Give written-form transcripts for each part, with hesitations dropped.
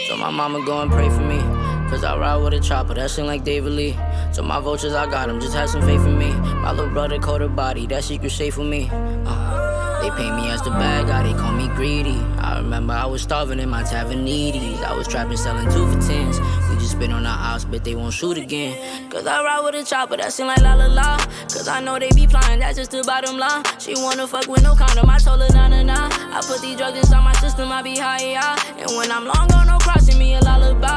So my mama go and pray for me, cause I ride with a chopper, that shit like David Lee. So my vultures, I got them, just have some faith in me. My little brother caught a body, that secret safe for me. They pay me as the bad guy, they call me greedy. I remember I was starving in my tavern needies. I was trapping, selling 2 for 10s. We just spit on our house, but they won't shoot again. Cause I ride with a chopper, that shit like la la la. Cause I know they be flying, that's just the bottom line. She wanna fuck with no condom, I told her nah nah nah. I put these drugs inside my system, I be high, yeah. And when I'm long gone, no crossing me a lullaby.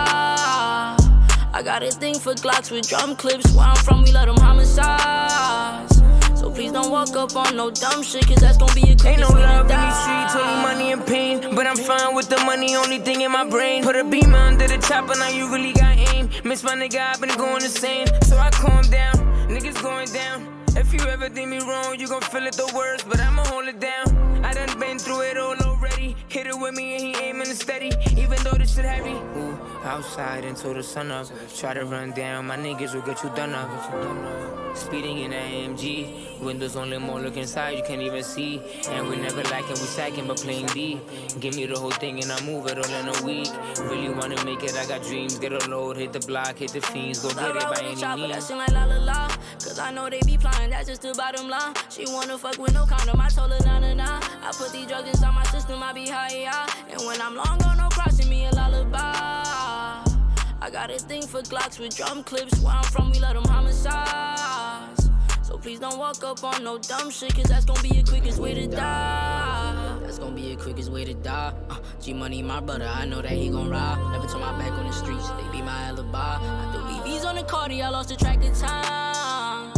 I got a thing for Glocks with drum clips. Where I'm from, we let them homicides. So please don't walk up on no dumb shit, cause that's gon' be a quick. Ain't no love in these streets, only money and pain. But I'm fine with the money, only thing in my brain. Put a beamer under the chopper, now you really got aim. Miss my nigga, I been going insane. So I calm down, niggas going down. If you ever think me wrong, you gon' feel it the worst, but I'ma hold it down. I done been through it all already. Hit it with me and he aiming it steady, even though this shit heavy. Ooh, outside until the sun up. Try to run down, my niggas will get you done up. Speeding in an AMG, windows only more look inside, you can't even see. And we never lacking, we sacking but playing D. Give me the whole thing and I move it all in a week. Really wanna make it, I got dreams. Get a load, hit the block, hit the fiends, go get it by any means. That shit like la la la, cause I know they be flying, that's just the bottom line. She wanna fuck with no condom, I told her nah nah nah. I put these drugs inside my system, I be high, yeah. And when I'm long gone, no crossing me a lullaby. I got a thing for Glocks with drum clips. Where I'm from, we let them homicides. So please don't walk up on no dumb shit, cause that's gon' be the quickest way to die. That's gon' be the quickest way to die. G-Money, my brother, I know that he gon' ride. Never turn my back on the streets, they be my alibi. I threw BBs on the Cardi, I lost the track of time.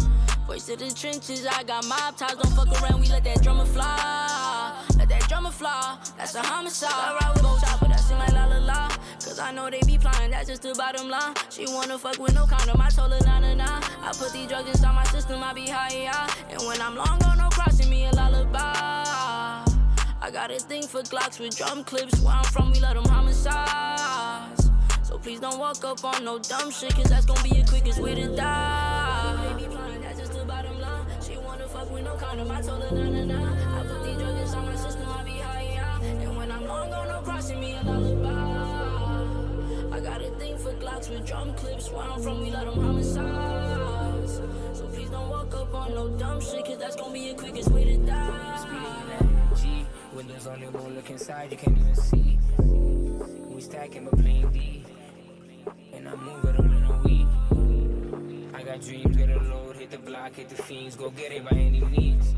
Voice to the trenches, I got mob ties. Don't fuck around, we let that drummer fly. Let that drummer fly, that's a homicide. I ride with both chopper, that shit like la la la. Cause I know they be flying, that's just the bottom line. She wanna fuck with no condom, I told her nah nah nah. I put these drugs inside my system, I be high, yeah. And when I'm long gone, no crossing me a lullaby. I got a thing for Glocks with drum clips. Where I'm from, we let them homicides. So please don't walk up on no dumb shit, cause that's gon' be the quickest way to die. They be flying, that's just the bottom line. She wanna fuck with no condom, I told her nah nah nah. I put these drugs inside my system, I be high, yeah. And when I'm long gone, no crossing me a lullaby. I got a thing for Glocks with drum clips. Where I'm from, we let them homicides. So please don't walk up on no dumb shit, cause that's gon' be the quickest way to die. Speeding in that G, windows only more look inside, you can't even see. We stacking but playing D, and I move it all in a week. I got dreams, get a load, hit the block, hit the fiends, go get it by any means.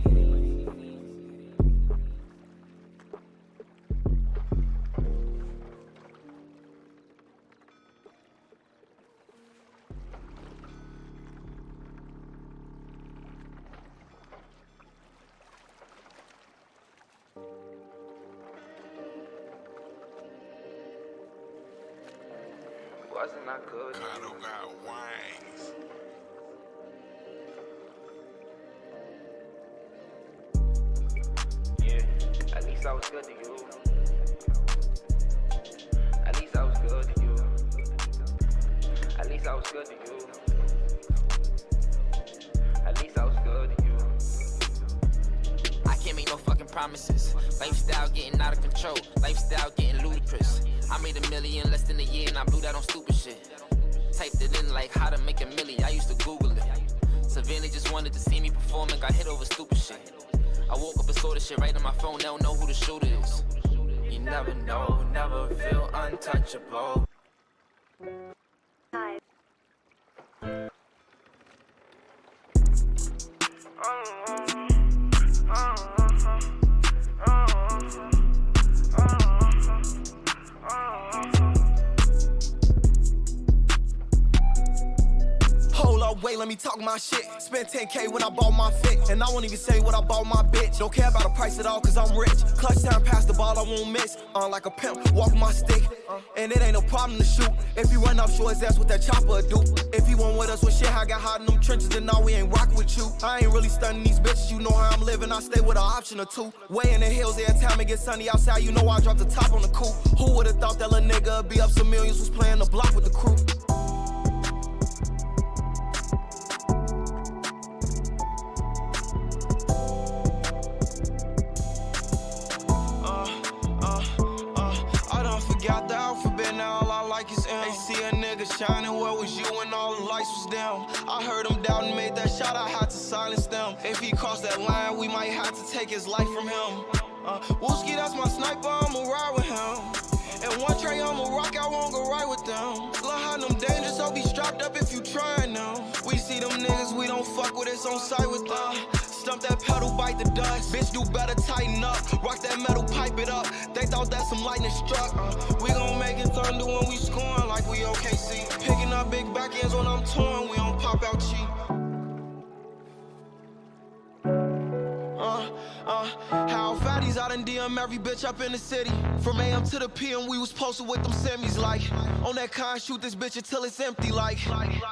Wasn't I good? Kano got wings. Yeah, at least I was good to you. At least I was good to you. At least I was good to you. At least I was good to you. I can't make no fucking promises. Lifestyle getting out of control. Lifestyle getting ludicrous. I made $1 million less than a year and I blew that on stupid shit. Typed it in like how to make $1 million. I used to Google it. Savannah just wanted to see me perform and got hit over stupid shit. I woke up and saw the shit right on my phone. They don't know who the shooter is. You never know, never feel untouchable. Hi. Hold up, wait, let me talk my shit. Spent 10K when I bought my fit, and I won't even say what I bought my bitch. Don't care about the price at all, cause I'm rich. Clutch time, pass the ball, I won't miss. Like a pimp, walk my stick. And it ain't no problem to shoot. If he run up, show his ass what that chopper do. If he won't with us with shit, I got hot in them trenches, and now we ain't rockin' with you. I ain't really stunning these bitches, you know how I'm living. I stay with an option or two. Way in the hills, every time it gets sunny outside, you know I drop the top on the coupe. Who would've thought that little nigga be up some millions, was playing the block with the crew? I done forgot the alphabet, now all I like is M. They see a nigga shining, where was you when all the lights was dim? I heard him doubt and made that shot, I had to silence them. If he crossed that line, we might have to take his life from him. Wooski, that's my sniper, I'ma ride with him. And one tray I'ma rock, I won't go right with them. Love how them dangerous, so be strapped up if you tryin' now. We see them niggas, we don't fuck with, it's on sight with them. Stump that pedal, bite the dust. Bitch, do better, tighten up. Rock that metal, pipe it up. They thought that some lightning struck. We gon' make it thunder when we scoring like we OKC. Picking up big back ends when I'm torn, we don't pop out cheap. How fatties out in DM every bitch up in the city. From AM to the PM, we was posted with them semis like. On that con, shoot this bitch until it's empty like.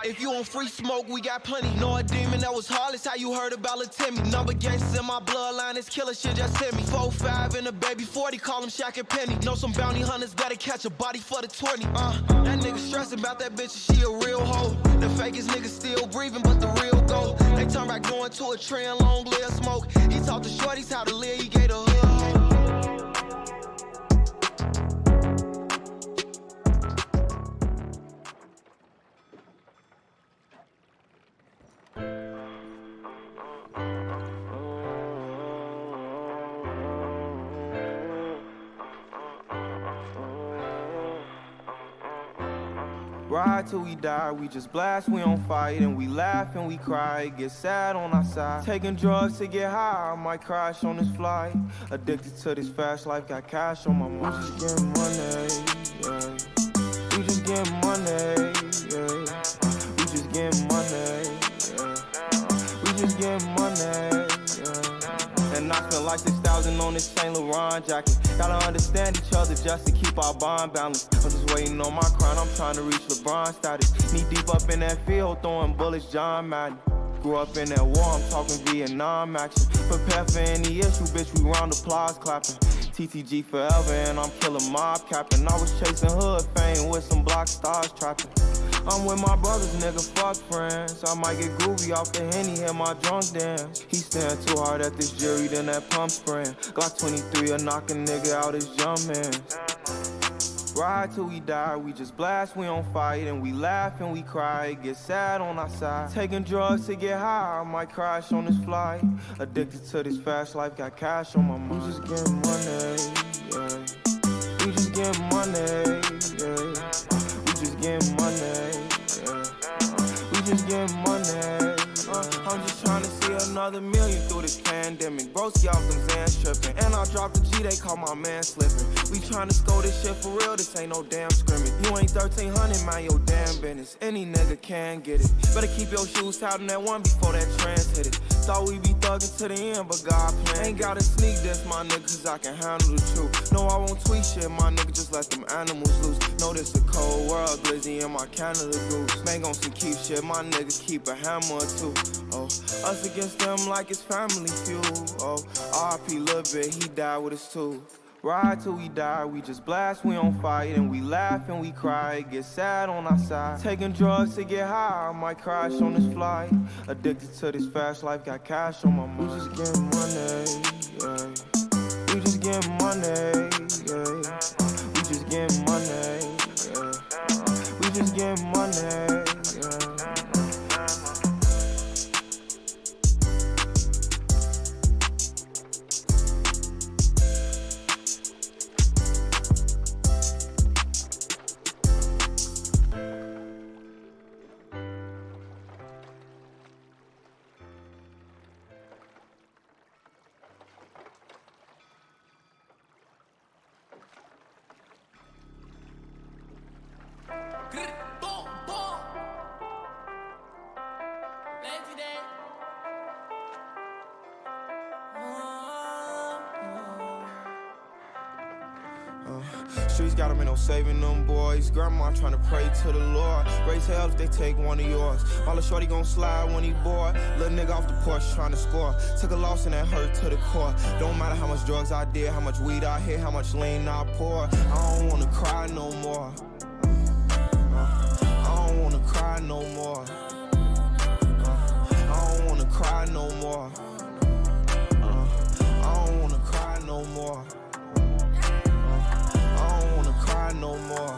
If you on free smoke, we got plenty. Know a demon that was heartless, how you heard about Lil Timmy. Number gangsters in my bloodline, this killer shit just hit me. 4-5 and a baby 40, call him Shaq and Penny. Know some bounty hunters gotta catch a body for the 20. That nigga stressing about that bitch, she a real hoe. The fakest nigga still breathing, but the real go. They turn back going to a trend, long live smoke. He taught the shorties how to live, he gave the hood hope. Ride till we die, we just blast, we don't fight. And we laugh and we cry, get sad on our side. Taking drugs to get high, I might crash on this flight. Addicted to this fast life, got cash on my mind. We just getting money, yeah. We just getting money, yeah. We just getting money, yeah. We just getting money, yeah. And I spent like 6,000 on this Saint Laurent jacket. Gotta understand each other just to keep our bond balanced. I'm just waiting on my crown, I'm trying to reach LeBron status. Knee deep up in that field, throwing bullets, John Madden. Grew up in that war, I'm talking Vietnam action. Prepare for any issue, bitch, we round applause clapping. TTG forever and I'm killing mob captain. I was chasing hood fame with some block stars trapping. I'm with my brothers, nigga, fuck friends. I might get groovy off the Henny, hear my drunk dance. He staring too hard at this jury, then that pump spraying. Glock 23 will knock a nigga out his jump man. Ride till we die, we just blast, we don't fight. And we laugh and we cry, get sad on our side. Taking drugs to get high, I might crash on this flight. Addicted to this fast life, got cash on my mind. We just getting money, yeah. We just getting money, yeah. We just getting money, yeah. We just getting money. I'm just trying to see another million through this pandemic. Broski off them Zans tripping. And I dropped the G, they call my man slipping. We trying to score this shit for real, this ain't no damn scrimmage. You ain't 1300, mind your damn business. Any nigga can get it. Better keep your shoes tight on that one before that trans hit it. Thought we be thugging to the end, but God plan. Ain't gotta sneak this, my nigga, cause I can handle the truth. No, I won't tweet shit, my nigga, just let them animals loose. Know this a cold world, Glizzy and my Canada goose. Man gon' some keep shit, my nigga keep a hammer or two. Oh, us against them like it's family feud. Oh, RP Lil Bit, he died with us too. Ride till we die, we just blast, we don't fight. And we laugh and we cry, get sad on our side. Taking drugs to get high, I might crash on this flight. Addicted to this fast life, got cash on my mind. We just getting money, yeah. We just getting money, yeah. We just getting money, yeah. We just getting money, yeah. Streets got them, ain't no saving them boys. Grandma tryna pray to the Lord. Raise hell if they take one of yours. My little shorty gon' slide when he bored. Little nigga off the porch tryna score. Took a loss and that hurt to the core. Don't matter how much drugs I did, how much weed I hit, how much lean I pour. I don't wanna cry no more. I don't wanna cry no more. I don't wanna cry no more. I don't wanna cry no more. I don't wanna cry no more.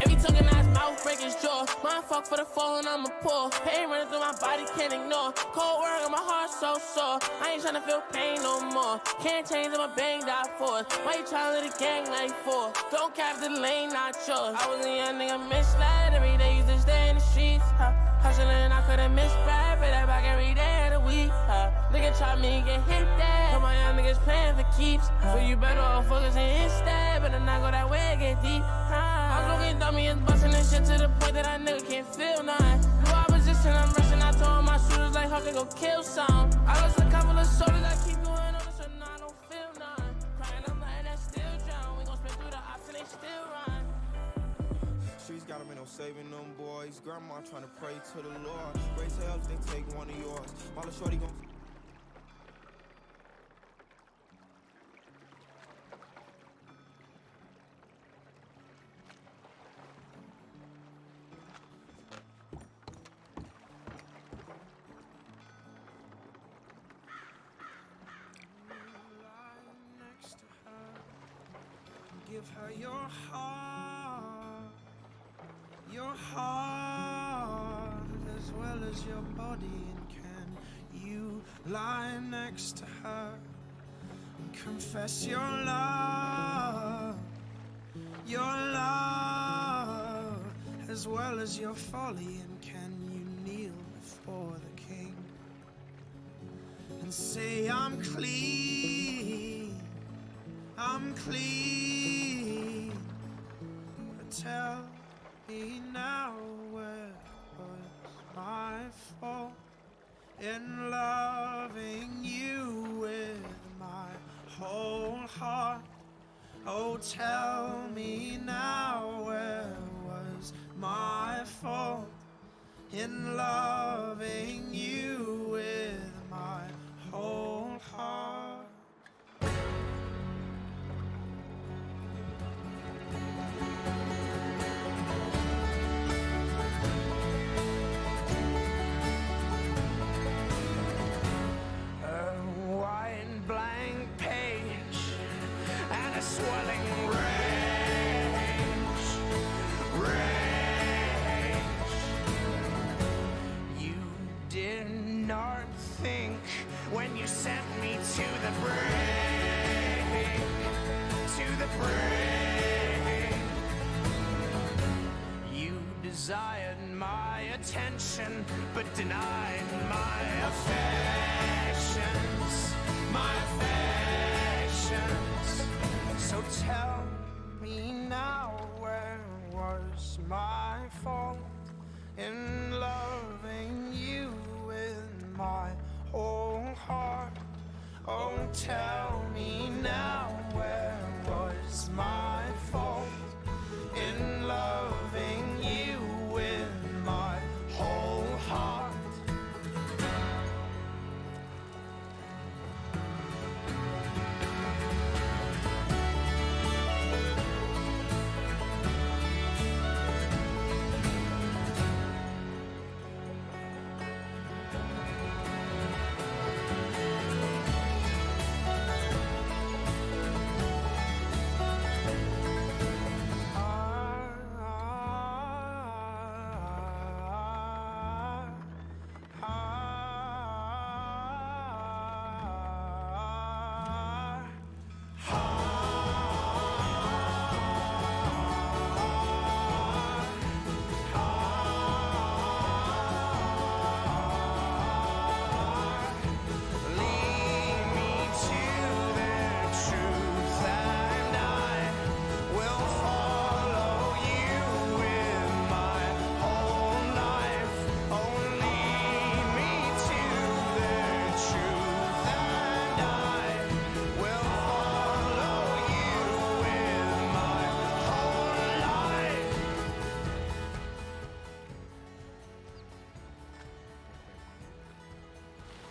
Every token ass mouth break his jaw. My fuck for the fall and I'ma pour. Pain running through my body, can't ignore. Cold work on my heart so sore. I ain't tryna feel pain no more. Can't change if my banged out for it. Why you tryna let the gang like for? Don't cap the lane, not yours. I was a young nigga misled. Every day used to stay in the streets. Hustling, I could've missed bad. Pay that back every day of the week. Nigga try me, get hit that. But my young niggas playing for keeps. So you better off focusing instead. Better not go that way, get deep. I'm looking dummy and busting this shit to the point that I nigga can't feel none. New opposition, I'm rushing. I told my shooters like how they go kill some. I lost a couple of soldiers, I keep going on, so now I don't feel none. Crying, I'm letting that still drown. We gon' spin through the ops and they still run. Streets got them, ain't no saving them boys. Grandma tryna pray to the Lord. Raise hell if they take one of yours. My little shorty gon' give her your heart as well as your body, and can you lie next to her and confess your love as well as your folly, and can you kneel before the king and say I'm clean, I'm clean? But tell me now, where was my fault in loving you with my whole heart? Oh, tell me now, where was my fault in loving you with my whole heart? Swelling rage. You did not think when you sent me to the brink, You desired my attention, but denied my affections, So tell me now, where was my fault in loving you with my whole heart? Oh, tell me now, where was my fault in loving you with my whole heart?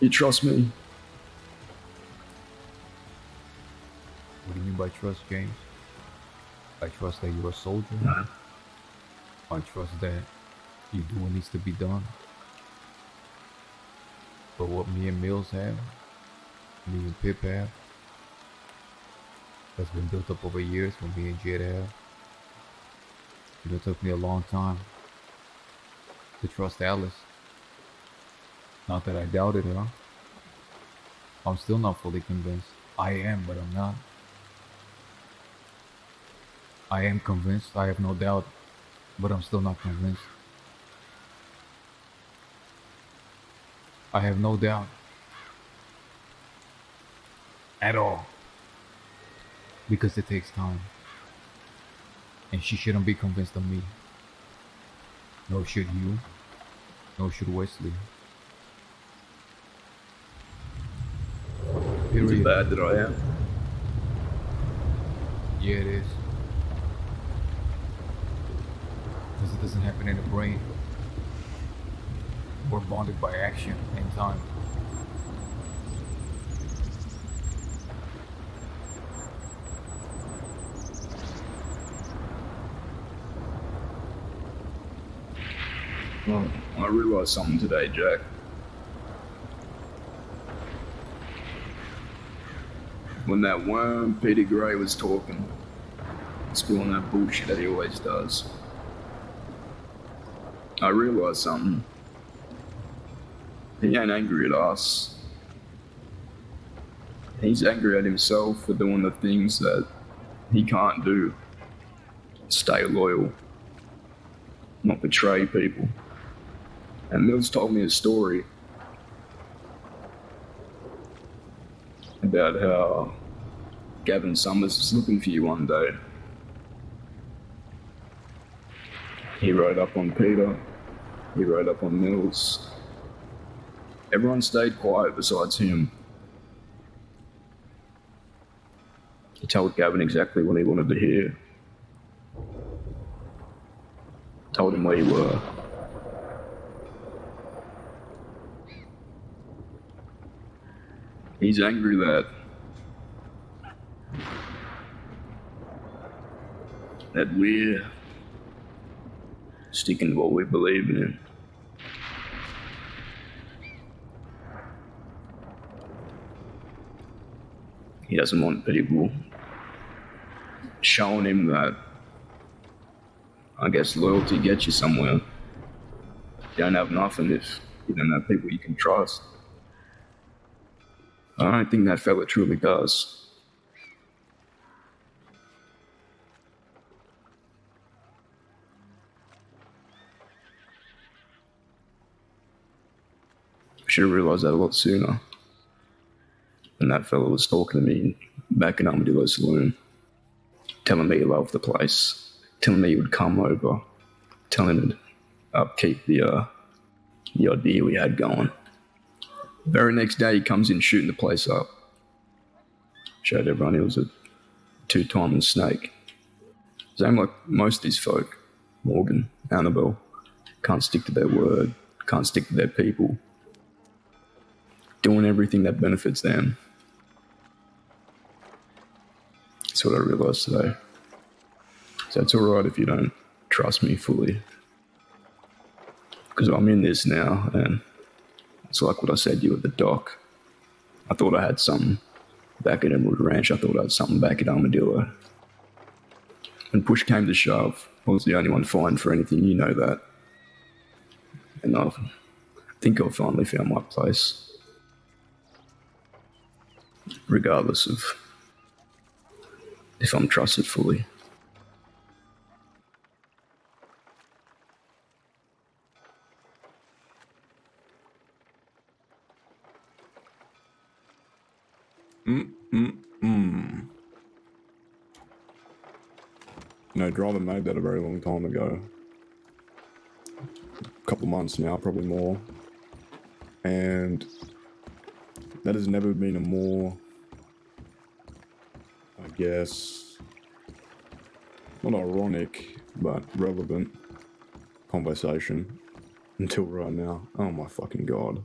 You trust me? What do you mean by trust, James? I trust that you're a soldier. I trust that you do what needs to be done. But what me and Mills have, me and Pip have, that's been built up over years, what me and Jed have. It took me a long time to trust Alice. Not that I doubted her. I'm still not fully convinced. I am, but I'm not. I am convinced, I have no doubt, but I'm still not convinced. I have no doubt. At all. Because it takes time. And she shouldn't be convinced of me. Nor should you. Nor should Wesley. Is it bad that I am? Yeah, it is. Because it doesn't happen in the brain. We're bonded by action and time. Well, I realised something today, Jack. When that worm Peter Gray was talking, spilling that bullshit that he always does, I realised something. He ain't angry at us. He's angry at himself for doing the things that he can't do. Stay loyal. Not betray people. And Mills told me a story about how Gavin Summers was looking for you one day. He rode up on Peter, he rode up on Mills. Everyone stayed quiet besides him. He told Gavin exactly what he wanted to hear. Told him where you were. He's angry that we're sticking to what we believe in. He doesn't want people showing him that, I guess, loyalty gets you somewhere. You don't have nothing if you don't have people you can trust. I don't think that fella truly does. I should have realised that a lot sooner. When that fella was talking to me back in Armadillo Saloon, telling me he loved the place, telling me he would come over, telling him to upkeep the idea we had going. The very next day, he comes in shooting the place up. Showed everyone he was a two-timing snake. Same like most of these folk, Morgan, Annabelle, can't stick to their word, can't stick to their people, doing everything that benefits them. That's what I realised today. So it's alright if you don't trust me fully. Because I'm in this now, and it's like what I said to you at the dock. I thought I had something back at Emerald Ranch. I thought I had something back at Armadillo. When push came to shove, I was the only one fine for anything, you know that. And I think I finally found my place. Regardless of if I'm trusted fully. No, Driver made that a very long time ago. A couple months now, probably more. And that has never been a more, I guess, not ironic, but relevant conversation until right now. Oh my fucking god.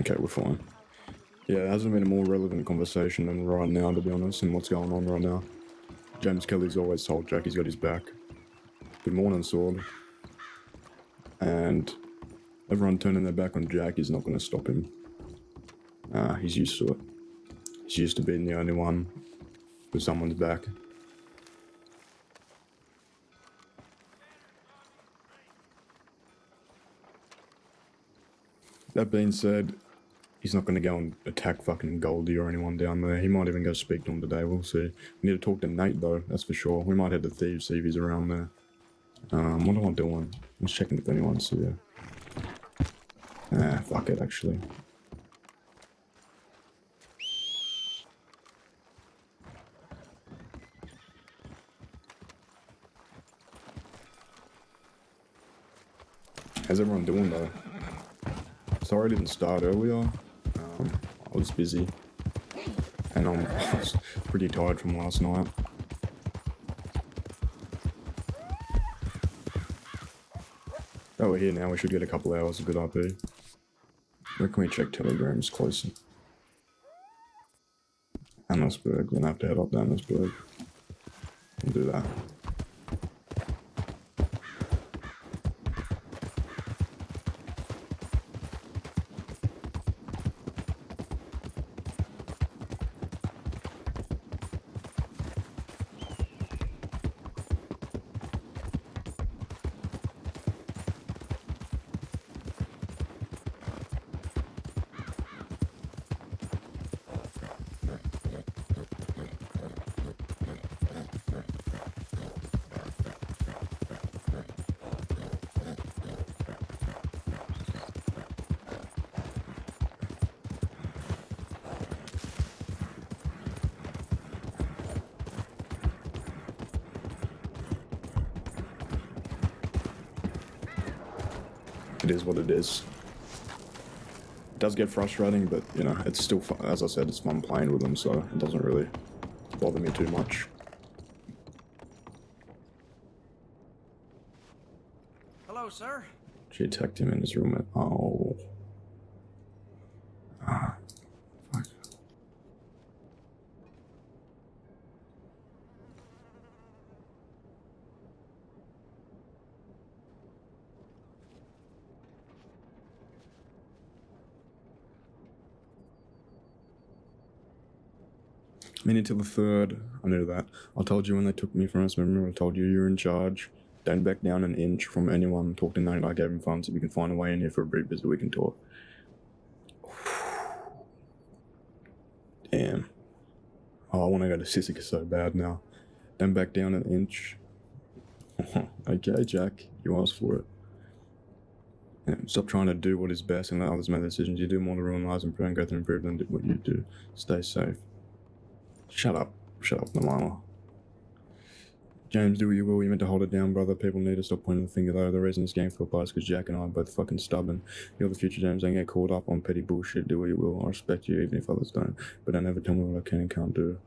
Okay, we're fine. Yeah, it hasn't been a more relevant conversation than right now, to be honest, and what's going on right now. James Kelly's always told Jack he's got his back. Good morning, Sword. And everyone turning their back on Jack is not going to stop him. He's used to it. He's used to being the only one with someone's back. That being said, he's not going to go and attack fucking Goldie or anyone down there. He might even go speak to him today, we'll see. We need to talk to Nate though, that's for sure. We might head to Thieves, see if he's around there. What am I doing? I'm just checking if anyone's here. Fuck it actually. How's everyone doing though? Sorry I didn't start earlier. I was busy. And I was pretty tired from last night. Oh, we're here now. We should get a couple hours of good RP. Where can we check telegrams closer? Annisburg. We're gonna have to head up to Annisburg. We'll do that. It is what it is. It does get frustrating, but you know, it's still fun. As I said, it's fun playing with them, so it doesn't really bother me too much. Hello, sir. She attacked him in his room. Oh. Fuck. Minute till the 3rd. I knew that. I told you when they took me from us. Remember I told you you're in charge. Don't back down an inch from anyone. Talk to Nate. I gave him funds. If you can find a way in here for a brief visit, we can talk. Damn. Oh, I want to go to Sissika so bad now. Don't back down an inch. Okay, Jack. You asked for it. Yeah, stop trying to do what is best and let others make decisions. You do more to ruin lives and prevent growth and improve than what you do. Stay safe. Shut up. Shut up, Namala. James, do what you will. You meant to hold it down, brother. People need to stop pointing the finger, though. The reason this game fell apart is because Jack and I are both fucking stubborn. You're the future, James. Don't get caught up on petty bullshit. Do what you will. I respect you, even if others don't. But don't ever tell me what I can and can't do.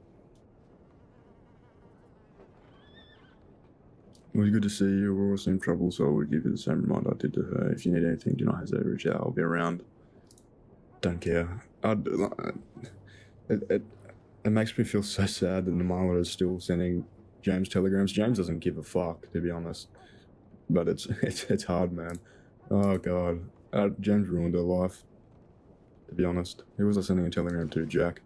It was good to see you. We're all in trouble, so I would give you the same reminder I did to her. If you need anything, do not hesitate to reach out. I'll be around. Don't care. It makes me feel so sad that Namala is still sending James telegrams. James doesn't give a fuck, to be honest. But it's hard, man. Oh god, James ruined her life. To be honest, who was I sending a telegram to? Jack.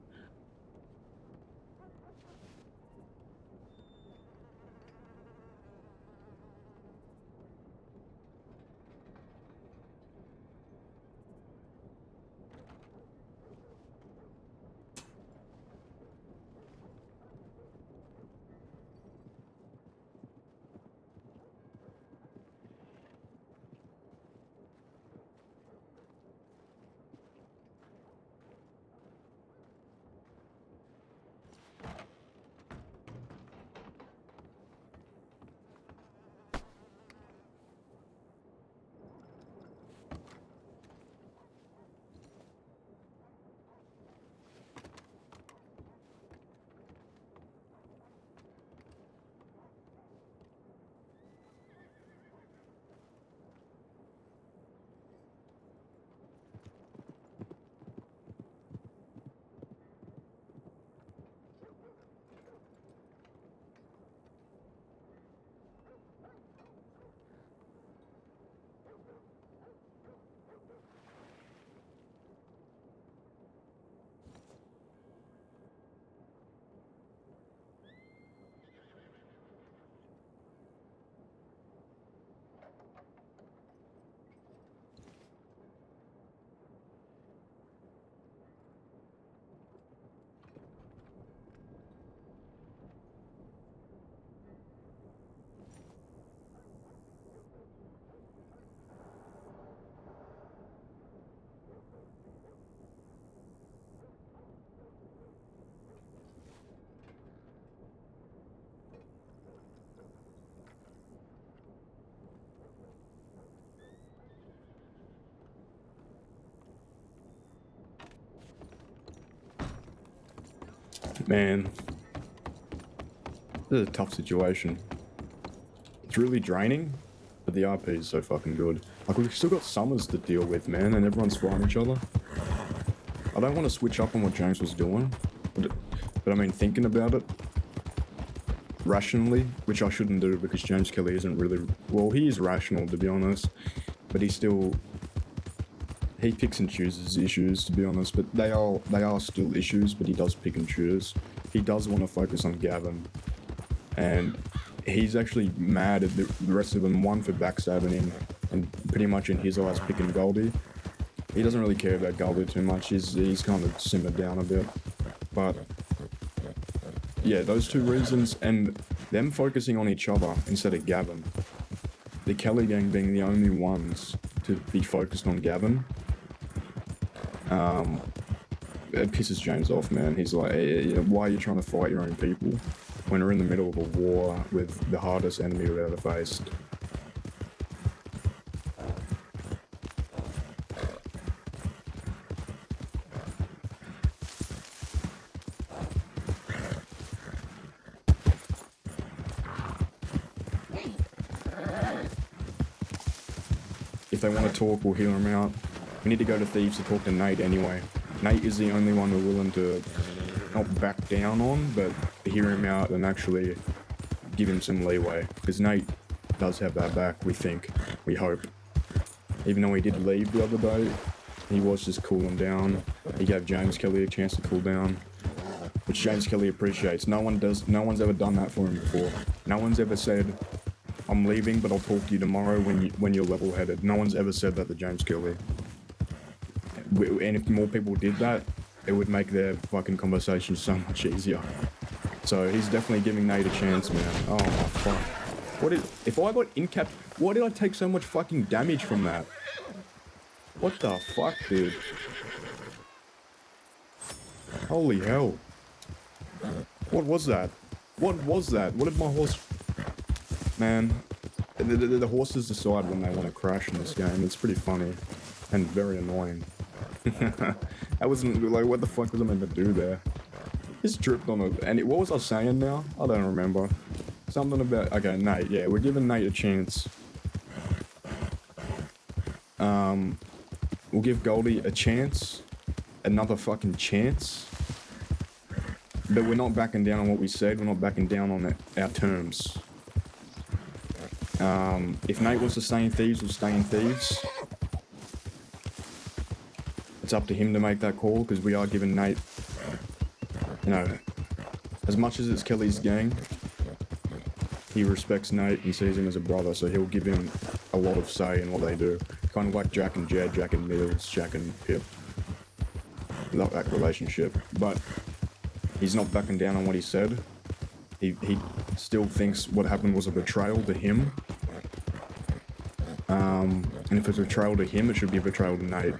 Man, this is a tough situation. It's really draining, but the RP is so fucking good. Like, we've still got summers to deal with, man, and everyone's fighting each other. I don't want to switch up on what James was doing, but I mean, thinking about it rationally, which I shouldn't do because James Kelly isn't really... Well, he is rational, to be honest, but he picks and chooses issues, to be honest, but they are still issues, but he does pick and choose. He does want to focus on Gavin, and he's actually mad at the rest of them, one for backstabbing him, and pretty much in his eyes picking Goldie. He doesn't really care about Goldie too much, he's kind of simmered down a bit, but yeah, those two reasons, and them focusing on each other instead of Gavin. The Kelly gang being the only ones to be focused on Gavin. It pisses James off, man. He's like, why are you trying to fight your own people when we're in the middle of a war with the hardest enemy we've ever faced? If they want to talk, we'll hear them out. We need to go to Thieves to talk to Nate anyway. Nate is the only one we're willing to not back down on, but hear him out and actually give him some leeway. Because Nate does have that back, we think. We hope. Even though he did leave the other day, he was just cooling down. He gave James Kelly a chance to cool down, which James Kelly appreciates. No one's ever done that for him before. No one's ever said, I'm leaving, but I'll talk to you tomorrow when you're level-headed. No one's ever said that to James Kelly. And if more people did that, it would make their fucking conversation so much easier. So he's definitely giving Nate a chance, man. Oh my fuck. If I got in-capped, why did I take so much fucking damage from that? What the fuck, dude? Holy hell. What was that? What was that? What did my horse... Man, the horses decide when they want to crash in this game. It's pretty funny and very annoying. I wasn't like, what the fuck was I meant to do there? Just tripped on it. And what was I saying now? I don't remember. Something about... Okay, Nate. Yeah, we're giving Nate a chance. We'll give Goldie a chance. Another fucking chance. But we're not backing down on what we said. We're not backing down on our terms. If Nate wants to stay in Thieves, we'll stay in Thieves. It's up to him to make that call, because we are giving Nate, you know, as much as it's Kelly's gang, he respects Nate and sees him as a brother, so he'll give him a lot of say in what they do. Kind of like Jack and Jed, Jack and Mills, Jack and Pip. Not that relationship, but he's not backing down on what he said. He still thinks what happened was a betrayal to him. And if it's a betrayal to him, it should be a betrayal to Nate.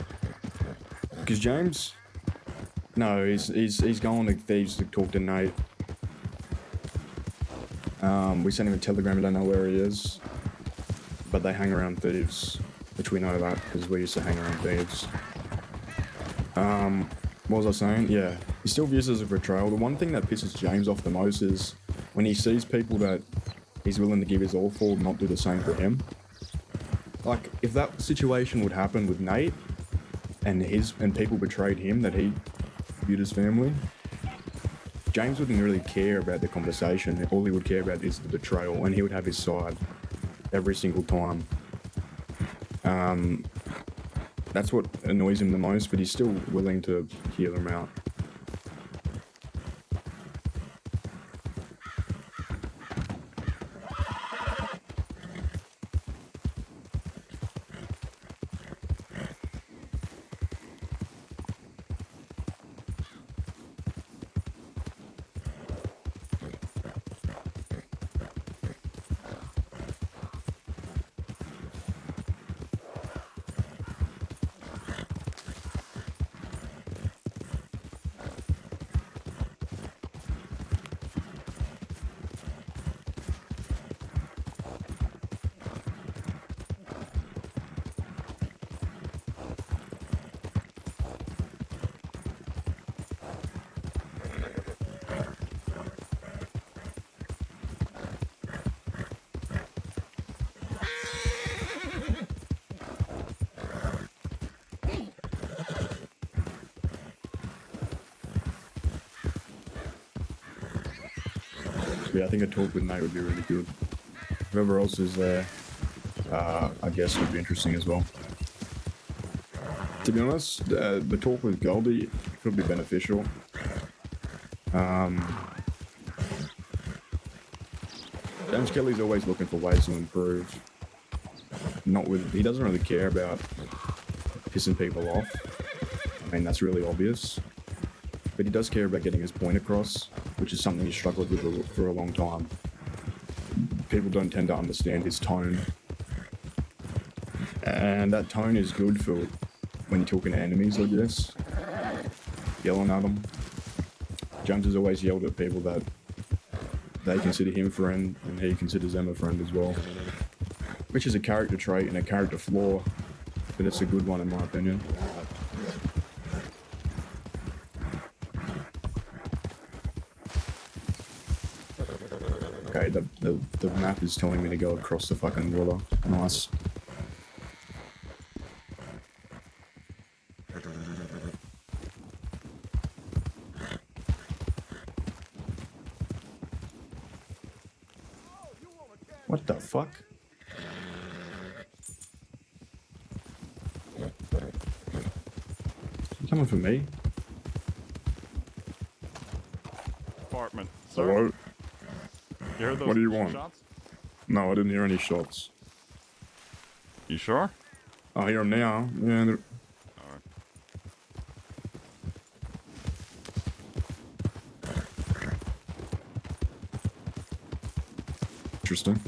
Because James, no, he's going to Thieves to talk to Nate. We sent him a telegram, I don't know where he is. But they hang around Thieves, which we know that, because we used to hang around Thieves. What was I saying? Yeah, he still views it as a betrayal. The one thing that pisses James off the most is when he sees people that he's willing to give his all for not do the same for him. Like, if that situation would happen with Nate, and people betrayed him that he viewed as family, James wouldn't really care about the conversation. All he would care about is the betrayal, and he would have his side every single time. That's what annoys him the most, but he's still willing to hear them out. Yeah, I think a talk with Nate would be really good. Whoever else is there, I guess would be interesting as well. To be honest, the talk with Goldie could be beneficial. James Kelly's always looking for ways to improve. He doesn't really care about pissing people off. I mean, that's really obvious. But he does care about getting his point across, which is something he struggled with for a long time. People don't tend to understand his tone. And that tone is good for when you're talking to enemies, I guess. Yelling at them. James has always yelled at people that they consider him a friend, and he considers them a friend as well. Which is a character trait and a character flaw, but it's a good one in my opinion. Okay, the map is telling me to go across the fucking water. Nice. What the fuck? You coming for me? Apartment. Sir? Hello? You heard those What do you want? shots? No, I didn't hear any shots. You sure? I hear them now. Yeah, they're... Alright. Interesting.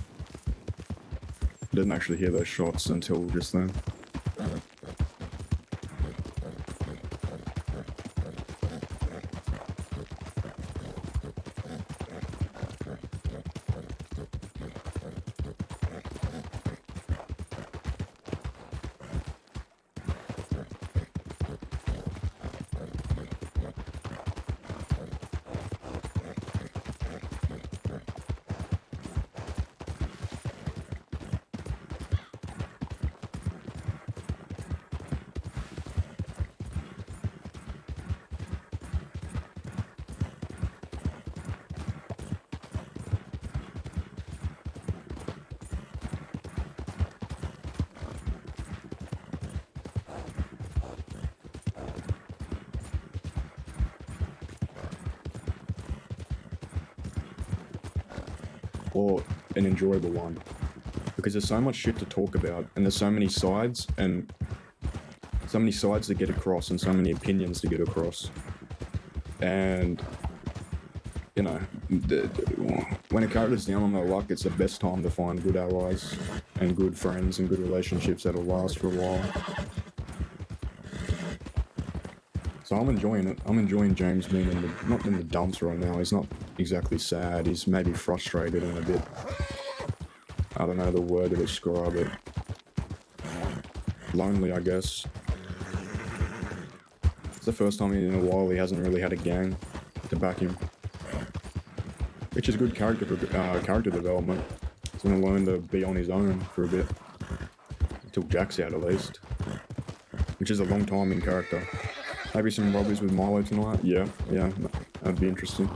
I didn't actually hear those shots until just then. Or an enjoyable one. Because there's so much shit to talk about, and there's so many sides, and so many sides to get across, and so many opinions to get across. And, you know, when a character's down on their luck, it's the best time to find good allies, and good friends, and good relationships that'll last for a while. So I'm enjoying it. I'm enjoying James being not in the dumps right now. He's not exactly sad. He's maybe frustrated and a bit, I don't know the word to describe it. Lonely, I guess. It's the first time in a while he hasn't really had a gang to back him. Which is good character development. He's gonna learn to be on his own for a bit. Until Jack's out at least. Which is a long time in character. Maybe some robberies with Milo tonight? Yeah, that'd be interesting.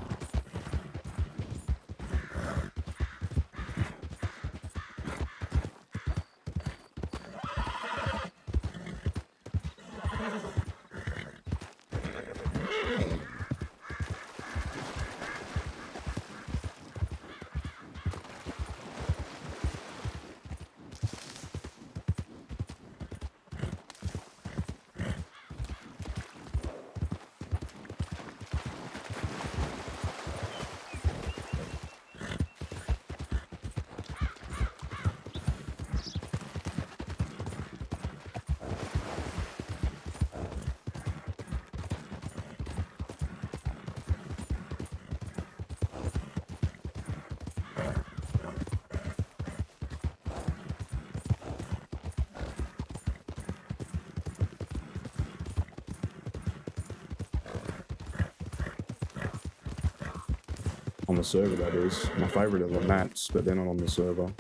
On the server, that is. My favourite are the mats, but they're not on the server.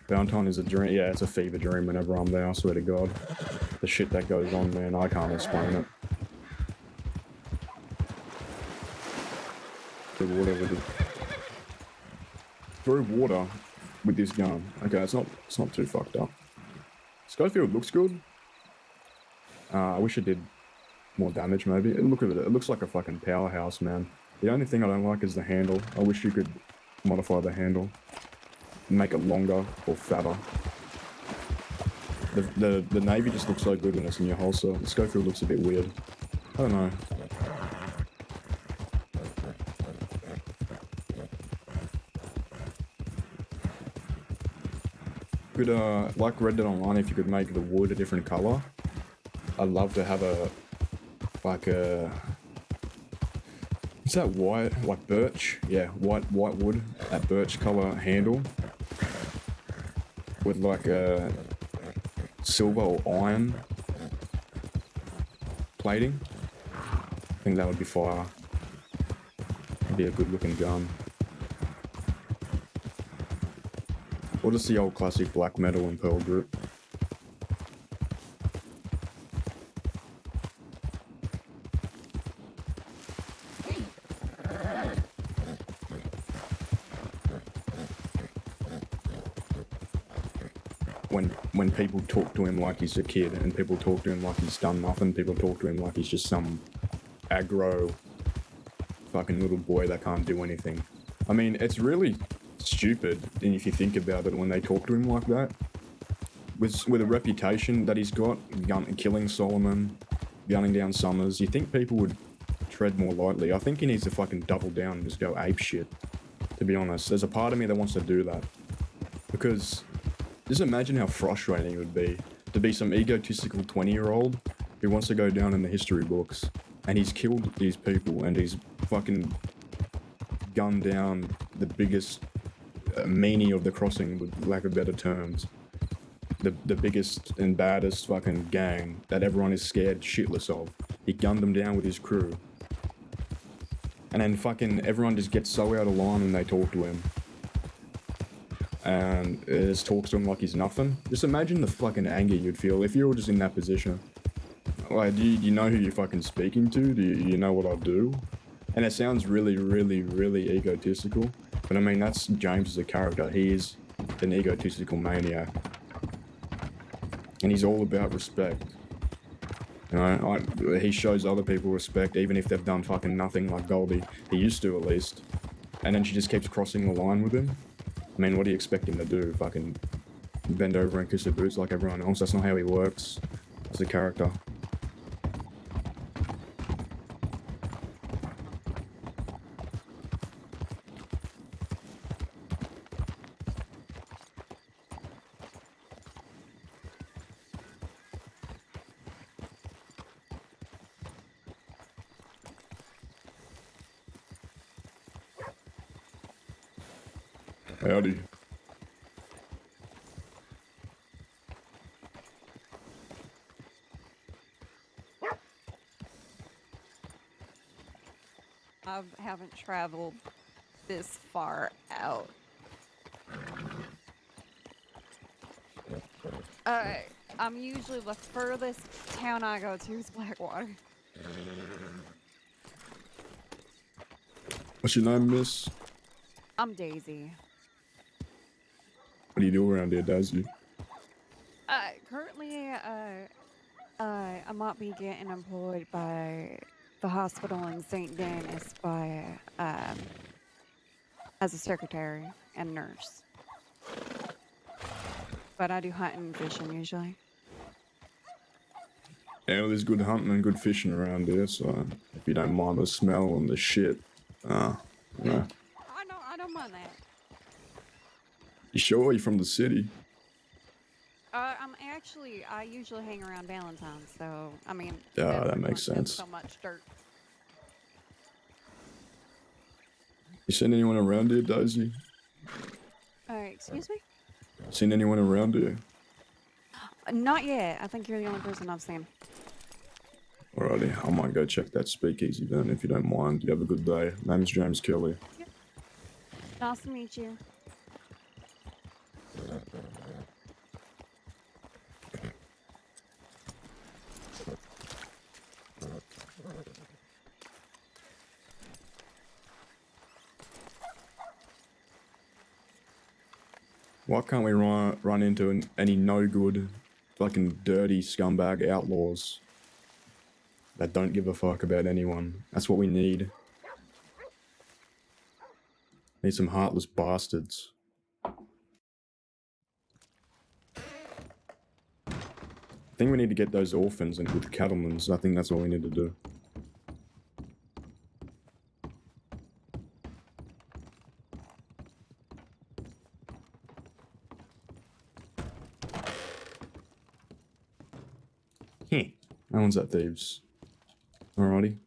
Valentine is a dream. Yeah, it's a fever dream whenever I'm there, I swear to God. The shit that goes on, man, I can't explain it. water with it. Through water with this gun. Okay, it's not too fucked up. Schofield looks good. I wish it did more damage maybe. Look at it. It looks like a fucking powerhouse, man. The only thing I don't like is the handle. I wish you could modify the handle. Make it longer or fatter. The navy just looks so good when it's in your holster. The Schofield looks a bit weird. I don't know. Could like Red Dead Online, if you could make the wood a different color. I'd love to have a like a what's that white, like birch? Yeah, white wood, that birch color handle with like a silver or iron plating. I think that would be fire. It'd be a good looking gun. Or just the old classic black metal and pearl grip. When people talk to him like he's a kid, and people talk to him like he's done nothing, people talk to him like he's just some aggro fucking little boy that can't do anything. I mean, it's really stupid, and if you think about it, when they talk to him like that, with a reputation that he's got, killing Solomon, gunning down Summers, you think people would tread more lightly. I think he needs to fucking double down and just go ape shit, to be honest. There's a part of me that wants to do that, because just imagine how frustrating it would be some egotistical 20-year-old who wants to go down in the history books, and he's killed these people, and he's fucking gunned down the biggest meanie of the crossing, with lack of better terms. The biggest and baddest fucking gang that everyone is scared shitless of. He gunned them down with his crew. And then fucking everyone just gets so out of line when they talk to him. And it just talks to him like he's nothing. Just imagine the fucking anger you'd feel if you were just in that position. Like, do you know who you're fucking speaking to? Do you know what I do? And it sounds really, really, really egotistical. But I mean, that's James as a character. He is an egotistical maniac. And he's all about respect. You know, he shows other people respect, even if they've done fucking nothing, like Goldie. He used to, at least. And then she just keeps crossing the line with him. I mean, what do you expect him to do? Fucking bend over and kiss her boots like everyone else? That's not how he works as a character. Howdy. I haven't traveled this far out. I'm usually the furthest town I go to is Blackwater. What's your name, miss? I'm Daisy. What do you do around here, Daisy? Currently, I might be getting employed by the hospital in St. Denis as a secretary and nurse. But I do hunting and fishing usually. Yeah, there's good hunting and good fishing around here, so if you don't mind the smell and the shit, you know. I don't mind that. You sure you're from the city? I usually hang around Valentine, so, I mean... Yeah, that makes sense. So much dirt. You seen anyone around here, Daisy? Excuse me? Seen anyone around here? Not yet. I think you're the only person I've seen. Alrighty, I might go check that speakeasy then, if you don't mind. You have a good day. Name's James Kelly. Yep. Nice to meet you. Why can't we run into any no good, fucking dirty scumbag outlaws that don't give a fuck about anyone? That's what we need. Need some heartless bastards. I think we need to get those orphans and with the cattlemen's. I think that's all we need to do. That one's at thieves. Alrighty.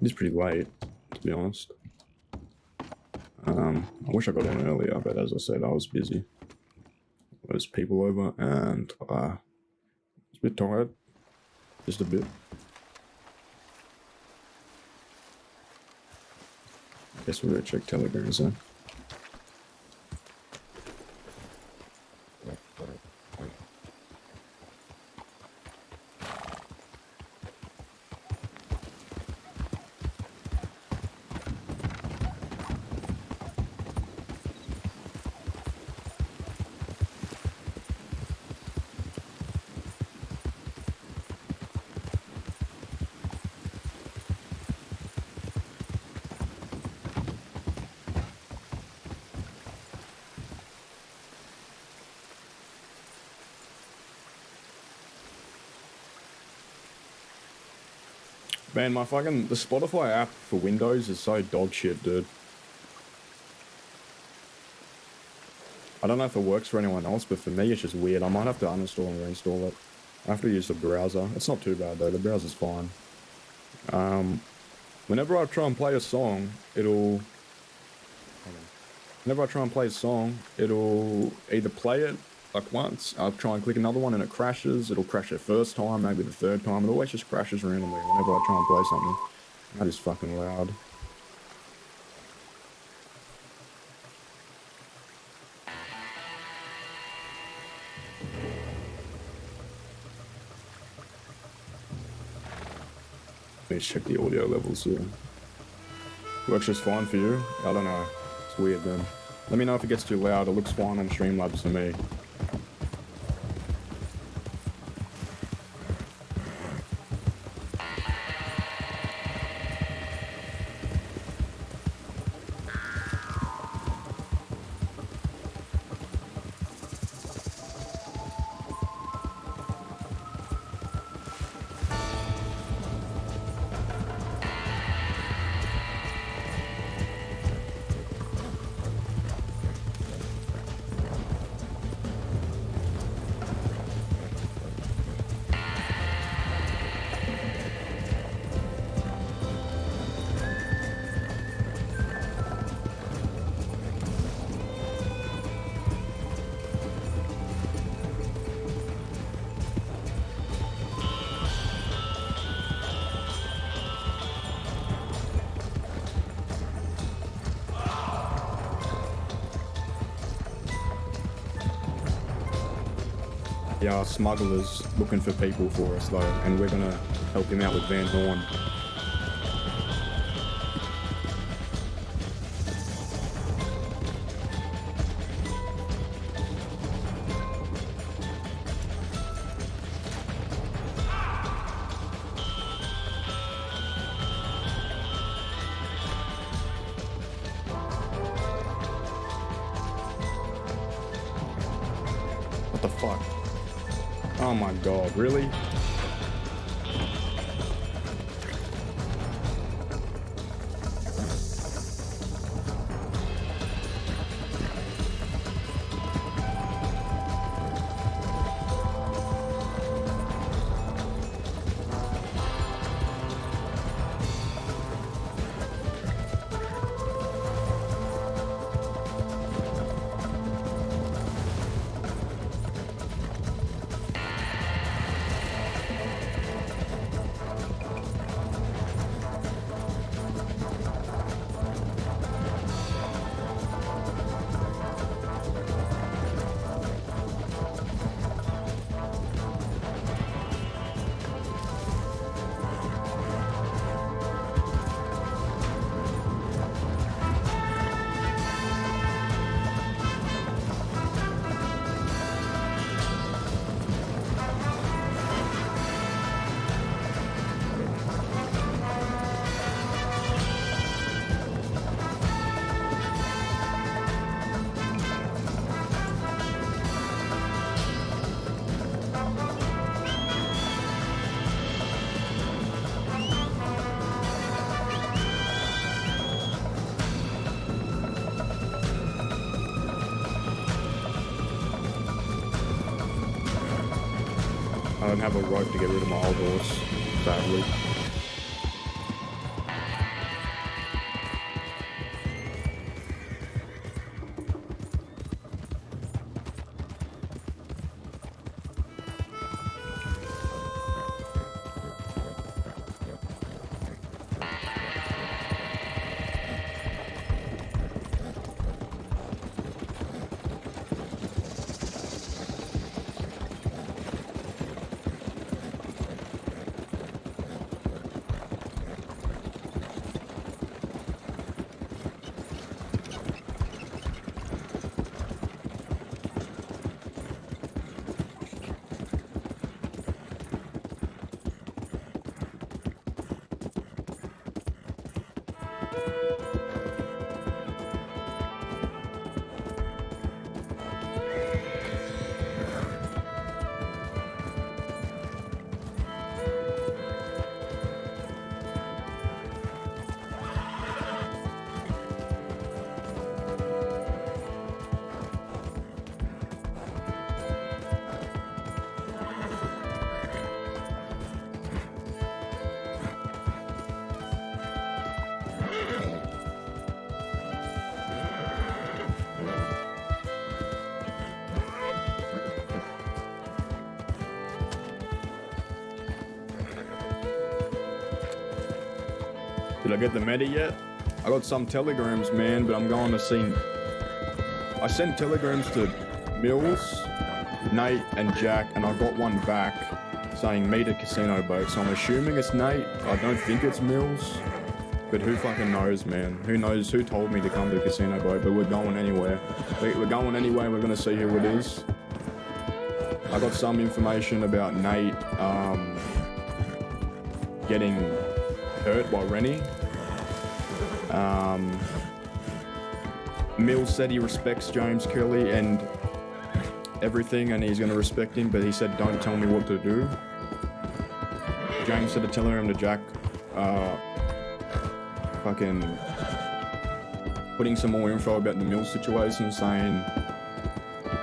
It's pretty late, to be honest. I wish I got in earlier, but as I said, I was busy. There's people over, and I was a bit tired. Just a bit. Guess we'll go check telegrams then. Man, the Spotify app for Windows is so dog shit, dude. I don't know if it works for anyone else, but for me it's just weird. I might have to uninstall and reinstall it. I have to use the browser. It's not too bad though, the browser's fine. Whenever I try and play a song, it'll either play it like once, I'll try and click another one and it crashes. It'll crash the first time, maybe the third time. It always just crashes randomly whenever I try and play something. That is fucking loud. Let's check the audio levels here. Works just fine for you? I don't know. It's weird then. Let me know if it gets too loud. It looks fine on Streamlabs for me. Smugglers looking for people for us though, and we're gonna help him out with Van Horn. What the fuck? Oh my god, really? I don't have a rope to get rid of my old horse, sadly. Did I get the medi yet? I got some telegrams, man, but I'm going to see... I sent telegrams to Mills, Nate, and Jack, and I got one back saying meet at casino boat, so I'm assuming it's Nate. I don't think it's Mills, but who fucking knows, man? Who knows? Who told me to come to the casino boat, but we're going anywhere. We're going anywhere, we're going to see who it is. I got some information about Nate getting hurt by Rennie. Mills said he respects James Kelly and everything, and he's going to respect him, but he said don't tell me what to do. James said to tell him to Jack fucking putting some more info about the Mills situation, saying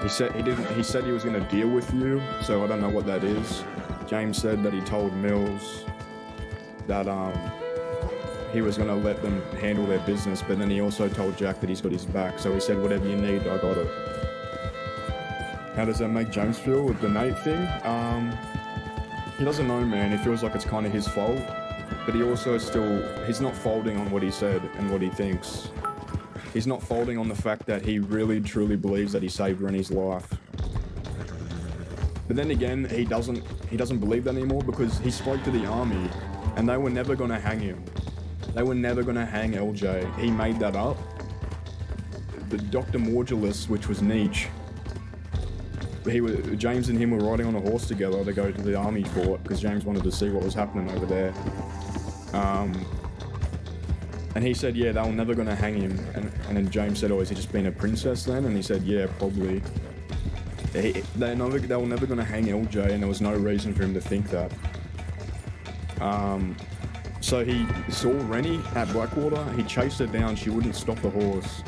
he said he was going to deal with you, so I don't know what that is. James said that he told Mills that he was going to let them handle their business, but then he also told Jack that he's got his back, so he said whatever you need, I got it. How does that make James feel with the Nate thing? He doesn't know, man. He feels like it's kind of his fault, but he also he's not folding on what he said and what he thinks. He's not folding on the fact that he really truly believes that he saved Rennie's life. But then again, he doesn't believe that anymore, because he spoke to the army and they were never going to hang him. They were never going to hang LJ. He made that up. The Dr. Morgulus, which was Nietzsche, James and him were riding on a horse together to go to the army fort, because James wanted to see what was happening over there. And he said, yeah, they were never going to hang him. And then James said, oh, has he just been a princess then? And he said, yeah, probably. They were never going to hang LJ, and there was no reason for him to think that. So he saw Rennie at Blackwater, he chased her down, she wouldn't stop the horse.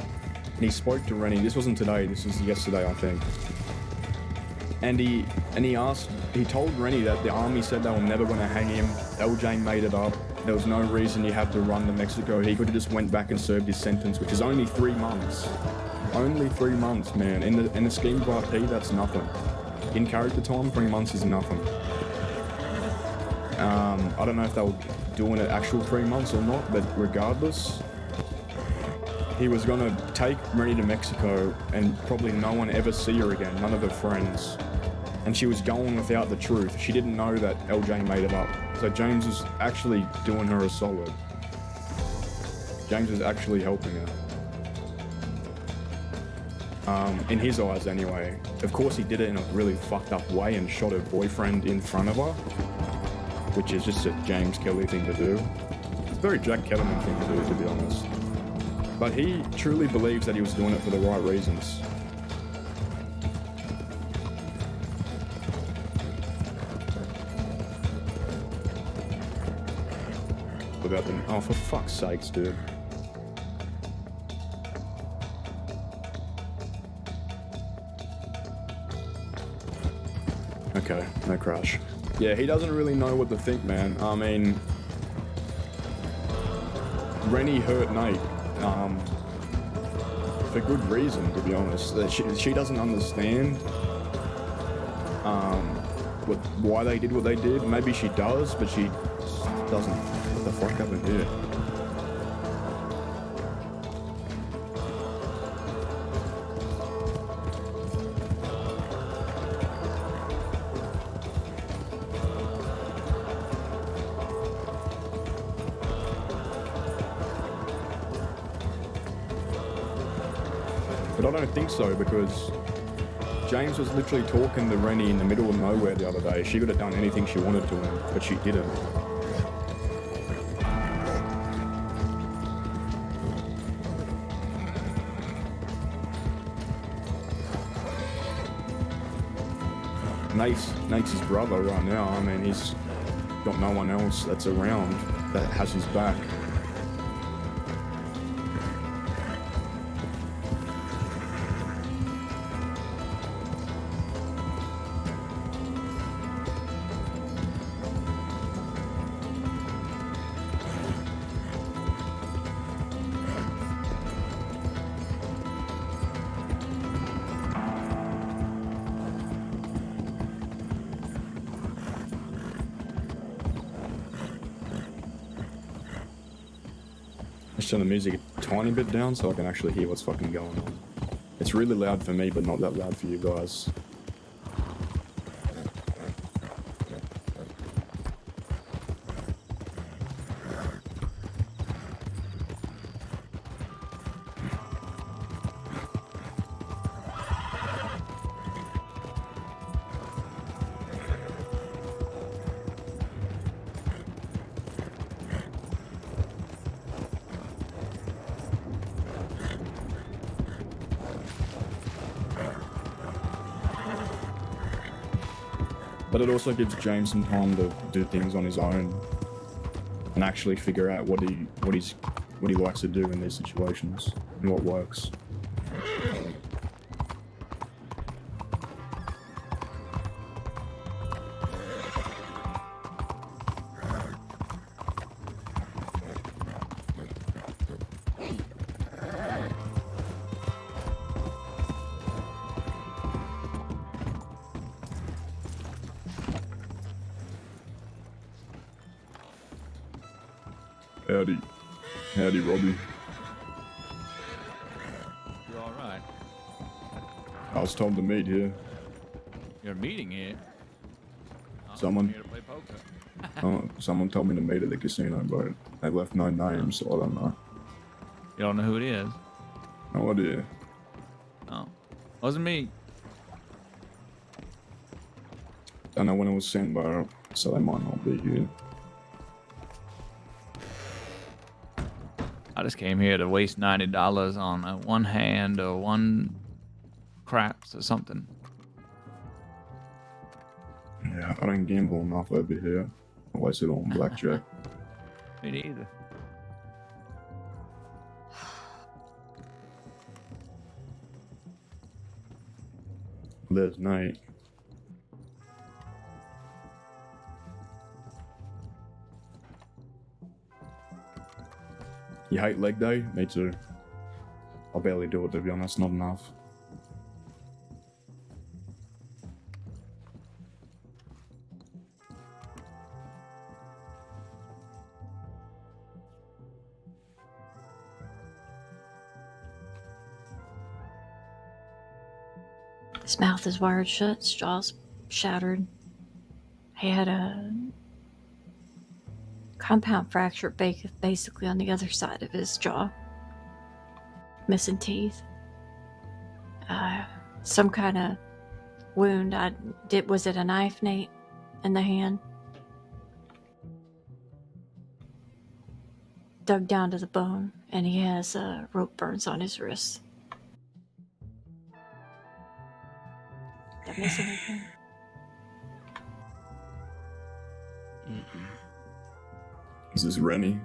And he spoke to Rennie, this wasn't today, this was yesterday, I think. And he told Rennie that the army said they were never going to hang him, LJ made it up, there was no reason he had to run to Mexico, he could have just went back and served his sentence, which is only 3 months. Only 3 months, man. In the scheme of RP, that's nothing. In character time, 3 months is nothing. I don't know if they were doing it actual 3 months or not, but regardless, he was gonna take Rennie to Mexico and probably no one ever see her again, none of her friends. And she was going without the truth. She didn't know that LJ made it up. So James was actually doing her a solid. James was actually helping her. In his eyes anyway. Of course he did it in a really fucked up way and shot her boyfriend in front of her, which is just a James Kelly thing to do. It's a very Jack Kellerman thing to do, to be honest. But he truly believes that he was doing it for the right reasons. About them. Oh, for fuck's sakes, dude. Okay, no crash. Yeah, he doesn't really know what to think, man. I mean, Rennie hurt Nate for good reason, to be honest. She doesn't understand why they did what they did. Maybe she does, but she doesn't. What the fuck happened here? But I don't think so, because James was literally talking to Rennie in the middle of nowhere the other day. She could have done anything she wanted to him, but she didn't. Nate's his brother right now. I mean, he's got no one else that's around that has his back. Just turn the music a tiny bit down so I can actually hear what's fucking going on. It's really loud for me, but not that loud for you guys. But it also gives James some time to do things on his own and actually figure out what he likes to do in these situations and what works. Howdy, Robbie. You all right? I was told to meet here. You're meeting here? Someone. Here to play poker. Someone told me to meet at the casino, but they left no name, so I don't know. You don't know who it is? No idea. Oh, wasn't me. Don't know when it was sent by, so they might not be here. I just came here to waste $90 on one hand or one craps or something. Yeah, I don't gamble enough over here. I waste it on blackjack. Me neither. There's Nate. You hate leg day? Me too. I barely do it, to be honest, not enough. His mouth is wired shut, his jaw's shattered. He had a compound fracture basically on the other side of his jaw. Missing teeth. Some kind of wound. Was it a knife, Nate? In the hand? Dug down to the bone, and he has rope burns on his wrists. Did I miss anything? Is this Rennie?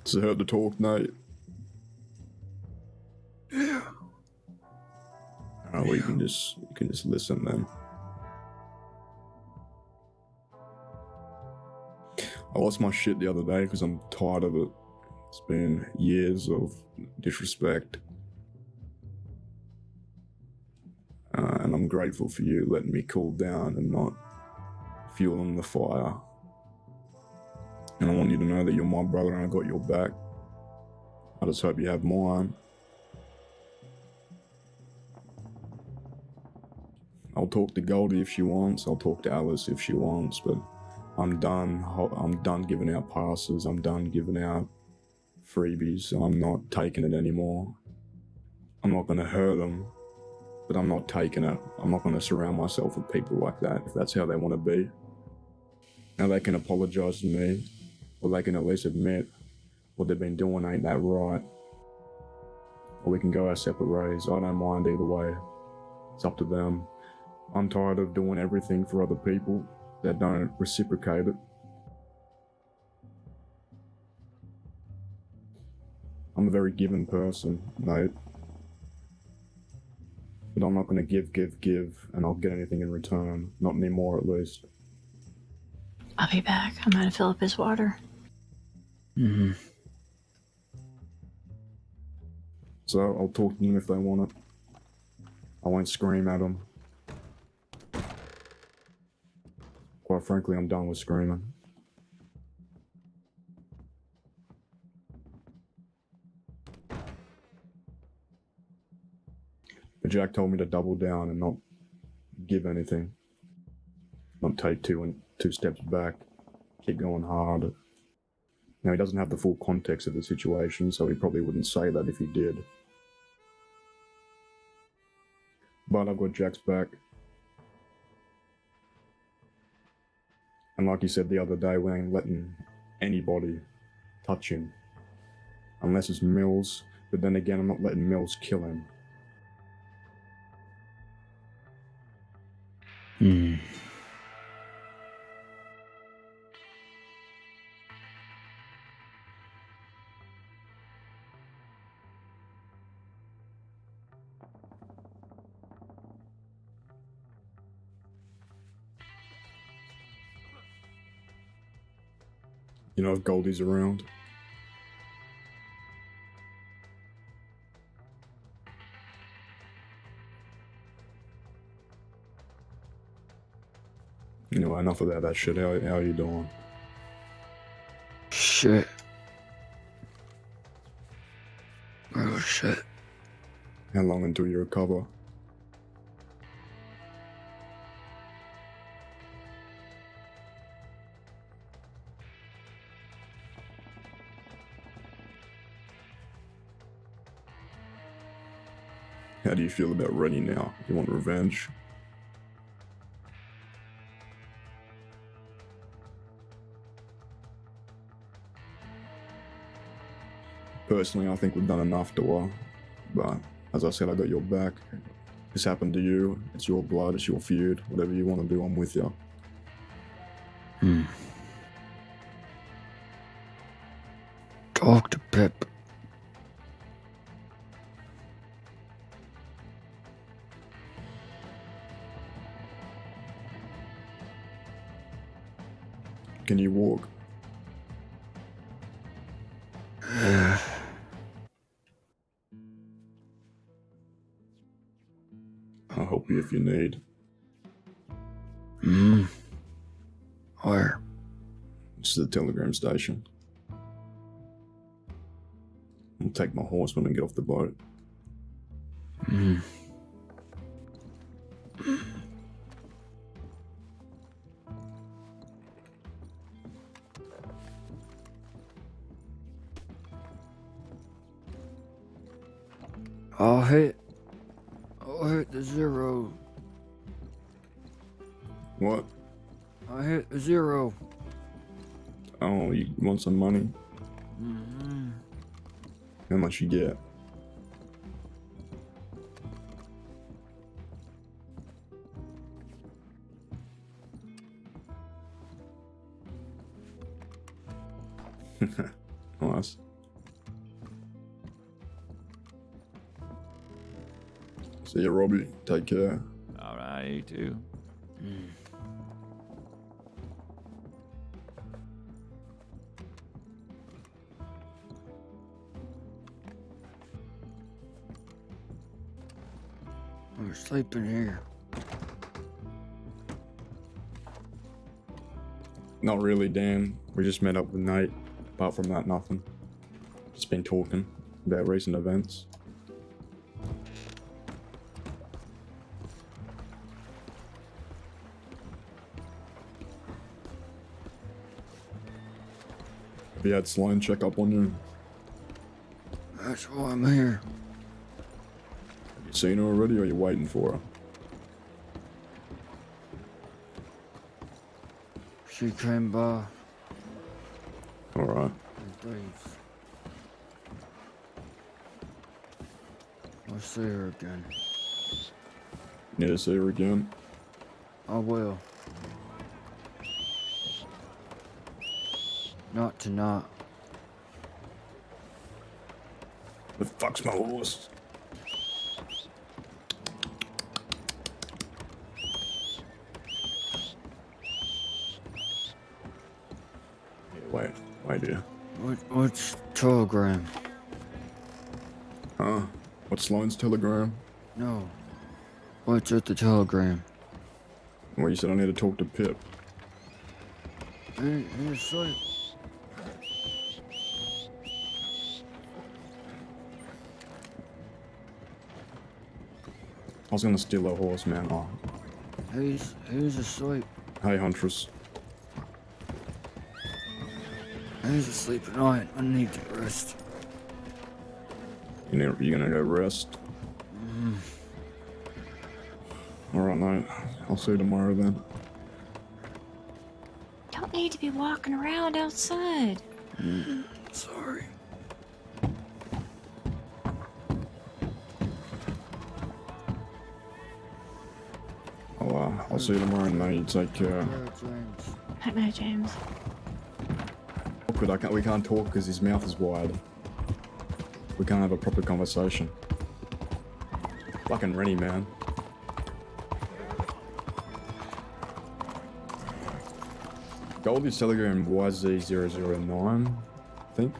Does it hurt to talk, Nate? Yeah. Alright, well, you can just listen then. I lost my shit the other day because I'm tired of it. It's been years of disrespect. And I'm grateful for you letting me cool down and not fueling the fire. And I want you to know that you're my brother and I got your back. I just hope you have mine. I'll talk to Goldie if she wants. I'll talk to Alice if she wants, but I'm done. I'm done giving out passes. I'm done giving out freebies. I'm not taking it anymore. I'm not going to hurt them, but I'm not taking it. I'm not going to surround myself with people like that if that's how they want to be. Now they can apologize to me, or they can at least admit what they've been doing ain't that right. Or we can go our separate ways. I don't mind either way. It's up to them. I'm tired of doing everything for other people that don't reciprocate it. I'm a very giving person, mate. But I'm not going to give, and I'll get anything in return. Not anymore, at least. I'll be back. I'm gonna fill up his water. Mm-hmm. So I'll talk to them if they want it. I won't scream at them. Quite frankly, I'm done with screaming. But Jack told me to double down and not give anything. Not take two steps back. Keep going hard. Now, he doesn't have the full context of the situation, so he probably wouldn't say that if he did. But I've got Jack's back. And like he said the other day, we ain't letting anybody touch him. Unless it's Mills, but then again, I'm not letting Mills kill him. Hmm. You know, if Goldie's around. Anyway, enough about that shit. How are you doing? Shit. Oh, shit. How long until you recover? How do you feel about Rennie now? You want revenge? Personally, I think we've done enough to her. But, as I said, I got your back. This happened to you. It's your blood. It's your feud. Whatever you want to do, I'm with you. Talk to Pip. Can you walk? I'll help you if you need. Where? This is the telegram station. I'll take my horseman and get off the boat. I'll hit the zero. What? I hit the zero. Oh, you want some money? How much you get? Nice. See you, Robbie. Take care. All right, you too. I'm sleeping here. Not really, Dan. We just met up with Nate. Apart from that, nothing. Just been talking about recent events. Have you had Sloan check up on you? That's why I'm here. Have you seen her already, or are you waiting for her? She came by. Alright. And leaves. I'll see her again. Need to see her again? I will. Not tonight. The fuck's my horse? Wait here. What's telegram? Huh? What's Sloan's telegram? No. What's at the telegram? Well, you said I need to talk to Pip. He's asleep. I was gonna steal her horse, man. Oh. He's asleep. Hey, Huntress. He's asleep at night. I need to rest. You gonna go rest? Alright, mate. I'll see you tomorrow then. Don't need to be walking around outside. Sorry. I'll see you tomorrow night. You take care. Night night, James. Awkward. We can't talk because his mouth is wide. We can't have a proper conversation. Fucking Rennie, man. Goldie's telegram YZ009, I think.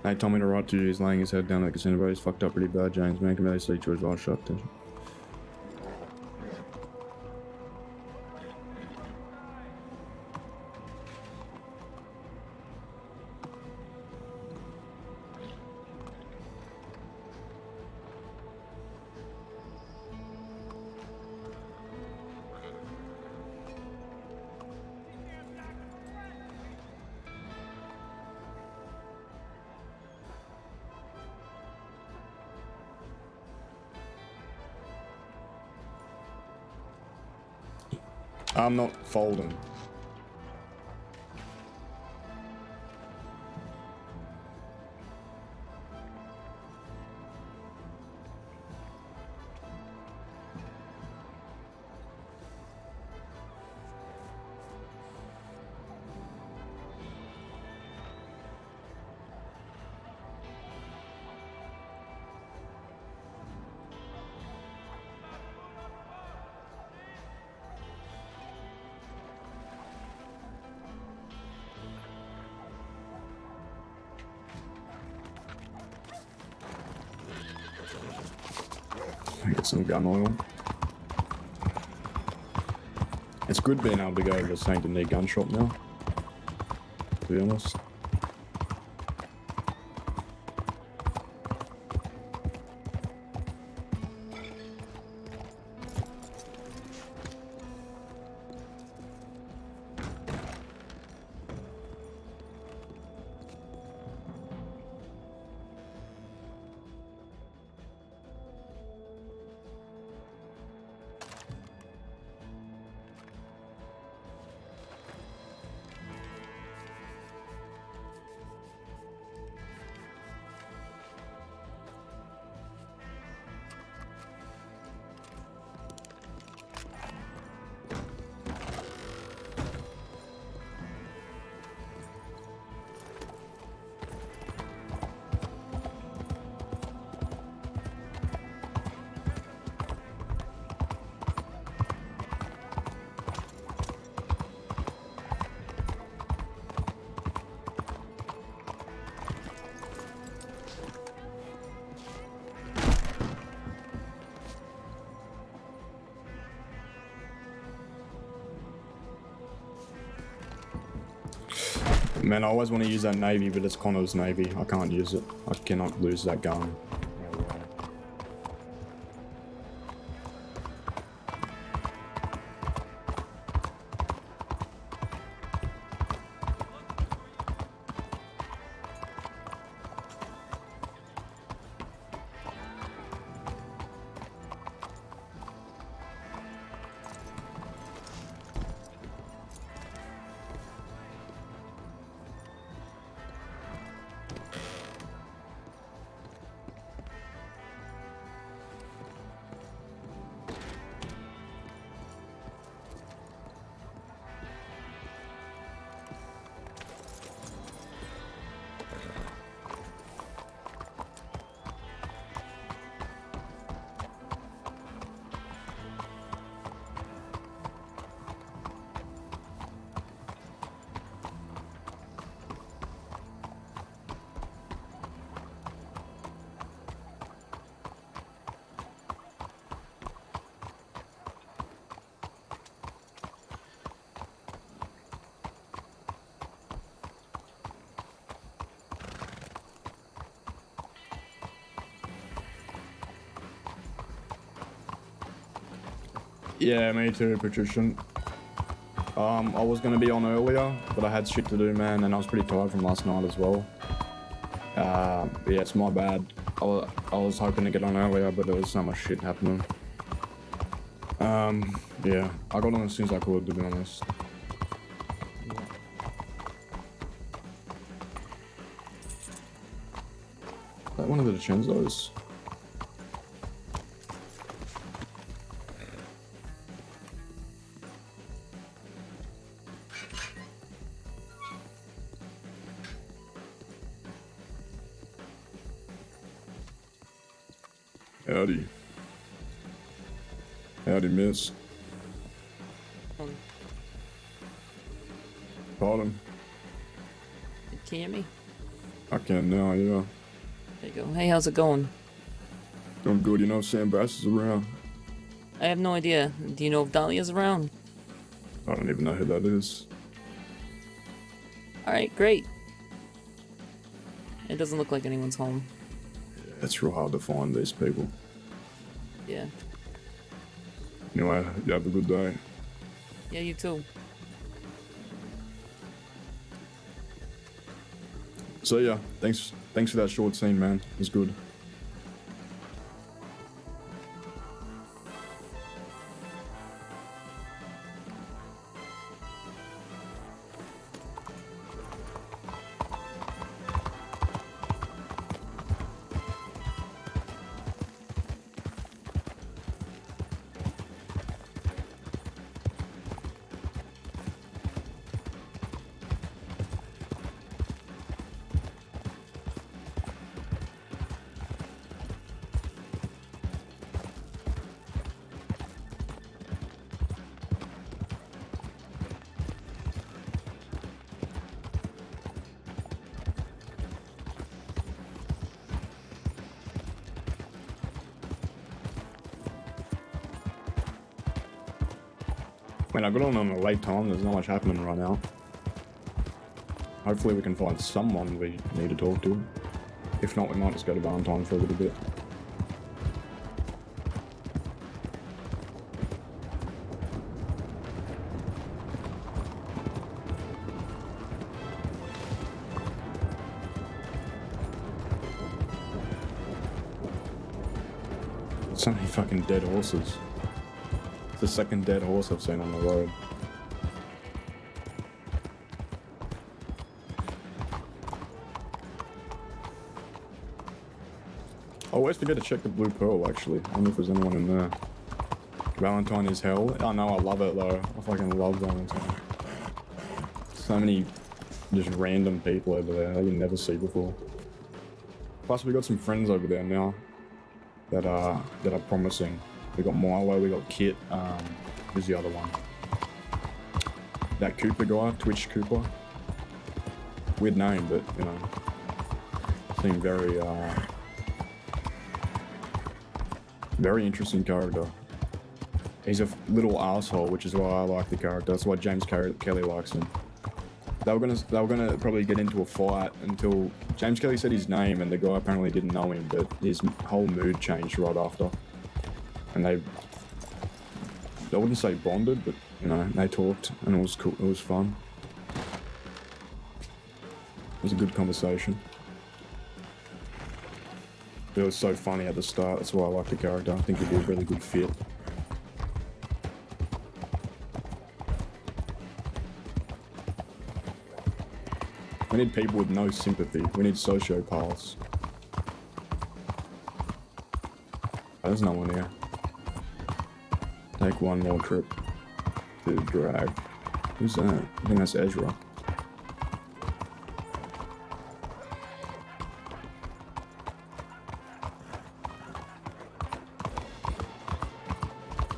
Hey, told me to write to you. He's laying his head down at the casino, but he's fucked up pretty bad, James. Man, can really see to his eyes shut. Attention. I'm not folding. Get some gun oil. It's good being able to go to the Saint Denis gun shop now, to be honest. Man, I always want to use that navy, but it's Connor's navy. I can't use it. I cannot lose that gun. Yeah, me too, Patrician. I was gonna be on earlier, but I had shit to do, man, and I was pretty tired from last night as well. Yeah, it's my bad. I was hoping to get on earlier, but there was so much shit happening. Yeah, I got on as soon as I could, to be honest. Is that one of the DiCenzos? Howdy. Howdy, miss. Pardon? Can you hear me? I can now, yeah. There you go. Hey, how's it going? I'm good, you know Sam Bass is around. I have no idea. Do you know if Dahlia's around? I don't even know who that is. Alright, great. It doesn't look like anyone's home. It's real hard to find these people. Yeah. Anyway, you have a good day. Yeah, you too. So yeah, thanks for that short scene, man. It was good. I got on a late time, there's not much happening right now. Hopefully we can find someone we need to talk to. If not, we might just go to Valentine for a little bit. So many fucking dead horses. The second dead horse I've seen on the road. I always forget to check the Blue Pearl, actually. I wonder if there's anyone in there. Valentine is hell. Oh no, I love it though. I fucking love Valentine. So many just random people over there that you never see before. Plus we got some friends over there now that are promising. We got Milo, we got Kit, who's the other one? That Cooper guy, Twitch Cooper. Weird name, but, you know, seemed very interesting character. He's a little asshole, which is why I like the character. That's why James Kelly likes him. They were gonna probably get into a fight until James Kelly said his name, and the guy apparently didn't know him, but his whole mood changed right after. And I wouldn't say bonded, but you know, they talked, and it was cool. It was fun. It was a good conversation. It was so funny at the start. That's why I like the character. I think he'd be a really good fit. We need people with no sympathy. We need sociopaths. There's no one here. Take one more trip to the drag. Who's that? I think that's Ezra.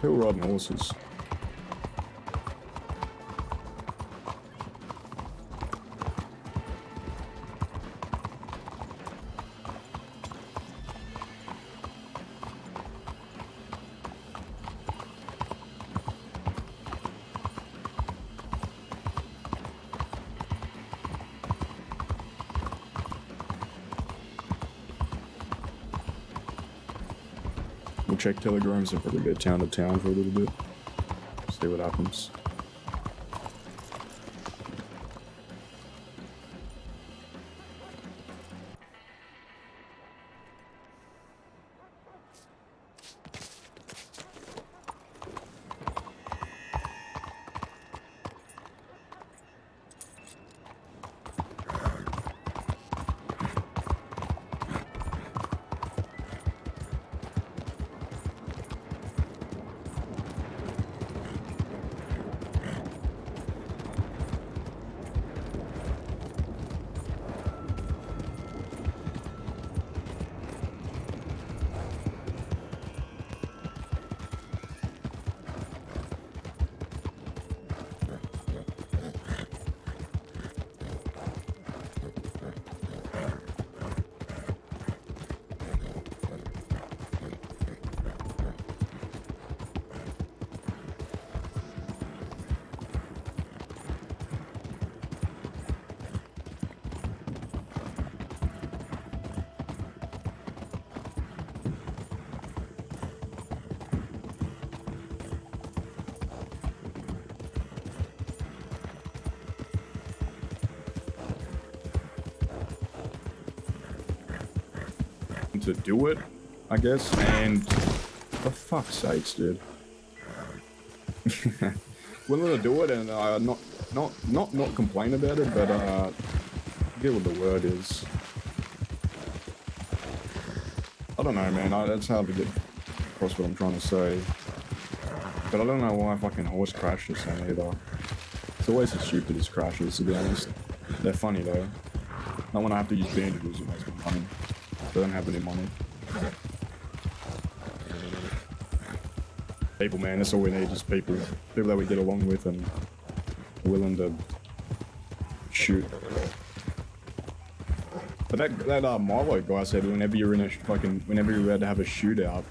Who are riding horses? We'll check telegrams and probably go town to town for a little bit. See what happens. To do it, I guess, and for fuck's sakes, dude. Willing to do it and not complain about it, but get what the word is. I don't know, man. It's hard to get across what I'm trying to say, but I don't know why fucking horse crashed this thing either. It's always the stupidest crashes, to be honest. They're funny though. Not when I have to use bandages, it makes me funny. I don't have any money. People, man, that's all we need, just people. People that we get along with and willing to shoot. But that Milo guy said whenever you're allowed to have a shootout,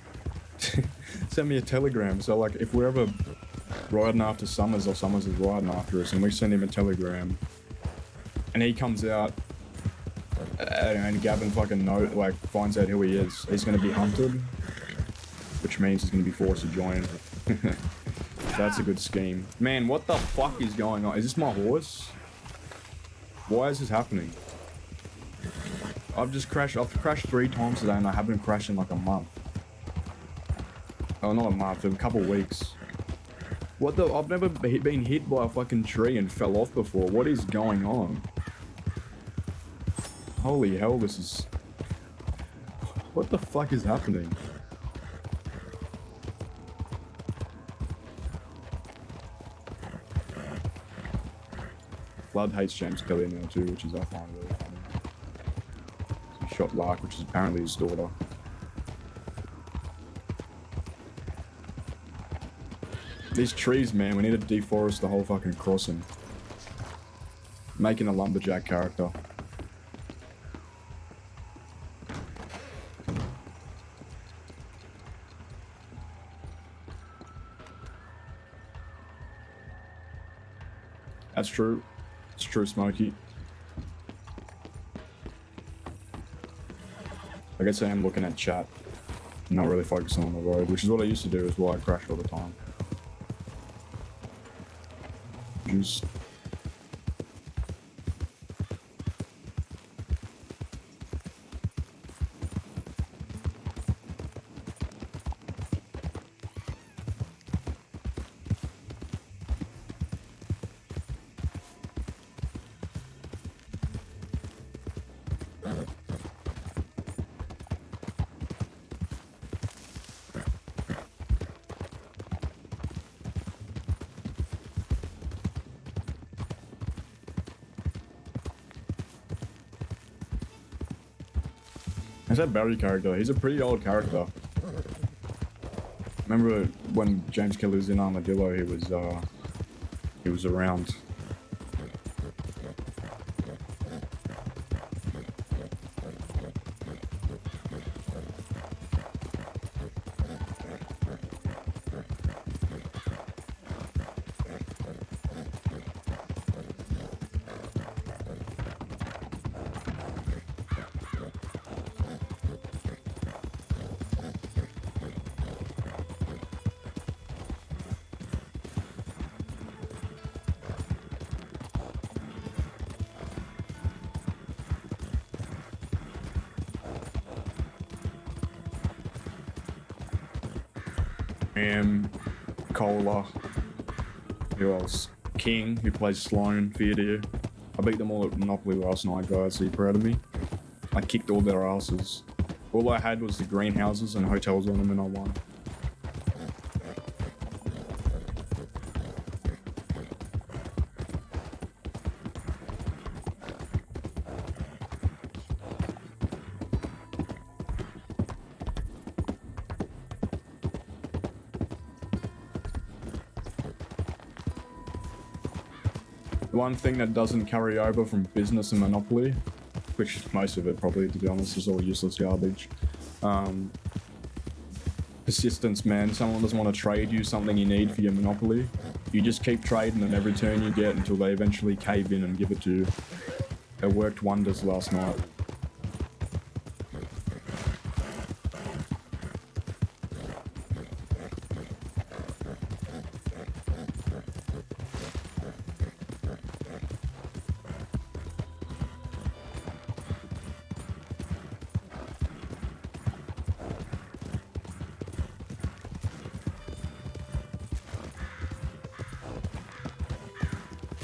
send me a telegram. So like if we're ever riding after Summers or Summers is riding after us and we send him a telegram and he comes out and Gavin fucking finds out who he is, he's gonna be hunted, which means he's gonna be forced to join. That's a good scheme. Man, what the fuck is going on? Is this my horse? Why is this happening? I've crashed 3 times today and I haven't crashed in like a month. Oh, not a month, in a couple weeks. What the? I've never been hit by a fucking tree and fell off before. What is going on? Holy hell, this is... What the fuck is happening? Blood hates James Kelly now too, which is I find really funny. He shot Lark, which is apparently his daughter. These trees, man, we need to deforest the whole fucking crossing. Making a lumberjack character. That's true. It's true, Smokey. I guess I am looking at chat, not really focusing on the road, which is what I used to do as well. I crash all the time. Just Is that Barry character? He's a pretty old character. Remember when James Kelly was in Armadillo, he was around. Cola. Who else? King, who plays Sloan, Theodore. I beat them all at Monopoly last night, guys. Are you proud of me? I kicked all their asses. All I had was the greenhouses and hotels on them, and I won. One thing that doesn't carry over from business and Monopoly, which most of it probably, to be honest, is all useless garbage. Persistence, man. Someone doesn't want to trade you something you need for your Monopoly. You just keep trading them every turn you get until they eventually cave in and give it to you. It worked wonders last night.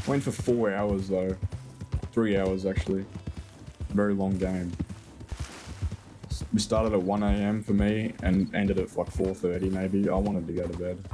Went for 4 hours though. 3 hours actually. Very long game. We started at 1 AM for me and ended at like 4:30 maybe. I wanted to go to bed.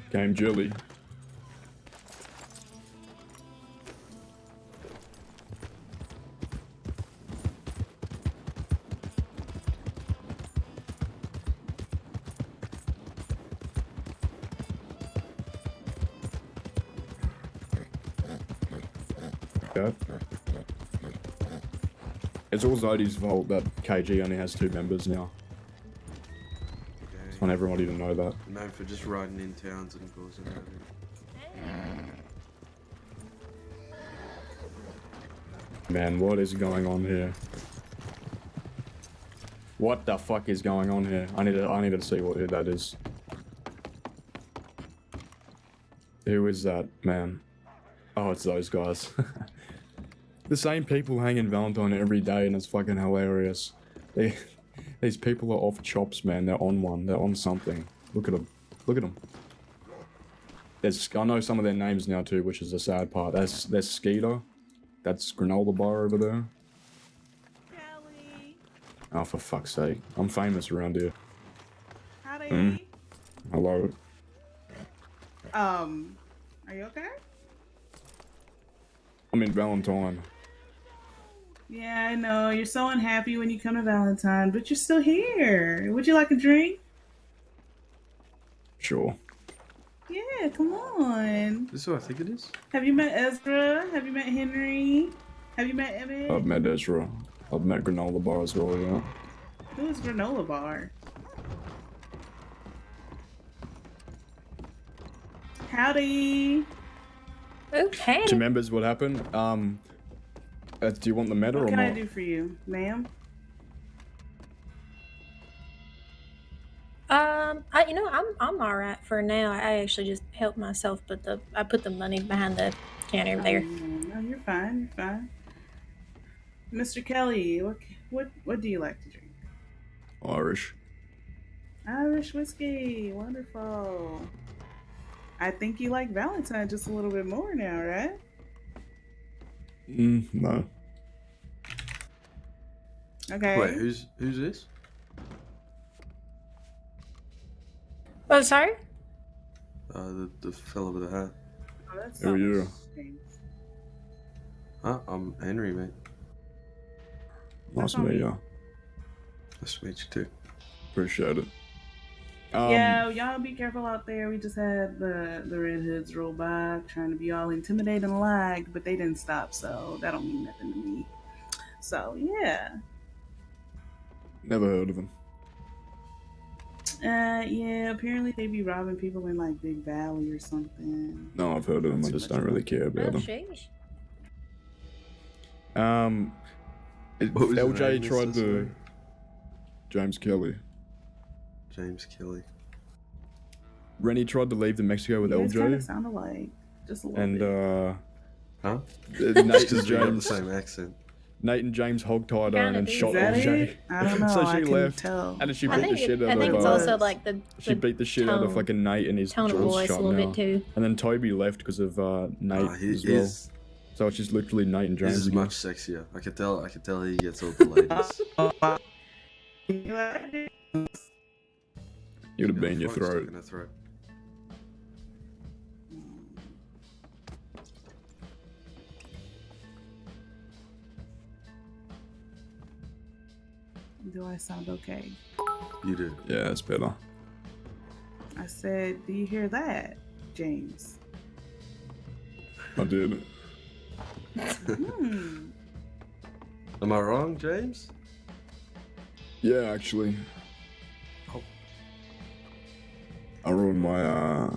Game jelly. It's all Zodi's fault that KG only has 2 members now. Just want everybody to know that. Known for just riding in towns and causing havoc. Man, what is going on here? What the fuck is going on here? I need to see who that is. Who is that, man? Oh, it's those guys. The same people hanging Valentine every day, and it's fucking hilarious. These people are off chops, man. They're on one. They're on something. Look at them. Look at them. I know some of their names now too, which is the sad part. There's Skeeter. That's Granola Bar over there. Kelly. Oh, for fuck's sake. I'm famous around here. Howdy. Hello. Are you okay? I'm in Valentine. Yeah, I know. You're so unhappy when you come to Valentine, but you're still here. Would you like a drink? Sure. Yeah, come on. This is who I think it is? Have you met Ezra? Have you met Henry? Have you met Emmett? I've met Ezra. I've met Granola Bar as well, yeah. Who is Granola Bar? Howdy. Okay. Do you remember what happened? Do you want the medal What or can not? I do for you, ma'am? I'm all right for now. I actually just helped myself, but I put the money behind the counter over there. No, you're fine. You're fine. Mr. Kelly, what do you like to drink? Irish. Irish whiskey. Wonderful. I think you like Valentine just a little bit more now, right? No. Okay. Wait, who's this? Oh, sorry? The fella with the hat. Oh, that's Who are you? Huh? I'm Henry, mate. Nice to meet you. Nice to meet you too. Appreciate it. Yeah, y'all be careful out there. We just had the Red Hoods roll by trying to be all intimidating and lag, but they didn't stop, so that don't mean nothing to me. So, yeah. Never heard of them. Yeah, apparently they be robbing people in like Big Valley or something. No, I've heard of them. I just don't really care about them. sheesh. What was the LJ name, tried Mr. to. Sorry? James Kelly. James Kelly. Rennie tried to leave to Mexico with You guys kind LJ. of sound alike, just a little And bit. Huh? Nate and Because we got the James. same accent. Nate and James hogtied her and then shot Is that LJ. it? I don't know. So I she couldn't left, tell. and then she I beat think the shit out I of. think it's also like she beat the shit out of tone- fucking Nate and his tone of jaws voice a shut little now. bit too. And then Toby left because of Nate Oh, he as well. is. So it's just literally Nate and James. This is again. much sexier. I could tell he gets all the ladies. You'd have been in your Frog's throat. stuck in her throat. Do I sound okay? You do. Yeah, it's better. I said, do you hear that, James? I did. Am I wrong, James? Yeah, actually. Oh. I ruined my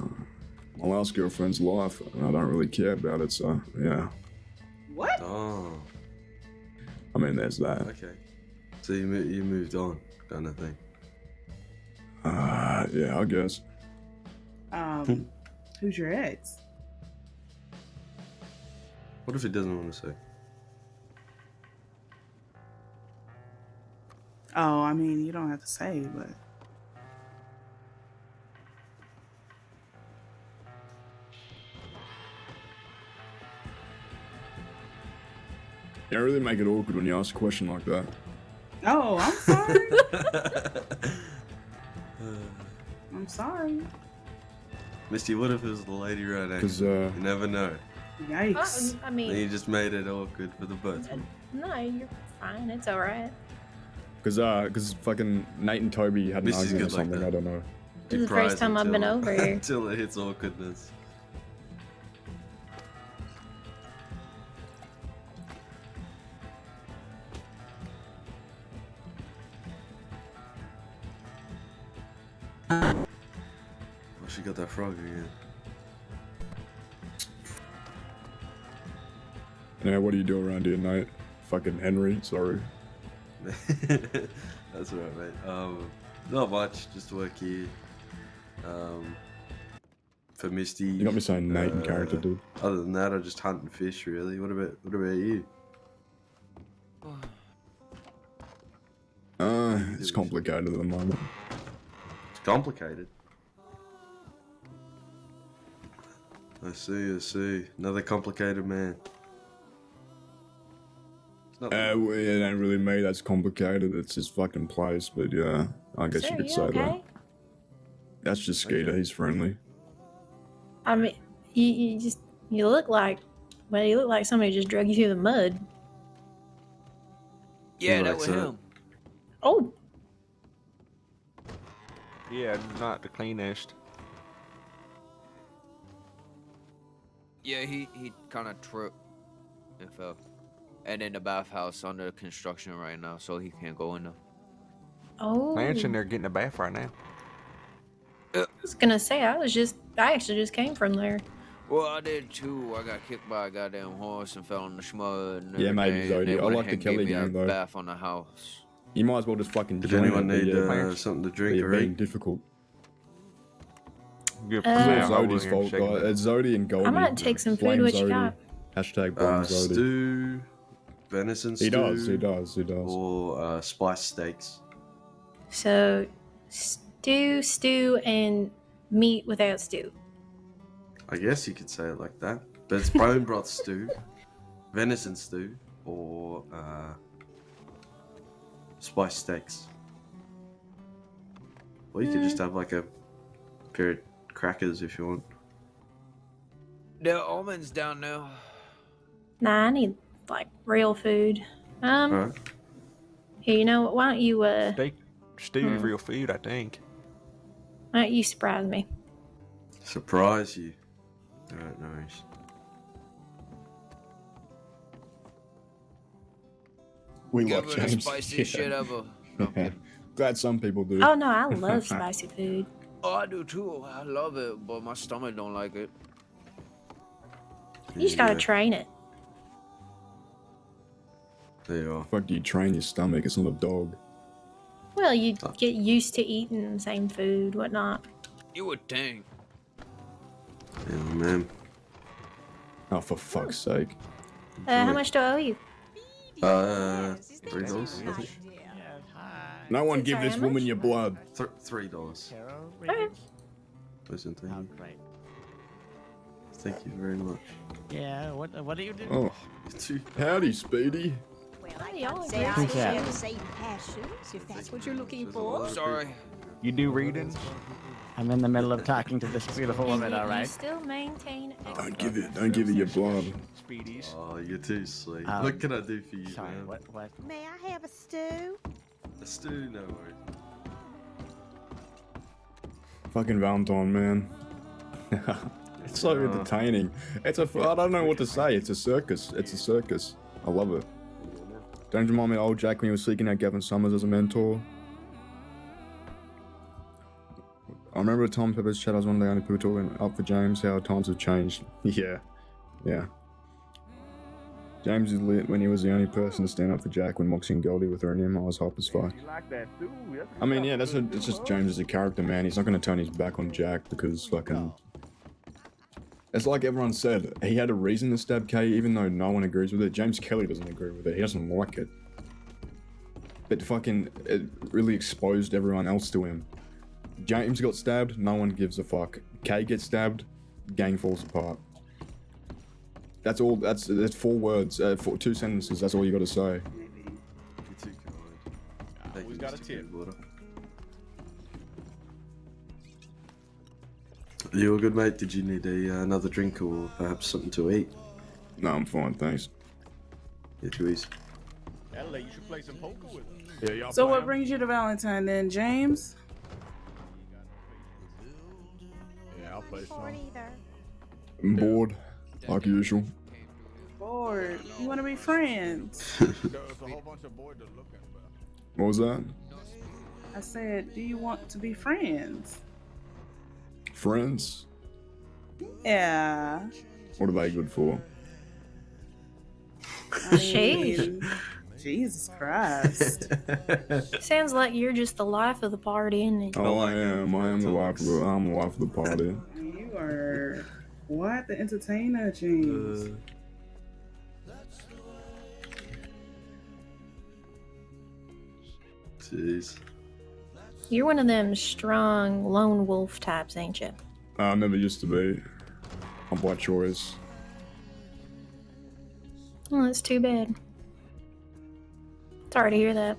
last girlfriend's life, and I don't really care about it, so yeah. What? Oh. I mean, there's that. Okay. So you moved on, kind of thing. Yeah, I guess. Who's your ex? What if he doesn't want to say? Oh, I mean, you don't have to say, but You don't really make it awkward when you ask a question like that. oh, I'm sorry. I'm sorry. Misty, what if it was the lady right next 'Cause, to you? You never know. Yikes. I mean, Then you just made it awkward for the both. no, you're fine. It's all right. Cause fucking Nate and Toby had an Misty's argument or good like something. that. I don't know. This is the first time I've been over here. Until it hits awkwardness. Oh, she got that frog again. Yeah, what do you do around here, Nate? Fucking Henry, sorry. That's alright, mate. Not much, just work here. For Misty. You got me saying Nate in character, dude. Other than that, I just hunt and fish, really. What about you? It's complicated at the moment. It's complicated. I see. Another complicated man. Well, it ain't really me that's complicated, it's his fucking place, but yeah, I guess you could say that. That's just Skeeter, he's friendly. I mean, you look like somebody just drug you through the mud. Yeah, that was him. Oh. Yeah, not the cleanest. Yeah, he kind of tripped and fell. And in the bathhouse under construction right now, so he can't go in there. Oh. Mansion, they're getting a bath right now. I was gonna say, I actually just came from there. Well, I did too. I got kicked by a goddamn horse and fell in the mud. And Yeah, maybe everything, Zodi. I like the Kelly game though. Bath on the house. You might as well just fucking Did join anyone it, need something to drink or being eat? difficult. Good It's Zodi's fault, guys. It's Zodi and Goldie. I might take some food. Blame What you Zodi. got? Hashtag blame Zodi. Stew, venison stew. He does. Or spiced steaks. So, stew, and meat without stew. I guess you could say it like that. But it's bone broth stew, venison stew, or spiced steaks. Or you could just have like a pair of crackers if you want. There are almonds down there. Nah, I need like real food. Alright. Here, you know what? Why don't you Stew real food, I think. why don't you surprise me? Surprise you. Alright, nice. We Give love her the James. spiciest shit ever. Yeah. Glad some people do. Oh no, I love spicy food. Oh, I do too. I love it, but my stomach don't like it. You just gotta train it. There you are. Fuck, do you train your stomach? It's not a dog. Well, you get used to eating the same food, whatnot. You would think. Yeah, man. Oh, for fuck's sake. How much do I owe you? $3, I think. No one give this woman your blood. $3. Alright. Listen, thank you very much. Yeah, what do you do? Oh, howdy, Speedy. Say I share the same passions, if that's what you're looking for. Sorry. You do readings? I'm in the middle of talking to this beautiful woman, You alright? still maintain. Don't give it your blood. Speedies. Oh, you're too sweet. What can I do for you, Sorry, man? what? May I have a stew? A stew, no worries. Fucking Valentine, man. It's so entertaining. I don't know what to say. It's a circus. I love it. Don't you remind me of old Jack when he was seeking out Gavin Summers as a mentor? I remember Tom Pepper's chat, I was one of the only people talking up for James, how times have changed. Yeah. James is lit when he was the only person to stand up for Jack when Moxie and Goldie were throwing him. I was hype as fuck. I mean, yeah, it's just James as a character, man. He's not going to turn his back on Jack because fucking... It's like everyone said, he had a reason to stab Kay even though no one agrees with it. James Kelly doesn't agree with it. He doesn't like it. But fucking, it really exposed everyone else to him. James got stabbed, no one gives a fuck. Kay gets stabbed, gang falls apart. That's all, that's 4 words, 2 sentences, that's all you gotta say. You're too kind. Who's got a tip? You all good, mate? Did you need another drink or perhaps something to eat? No, I'm fine, thanks. Yeah, too easy. LA, you should play some poker with us. Yeah, so what brings you to Valentine then, James? Yeah, I'll play some. I'm bored, like usual. Bored. You want to be friends? What was that? I said, do you want to be friends? Friends? Yeah. What are they good for? I mean, Jesus Christ. Sounds like you're just the life of the party, isn't it? Oh, I am. I'm the life of the party. You are what the entertainer, James. Jeez. You're one of them strong lone wolf types, ain't you? I never used to be. I'm by choice. Oh, that's too bad. Sorry to hear that.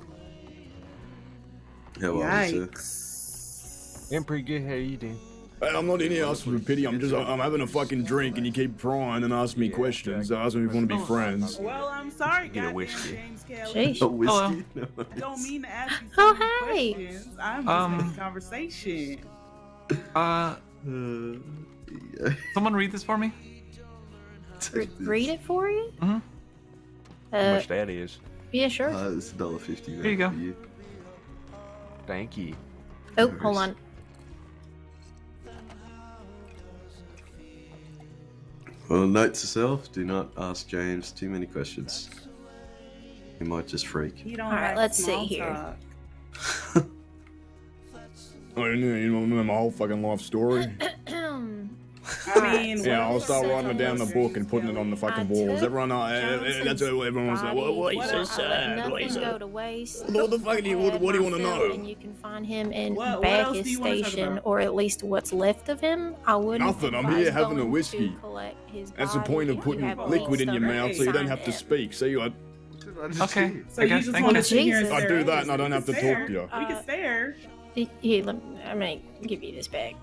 How are you, I'm pretty good. How you doing? Hey, I'm not in here asking for pity. I'm having a fucking drink, and you keep prying and asking me questions. Ask me if you want to be friends. Well, I'm sorry, Get a goddamn whiskey. James Kelly. Sheesh. A whiskey? Don't mean to ask you so Oh, many hey. questions. I'm just making conversation. Someone read this for me. Read it for you? Mm-hmm. How much that is? Yeah, sure. It's $1.50. Here you go. Thank you. Oh, hold on. Well, note to self: do not ask James too many questions. He might just freak. You don't All right, like let's small see here. talk. Oh, you know my whole fucking life story. I mean, Yeah, I'll start writing it down in the book and putting it on the fucking walls. Everyone, that's what everyone was like. Why he's so sad? Why he's Nothing go so... to waste. What the fuck do you? What do you want to know? And you can find him in What else do Bacchus you wanna talk Station, about? or at least what's left of him. I wouldn't. Nothing. I'm advise here having a going whiskey. to collect his That's the body point of if you putting have a liquid weak in your stomach. mouth so you don't Sign have to it. speak. See, Okay. So I you guess. just Thank want you. to sit here and Jesus. I stare? do that and I don't have to Stare. talk to you. We can stare. Here, I'm gonna give you this bag.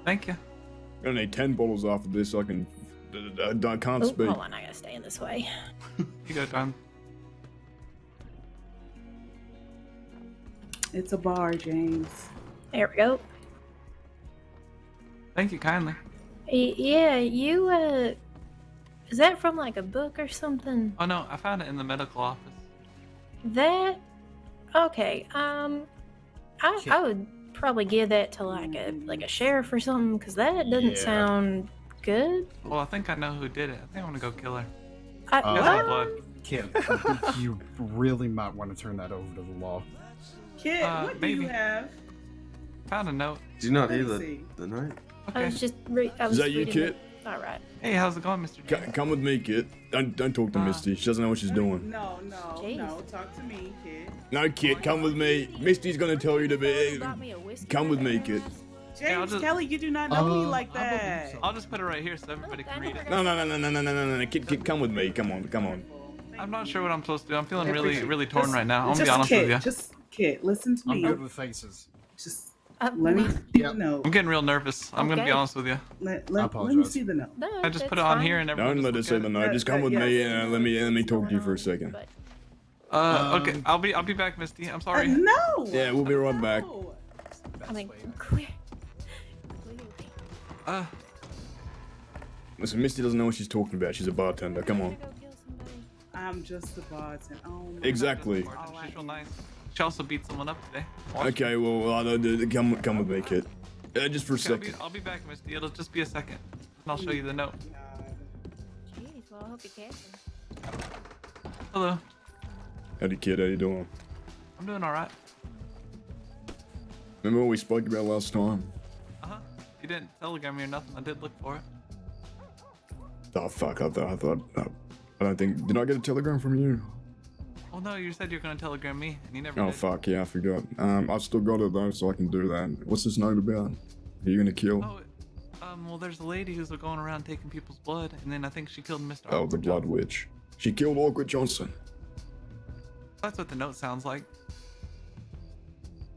Thank you. I'm gonna need 10 bottles after this. So I can. I can't Oh, speak. hold on, I gotta stay in this way. You go, Don. It's a bar, James. There we go. Thank you kindly. Yeah, you is that from like a book or something? Oh no, I found it in the medical office. That okay. I would probably give that to like a sheriff or something, because that doesn't sound good. Well, I think I know who did it. I think I want to go kill her. I, That's my blood. Kid, I think you really might want to turn that over to the law. Kid, what do maybe. you have? Found a note. Do you not Let hear me the, see. the note? I Okay. was just Is that you, Kit? All right. Hey, how's it going, Mr. James? Come with me, Kit. Don't talk to Misty. She doesn't know what she's doing. No. Jeez. No. Talk to me, kid. No, Kit, come with me. Misty's gonna tell you to be. Got me a whiskey Come with me, Kit. I'll James just- Kelly, you do not know me like that. I'll just put it right here so everybody can read it. No. Kit, come with me. Come on. I'm not sure what I'm supposed to do. I'm feeling really torn right now. I'm gonna be Just honest Kit, with you. Just Kit, listen to I'm me. good with faces. Just let me see the note. I'm getting real nervous. I'm gonna be Okay. honest with you. Let I me apologize. see the note. No, I just that's put it on fine. here and everyone Don't just let her look say at the it. note. Just come with yes. me and let me talk to you for a second. But, Okay, I'll be back, Misty. I'm sorry. No. Yeah, we'll be right back. No. I mean, clear. Listen, Misty doesn't know what she's talking about. She's a bartender. Come on. I'm just a bartender. Oh my Exactly. She's real nice. She also beat someone up today. Okay, well, come with me, Kit. Just for a Okay, second. I'll be back, Misty. It'll just be a second. And I'll show you the note. Jeez, well, I hope you catch him. Hello. Howdy, Kit. How you doing? I'm doing alright. Remember what we spoke about last time? Uh-huh. You didn't telegram me or nothing. I did look for it. Oh fuck! I thought. I don't think. Did I get a telegram from you? Well, no, you said you were gonna telegram me, and you never Oh did. fuck! Yeah, I forgot. I've still got it though, so I can do that. What's this note about? Are you gonna kill? Oh, well, there's a lady who's going around taking people's blood, and then I think she killed Mr. Oh, the Blood Witch. She killed Awkward Johnson. That's what the note sounds like.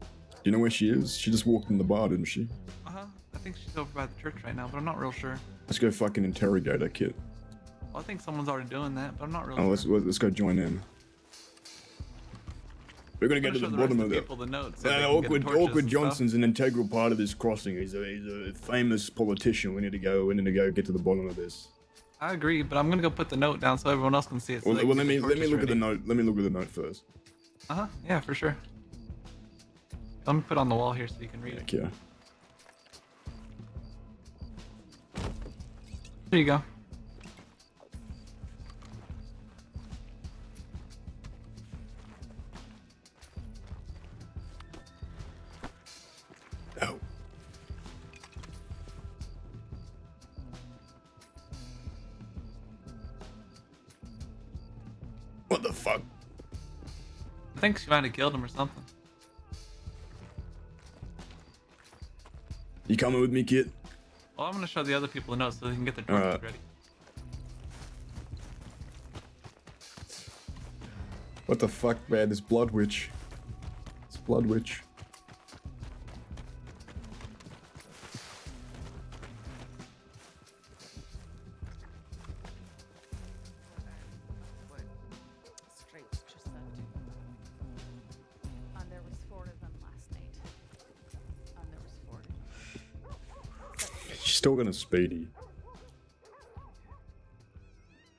Do you know where she is? She just walked in the bar, didn't she? Uh-huh. I think she's over by the church right now, but I'm not real sure. Let's go fucking interrogate her, Kit. Well, I think someone's already doing that, but I'm not real Oh, sure. let's go join in. We're gonna get to the bottom of it. People the notes so they can get torches Awkward and stuff. Johnson's an integral part of this crossing. He's a famous politician. We need to go get to the bottom of this. I agree, but I'm gonna go put the note down so everyone else can see it. So Well, they can let get me the look torches at the ready. note. Let me look at the note first. Uh-huh. Yeah, for sure. Let me put it on the wall here so you can read it. Thank you. There you go. Oh. What the fuck? I think she might have killed him or something. You coming with me, kid? Well, I'm gonna show the other people the notes so they can get their torches ready. What the fuck, man? This blood witch. It's blood witch. Streets just that. And there was 4 of them last night. And there was 4. She's still gonna speedy.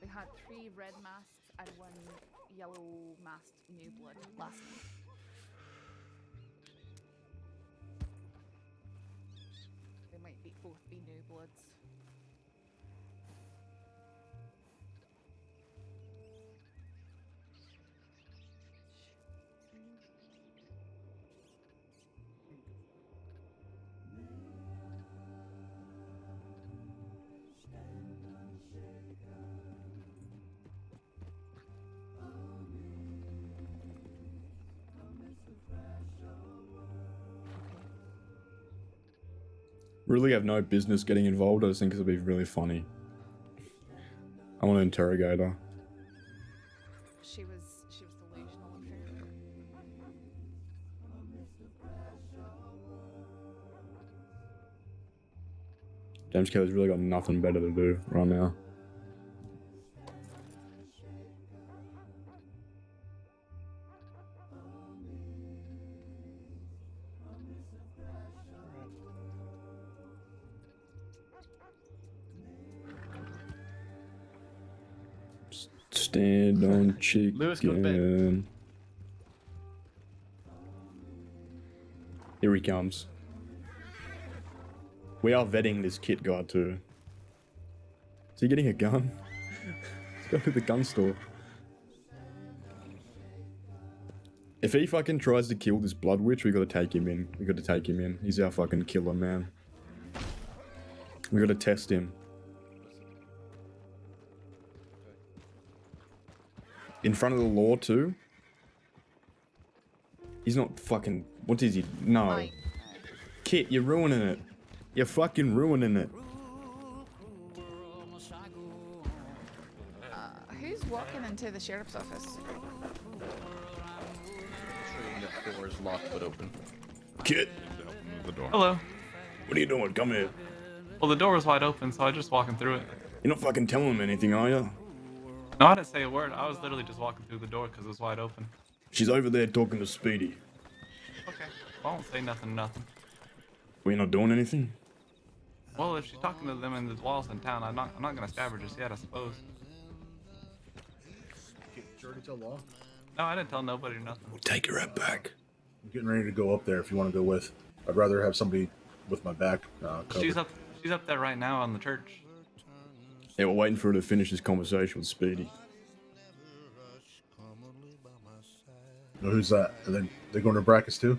We had 3 red masks and 1 yellow masked new blood last night. They might both be new bloods. Really have no business getting involved. I just think it'll be really funny. I want to interrogate her. She was delusional and fearful. James Kelly's really got nothing better to do right now. Stand on chicken. Lewis, go to bed. Here he comes. We are vetting this kit guy too. Is he getting a gun? Let's go to the gun store. If he fucking tries to kill this blood witch, we gotta take him in. We gotta take him in. He's our fucking killer, man. We gotta test him. In front of the law too? He's not fucking... What is he? No. Kit, you're ruining it. You're fucking ruining it. Who's walking into the sheriff's office? The door is locked but open. Kit. The door. Hello. What are you doing? Come here. Well, the door was wide open, so I was just walking through it. You're not fucking telling him anything, are you? No, I didn't say a word. I was literally just walking through the door because it was wide open. She's over there talking to Speedy. Okay. Well, I won't say nothing. We're not doing anything? Well, if she's talking to them in the walls in town, I'm not gonna stab her just yet, I suppose. Did you already tell Law? No, I didn't tell nobody or nothing. We'll take her right back. I'm getting ready to go up there if you want to go with. I'd rather have somebody with my back covered. She's up there right now on the church. Yeah, we're waiting for her to finish this conversation with Speedy. No, who's that? And then they're going to Brackus too?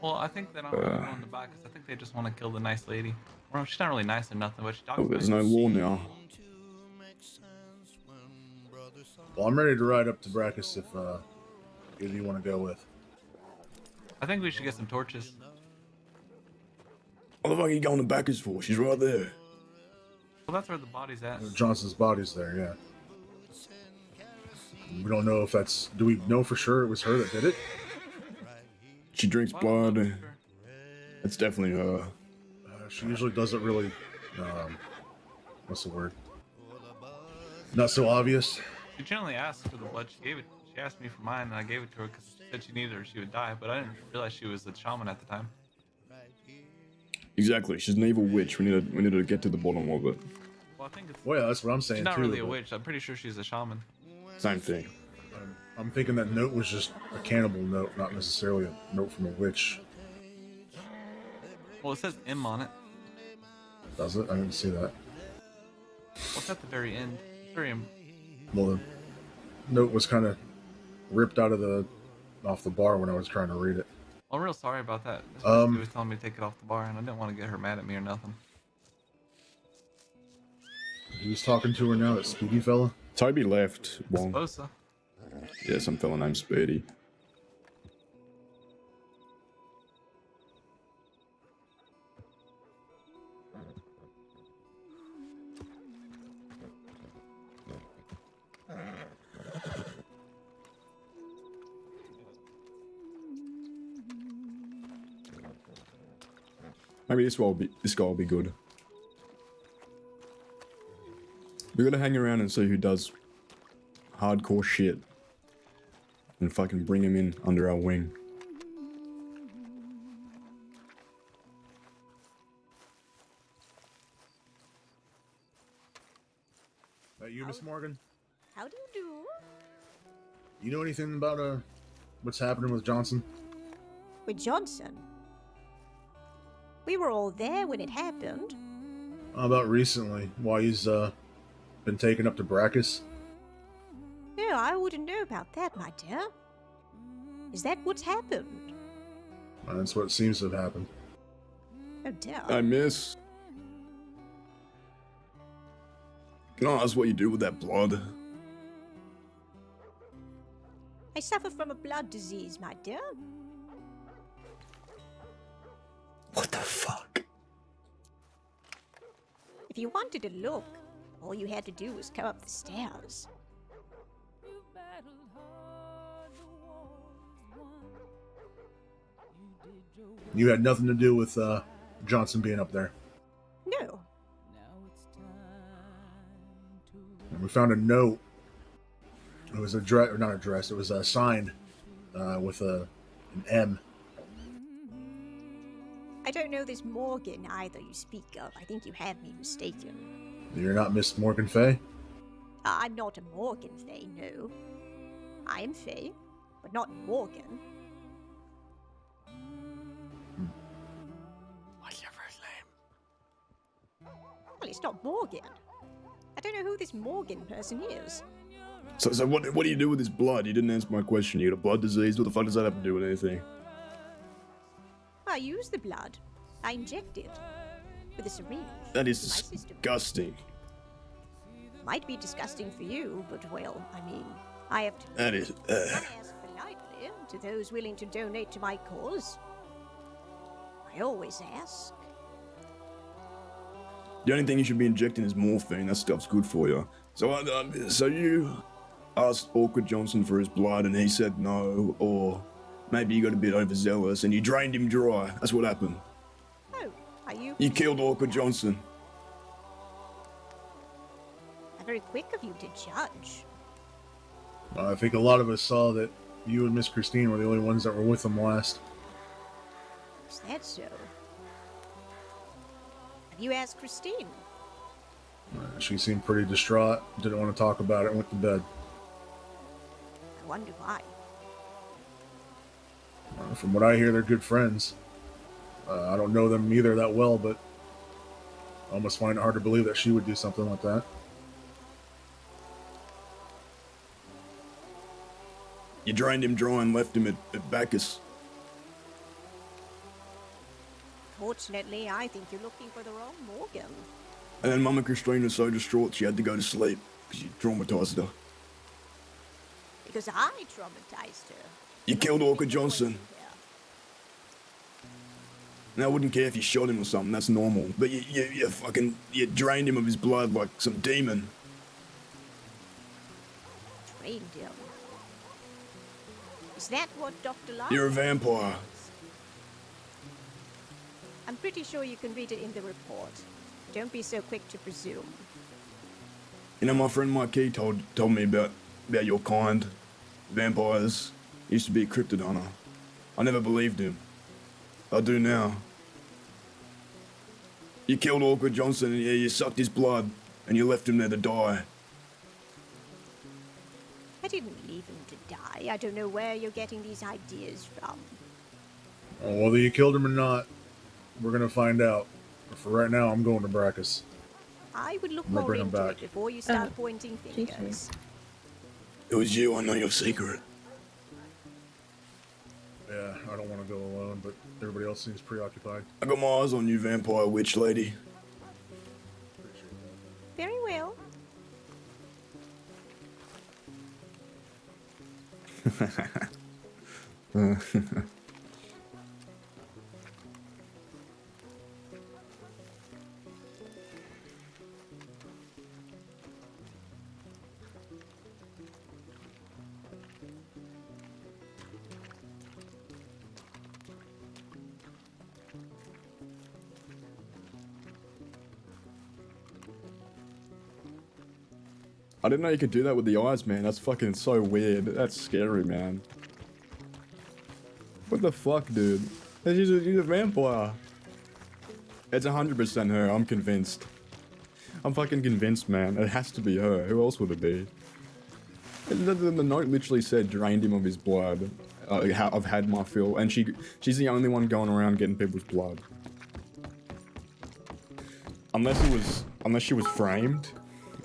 Well, I think they're not really going to back us. I think they just want to kill the nice lady. Well, she's not really nice or nothing, but she talks. Oh, there's no law now. Well, I'm ready to ride up to Brackus if either you want to go with. I think we should get some torches. What the fuck are you going to Bacchus for? She's right there. Well, that's where the body's at. Johnson's body's there, yeah. We don't know if that's... Do we know for sure it was her that did it? She drinks blood. It's definitely her. She usually doesn't really... what's the word? Not so obvious. She generally asks for the blood. She asked me for mine, and I gave it to her because she said she needed it or she would die, but I didn't realize she was the shaman at the time. Exactly. She's an evil witch. We need to get to the bottom of it. Well, I think it's... Well, yeah, that's what I'm saying, she's not too, really a but- witch. I'm pretty sure she's a shaman. Same thing. I'm thinking that note was just a cannibal note, not necessarily a note from a witch. Well, it says M on it. Does it? I didn't see that. What's at the very end? It's very Well, the note was kind of ripped out of off the bar when I was trying to read it. I'm real sorry about that. This Misty was telling me to take it off the bar, and I didn't want to get her mad at me or nothing. Who's talking to her now? That Speedy fella? Toby left. I suppose so. Yeah, some fella named Speedy. Maybe this guy will be good. We gotta hang around and see who does hardcore shit and fucking bring him in under our wing. You, Miss Morgan? How do you do? You know anything about what's happening with Johnson? With Johnson? We were all there when it happened. How about recently? Why he's been taken up to Brackus? No, I wouldn't know about that, my dear. Is that what's happened? That's what seems to have happened. Oh dear. Hey, miss. Can I ask what you do with that blood? I suffer from a blood disease, my dear. What the fuck? If you wanted to look, all you had to do was come up the stairs. You had nothing to do with Johnson being up there. No. And we found a note. It was not addressed. It was signed with an M. I don't know this Morgan either you speak of. I think you have me mistaken. You're not Miss Morgan Fay? I'm not a Morgan Fay, no. I am Fay, but not Morgan. What's your first name? Well, it's not Morgan. I don't know who this Morgan person is. So what do you do with this blood? You didn't answer my question. You got a blood disease? What the fuck does that have to do with anything? I use the blood. I inject it with a syringe. That is into my system. disgusting. Might be disgusting for you, but well, I mean, I have to. That is. I ask politely to those willing to donate to my cause. I always ask. The only thing you should be injecting is morphine. That stuff's good for you. So you asked Awkward Johnson for his blood and he said no, or maybe you got a bit overzealous and you drained him dry. That's what happened. Oh, are you? You killed Awkward Johnson. Very quick of you to judge. I think a lot of us saw that you and Miss Christine were the only ones that were with him last. Is that so? Have you asked Christine? She seemed pretty distraught, didn't want to talk about it, and went to bed. I wonder why. From what I hear, they're good friends. I don't know them either that well, but I almost find it hard to believe that she would do something like that. You drained him dry and left him at Bacchus. Fortunately, I think you're looking for the wrong Morgan. And then Mama Christine was so distraught she had to go to sleep because you traumatized her. Because I traumatized her. You killed Awkward Johnson. Now I wouldn't care if you shot him or something, that's normal. But you drained him of his blood like some demon. Drained him. Is that what Dr. Lyle? You're a vampire. I'm pretty sure you can read it in the report. Don't be so quick to presume. You know, my friend Mikey told me about your kind. Vampires. He used to be a cryptid hunter. I never believed him. I do now. You killed Awkward Johnson and you sucked his blood and you left him there to die. I didn't leave him to die. I don't know where you're getting these ideas from. Oh, whether you killed him or not, we're gonna find out. But for right now, I'm going to Brackus. I would look I'm gonna more bring him into back. it before you start pointing fingers. It was you, I know your secret. Yeah, I don't want to go alone, but everybody else seems preoccupied. I got my eyes on you, vampire witch lady. Very well. I didn't know you could do that with the eyes, man. That's fucking so weird. That's scary, man. What the fuck, dude? She's a vampire. It's 100% her. I'm convinced. I'm fucking convinced, man. It has to be her. Who else would it be? The note literally said, drained him of his blood. I've had my fill. And she's the only one going around getting people's blood. Unless she was framed.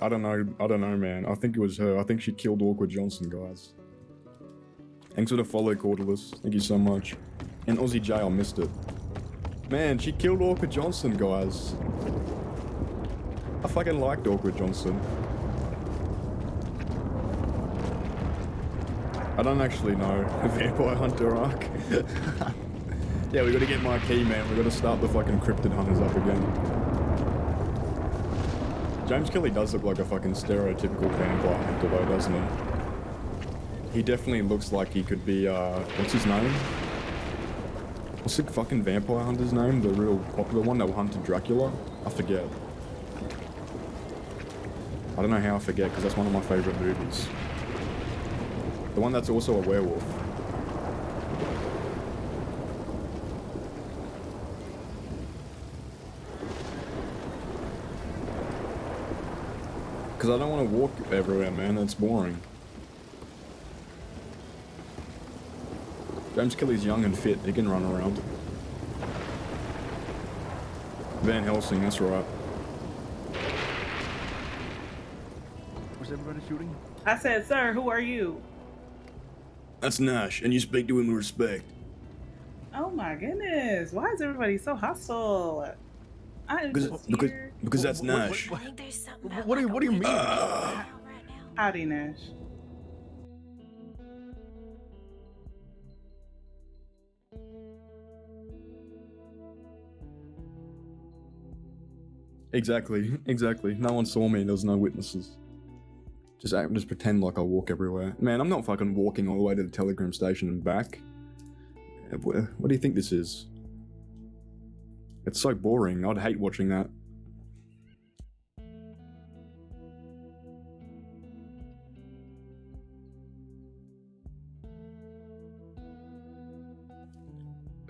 I don't know, man. I think it was her. I think she killed Awkward Johnson, guys. Thanks for the follow, Cordless. Thank you so much. And Aussie J, I missed it. Man, she killed Awkward Johnson, guys. I fucking liked Awkward Johnson. I don't actually know. Vampire Hunter arc. Yeah, we gotta get my key, man. We gotta start the fucking Cryptid Hunters up again. James Kelly does look like a fucking stereotypical vampire hunter though, doesn't he? He definitely looks like he could be, what's his name? What's the fucking vampire hunter's name? The real popular one that hunted Dracula? I forget. I don't know how I forget, because that's one of my favorite movies. The one that's also a werewolf. Because I don't want to walk everywhere, man. It's boring. James Kelly's young and fit. He can run around. Van Helsing, that's right. Was everybody shooting? I said, sir, who are you? That's Nash, and you speak to him with respect. Oh my goodness. Why is everybody so hostile? I am just here. Because that's Nash. What do you mean? Howdy, Nash. Exactly. No one saw me. There was no witnesses. Just pretend like I walk everywhere. Man, I'm not fucking walking all the way to the telegram station and back. What do you think this is? It's so boring. I'd hate watching that.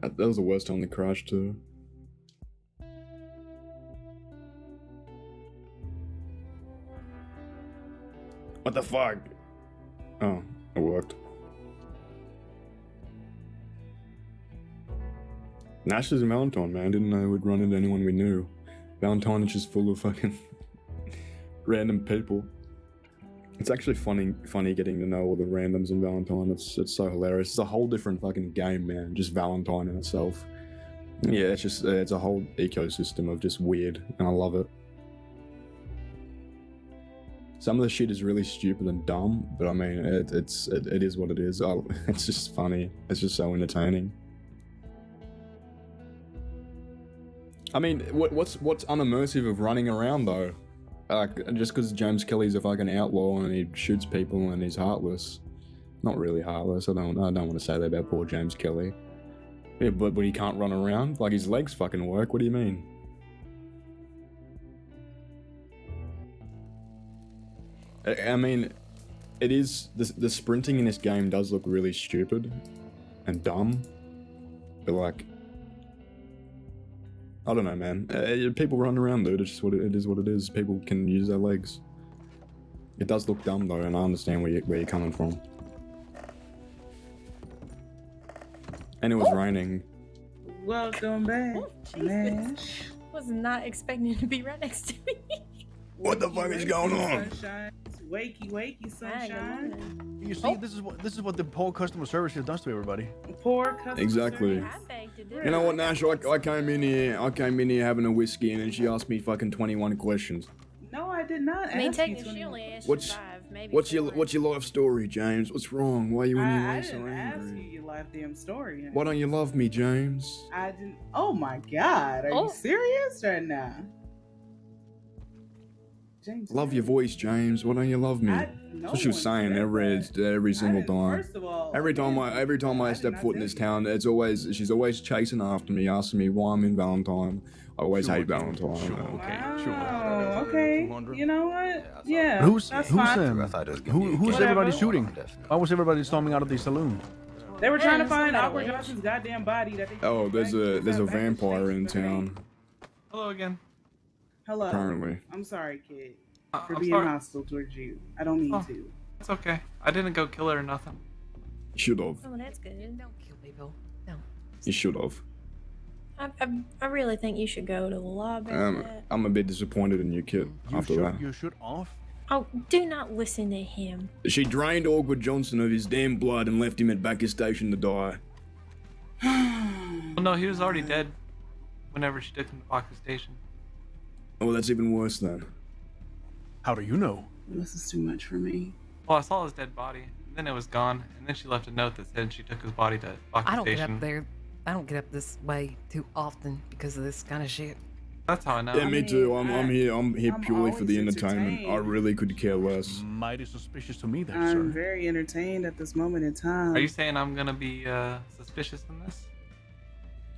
That was the worst time they crashed too. What the fuck? Oh, it worked. Nash is Valentine, man. Didn't know we'd run into anyone we knew. Valentine is just full of fucking random people. It's actually funny getting to know all the randoms in Valentine. It's so hilarious. It's a whole different fucking game, man. Just Valentine in itself. Yeah, it's a whole ecosystem of just weird, and I love it. Some of the shit is really stupid and dumb, but I mean, it is what it is. It's just funny. It's just so entertaining. I mean, what's unimmersive of running around though? Just because James Kelly's a fucking outlaw and he shoots people and he's heartless. Not really heartless. I don't want to say that about poor James Kelly. Yeah, but he can't run around. Like his legs fucking work. What do you mean? I mean, it is the sprinting in this game does look really stupid and dumb, but like, I don't know, man. People run around, dude. It's just it is what it is. People can use their legs. It does look dumb though, and I understand where you're coming from. And it was raining. Welcome back, Nash. Was not expecting to be right next to me. What the fuck is going on? Sunshine. Wakey, sunshine. You see, this is what the poor customer service here does to everybody. Poor customer Exactly. service. You know what, Nash? I came in here having a whiskey, and then she asked me fucking 21 questions. No, I did not. I mean, ask you technically, she only asked What's you 5, maybe what's 4. your life story, James? What's wrong? Why are you I anyway so didn't ask angry? you your life damn story. Why don't you love me, James? I didn't. Oh my God, are you serious right now? James, Love your voice, James. Why don't you love me? That's what she was saying every single time. First of all, Every time I step foot in this town, she's always chasing after me, asking me why I'm in Valentine. I always hate Valentine. Oh, okay. You know what? Yeah. Who's Whatever. everybody shooting? Why was everybody storming out of the saloon? They were trying to Yeah, find somebody Awkward witch. Johnson's goddamn body that they. Oh, there's a vampire in town. Hello again. Hello. Apparently. I'm sorry, kid, for I'm being sorry. hostile towards you. I don't mean to. It's okay. I didn't go kill her or nothing. Should have. Oh, that's good. Don't kill people. Don't. You should have. I really think you should go to the law about that. I'm a bit disappointed in you, kid. After that. You should off. Oh, do not listen to him. She drained Awkward Johnson of his damn blood and left him at Backer Station to die. Well, no, he was already dead whenever she took him to Baca Station. Oh, that's even worse then. How do you know? This is too much for me. Well, I saw his dead body, and then it was gone, and then she left a note that said she took his body to Baca I don't get Station. up there. I don't get up this way too often because of this kind of shit. That's how I know. Yeah, me too. I'm here purely for the always entertainment. I really could care less. Mighty suspicious to me, there, I'm sir. very entertained at this moment in time. Are you saying I'm gonna be suspicious in this?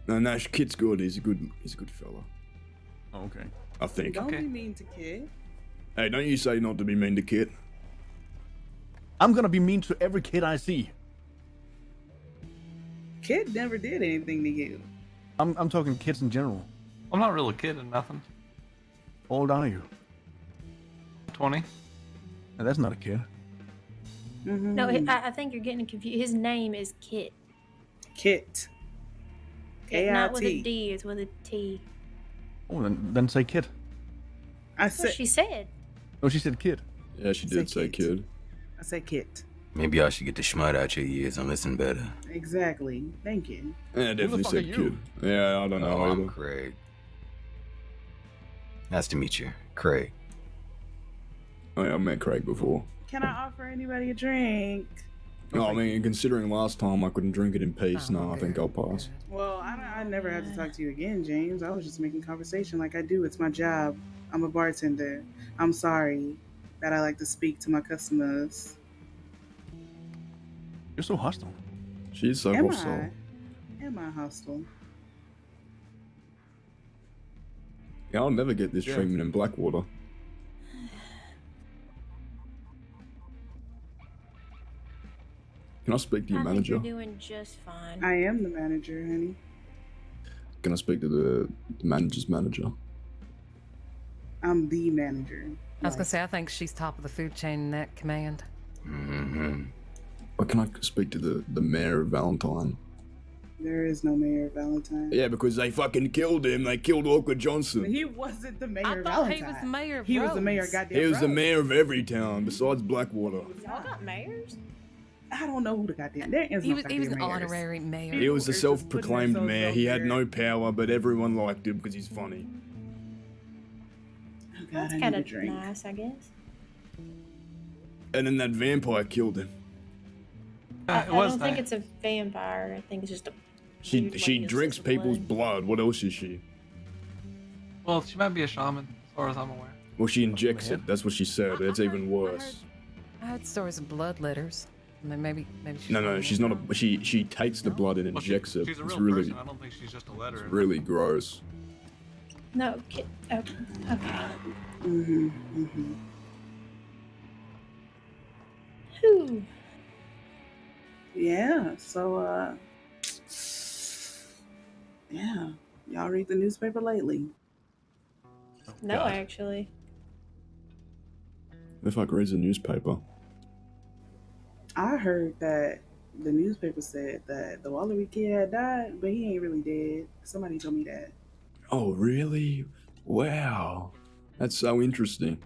No, Nash, Kit's good. He's a good fella. Oh, okay. I think. Don't be mean to Kid. Hey, don't you say not to be mean to Kit. I'm gonna be mean to every kid I see. Kid never did anything to you. I'm talking kids in general. I'm not really a kid or nothing. How old are you? 20. Now, that's not a kid. No, I think you're getting confused. His name is Kit. Kit. Not with a K-I-T. D, it's with a T. Oh, then say kid. That's what she said. Oh, she said kid. Yeah, she did say kid. I said Kit. Maybe I should get the schmut out your ears and listen better. Exactly. Thank you. Yeah, I definitely said kid. Yeah, I don't know I'm either. Craig. Nice to meet you, Craig. Oh, yeah, I met Craig before. Can I offer anybody a drink? No, I mean, considering last time I couldn't drink it in peace, no, I think I'll pass. Well, I never have to talk to you again, James. I was just making conversation like I do. It's my job. I'm a bartender. I'm sorry that I like to speak to my customers. You're so hostile. She's so Am hostile. Am I hostile? Yeah, I'll never get this treatment in Blackwater. Can I speak to your I think manager? you're doing just fine. I am the manager, honey. Can I speak to the manager's manager? I'm the manager. I was gonna say I think she's top of the food chain in that command. Mm-hmm. Or can I speak to the mayor of Valentine? There is no Mayor Valentine. Yeah, because they fucking killed him. They killed Awkward Johnson. He wasn't the mayor I of thought Valentine. he was the mayor of He was the mayor of Rhodes. goddamn He was the Rhodes. mayor of every town besides Blackwater. Y'all got mayors? I don't know who the goddamn. There is He no was goddamn an mayors. honorary mayor. He was the People are just self-proclaimed putting mayor. themselves He out had no power, but everyone liked him because he's funny. Oh, God, That's I kind need a of drink. nice, I guess. And then that vampire killed him. I don't think it's a vampire. I think it's just a. She weird she lady that drinks sucks people's blood. What else is she? Well, she might be a shaman, as far as I'm aware. Well, she injects it. That's what she said. It's even worse. I heard stories of bloodletters. I mean, maybe she's No, she's not a. She takes the blood and injects it. She's a It's real really person. I don't think she's just a letter. it's really gross. No, okay. Okay. Mm-hmm, mm-hmm. Whew. Yeah. So, yeah. Y'all read the newspaper lately? No, actually. If I read the newspaper. I heard that the newspaper said that the WildRP kid had died, but he ain't really dead. Somebody told me that. Oh, really? Wow. That's so interesting.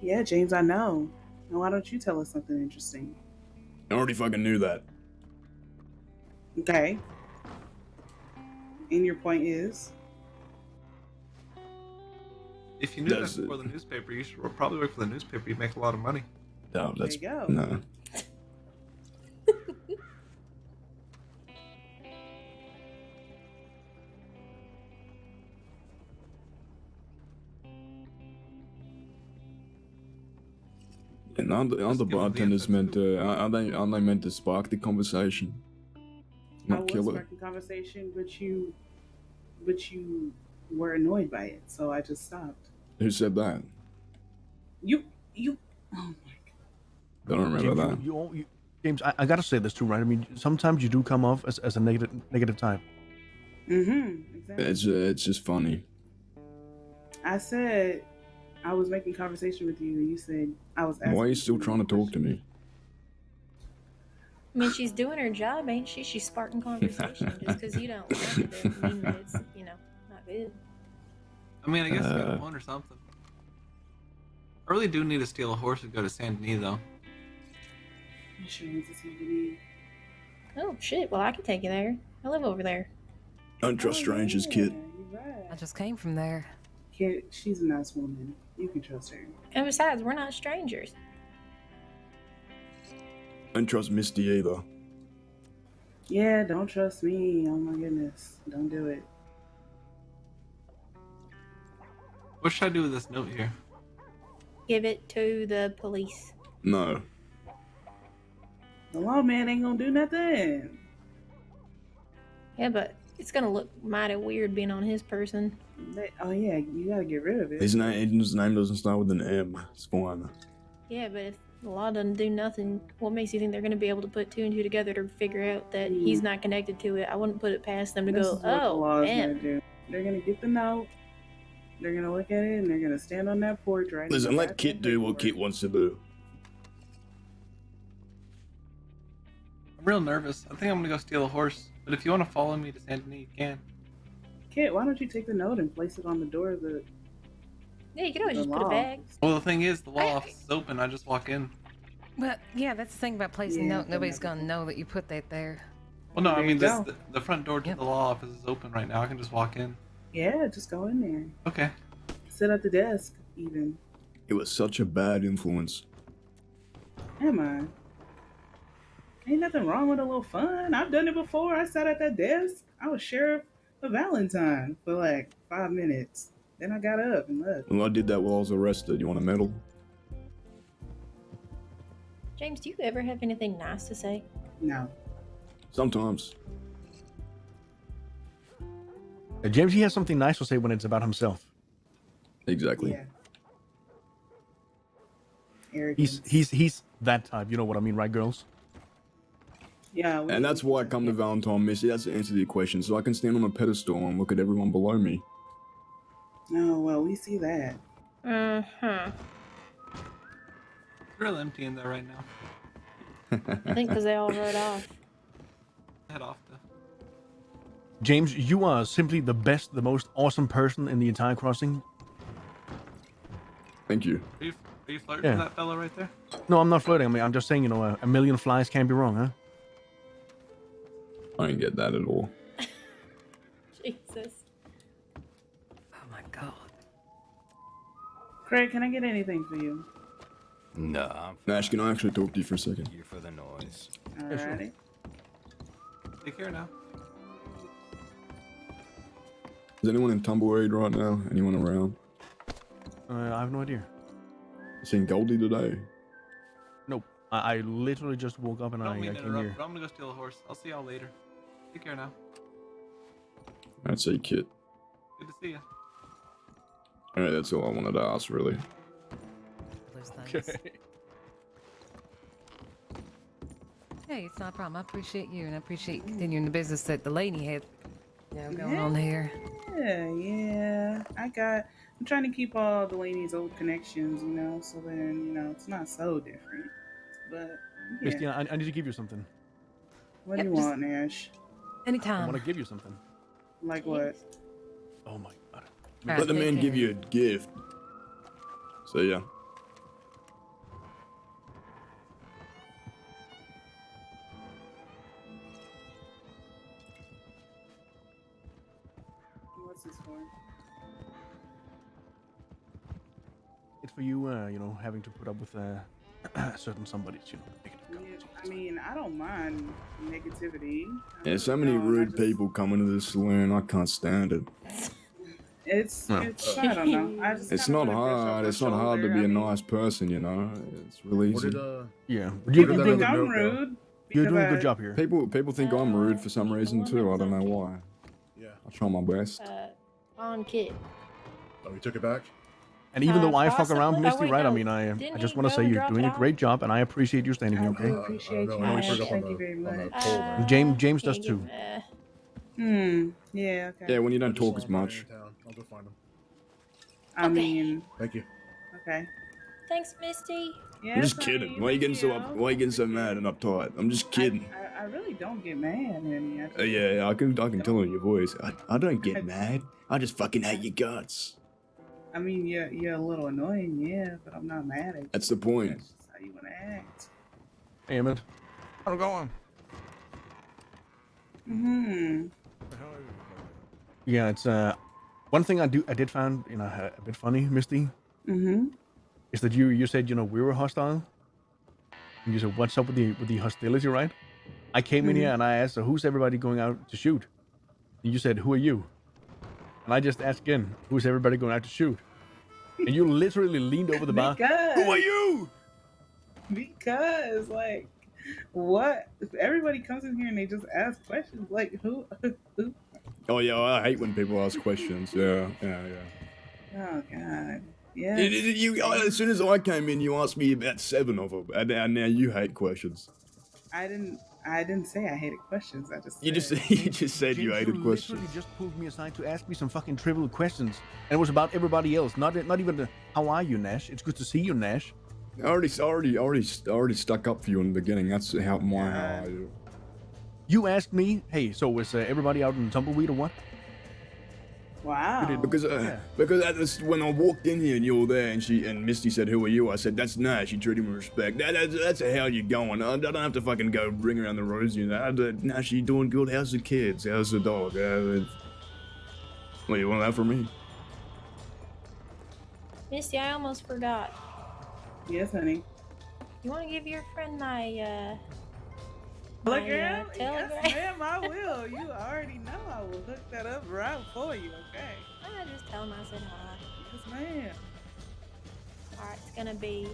Yeah, James, I know. Now, why don't you tell us something interesting? I already fucking knew that. Okay. And your point is? If you knew that before the newspaper, you should probably work for the newspaper. You'd make a lot of money. No, that's There you go. no. And aren't the bartenders meant to? Aren't they meant to spark the conversation? I Not was kill it. sparking conversation, but you were annoyed by it, so I just stopped. Who said that? You. Oh I don't remember that. James, I gotta say this too, right? I mean, sometimes you do come off as a negative type. Exactly. It's just funny. I said I was making conversation with you, and you said I was asking. Why are you still trying to talk to me? I mean, she's doing her job, ain't she? She's sparking conversation. Just because you don't like it doesn't mean that it's, not good. I mean, I guess you got a phone or something. I really do need to steal a horse and go to Saint Denis, though. You sure it's a Saint Denis? Oh, shit. Well, I can take you there. I live over there. Don't trust strangers, kid. You're right. I just came from there. Kid, she's a nice woman. You can trust her. And besides, we're not strangers. Don't trust Misty either. Yeah, don't trust me. Oh my goodness. Don't do it. What should I do with this note here? Give it to the police. No. The lawman ain't gonna do nothing. Yeah, but it's gonna look mighty weird being on his person. Oh yeah, you gotta get rid of it. His name doesn't start with an M. It's fine. Yeah, but if the law doesn't do nothing, what makes you think they're gonna be able to put two and two together to figure out that he's not connected to it? I wouldn't put it past them to This go, is what the law oh, is gonna man. do. They're gonna get the note. They're gonna look at it and they're gonna stand on that porch right. Listen, let Kit do what Kit wants to do. I'm real nervous. I think I'm gonna go steal a horse. But if you want to follow me to Saint Denis, you can. Kit, why don't you take the note and place it on the door of the? Yeah, you can always The just put it law. back. Well, the thing is, the law office is open. I just walk in. But yeah, that's the thing about placing Yeah, note. Nobody's gonna know that you put that there. Well, no, I There mean, you go. the front door to the law office is open right now. I can just walk in. Yeah, just go in there. Okay. Sit at the desk, even. It was such a bad influence. Am I? Ain't nothing wrong with a little fun. I've done it before. I sat at that desk. I was sheriff of Valentine for like 5 minutes. Then I got up and left. Well, I did that while I was arrested. You want a medal? James, do you ever have anything nice to say? No. Sometimes. James, he has something nice to say when it's about himself. Exactly. Yeah. Arrogance. He's that type. You know what I mean, right, girls? Yeah. And that's why I come to Valentine, Missy. That's the answer to your question. So I can stand on a pedestal and look at everyone below me. Oh, well, we see that. Uh-huh. It's real empty in there right now. I think because they all rode off. Head off though. James, you are simply the best, the most awesome person in the entire crossing. Thank you. Are you flirting Yeah. with that fella right there? No, I'm not flirting. I mean, I'm just saying, a million flies can't be wrong, huh? I didn't get that at all. Jesus. Oh my god. Craig, can I get anything for you? Nah, Nash, can I actually talk to you for a second? you for the noise. Alrighty. Take care now. Is anyone in Tumbleweed right now? Anyone around? I have no idea. Seen Goldie today? Nope. I literally just woke up and I don't I mean to came interrupt, here. but I'm gonna go steal a horse. I'll see y'all later. Take care now. I'd say Kit. Good to see you. Alright, that's all I wanted to ask, really. Those things. Hey, it's not a problem. I appreciate you, and I appreciate continuing the business that the lady had, going on here. Yeah. I got I'm trying to keep all Delaney's old connections, you know, so then, you know, it's not so different. But, yeah. Misty, I need to give you something. What do you want, Nash? I Anytime. want to give you something. Like what? Oh my god. Let the man give you a gift. So yeah. What's this for? It's for you, you know, having to put up with certain somebody's, you know, negative comments. I mean, I don't mind negativity. Yeah, so many rude people come into this saloon. I can't stand it. It's I don't know. I just It's kinda not wanna brush off hard. my It's not hard to shoulder. be I a mean, nice person, you know. It's really What easy. did Yeah, you don't think I'm rude? You're doing a because good job here. People think I'm rude for some reason too. I don't know why. Yeah. I try my best. On kid. Oh, we took it back? And even though I fuck around, possibly. Oh, Misty, wait, right? I no. mean, I Didn't just he want to go say and you're drop doing it a great job, and I appreciate you standing here. I Okay. do appreciate no, you, I know we Nash. took up Thank on you the- very on the much. pole there. And James does too. Yeah, okay. Yeah, when you don't I just talk saw as him running much. in town. I'll go find him. I mean, Thank you. okay. Thanks, Misty. Yeah, I'm just honey, kidding. Why are you getting so thank you. why are you getting so mad and uptight? I'm just kidding. I really don't get mad, honey. I just, Yeah, I can tell in your voice. I don't get mad. I just fucking hate your guts. I mean, you're a little annoying, yeah, but I'm not mad at you. That's the point. That's just how you want to act. Hey, Emmett. I'm going. Hmm. Yeah, it's one thing I did find, you know, a bit funny, Misty, Mm-hmm. is that you said, you know, we were hostile. And you said, what's up with the hostility, right? I came in here and I asked, so who's everybody going out to shoot? And you said, who are you? And I just asked again, who's everybody going out to shoot? And you literally leaned over the bar. Who are you? Because, like, what? If everybody comes in here and they just ask questions, like, who? Oh yeah, I hate when people ask questions. Yeah. Oh God. Yeah. As soon as I came in, you asked me about 7 of them, and now you hate questions. I didn't say I hated questions. I just You said, just said you hated questions. Literally just pulled me aside to ask me some fucking trivial questions, and it was about everybody else, not even the how are you, Nash? It's good to see you, Nash. I already stuck up for you in the beginning. That's how I do. You asked me, hey, so was everybody out in tumbleweed or what? Wow. Because when I walked in here and you were there, and Misty said, "Who are you?" I said, "That's Nash." She treated me with respect. That's how you're going. I don't have to fucking go ring around the rosy. You know, Nash, you doing good? How's the kids? How's the dog? What you want that from me? Misty, I almost forgot. Yes, honey. You want to give your friend my Telegram? telegram? Yes, ma'am, I will. You already know I will hook that up right for you, okay? I just tell him I said hi. Yes, ma'am. Alright, it's gonna be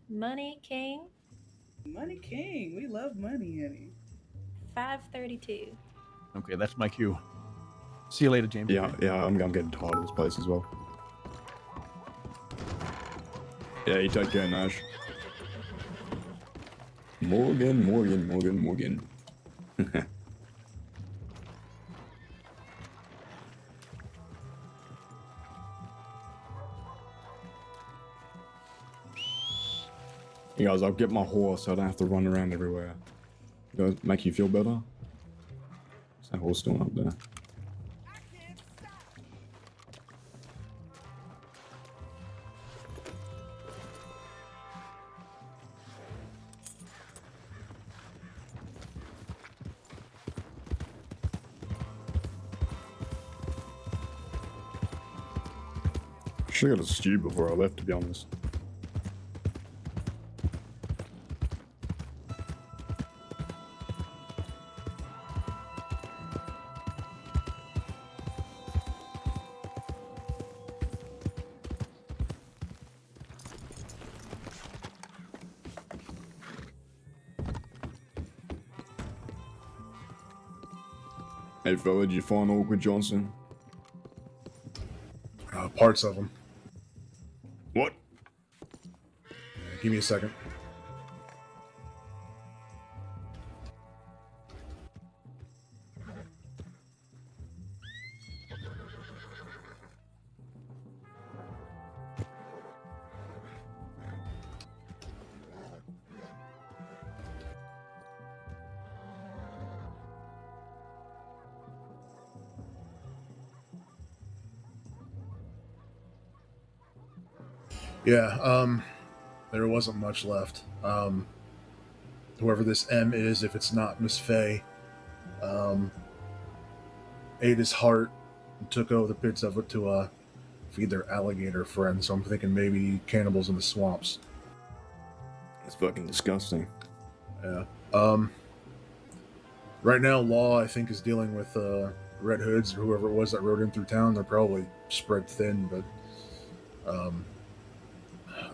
Money King. Money King. We love money, honey. 532. Okay, that's my cue. See you later, James. Yeah, I'm getting tired of this place as well. Yeah, you take care, Nash. Morgan. You guys, I'll get my horse so I don't have to run around everywhere. You guys make you feel better? Is that horse doing up there? Should've got a stew before I left, to be honest. Hey fella, did you find Awkward Johnson? Parts of them. What? Give me a second. Yeah, there wasn't much left. Whoever this M is, if it's not Miss Faye, ate his heart and took over the bits of it to feed their alligator friends. So I'm thinking maybe cannibals in the swamps. It's fucking disgusting. Yeah. Right now, Law, I think, is dealing with Red Hoods or whoever it was that rode in through town. They're probably spread thin, but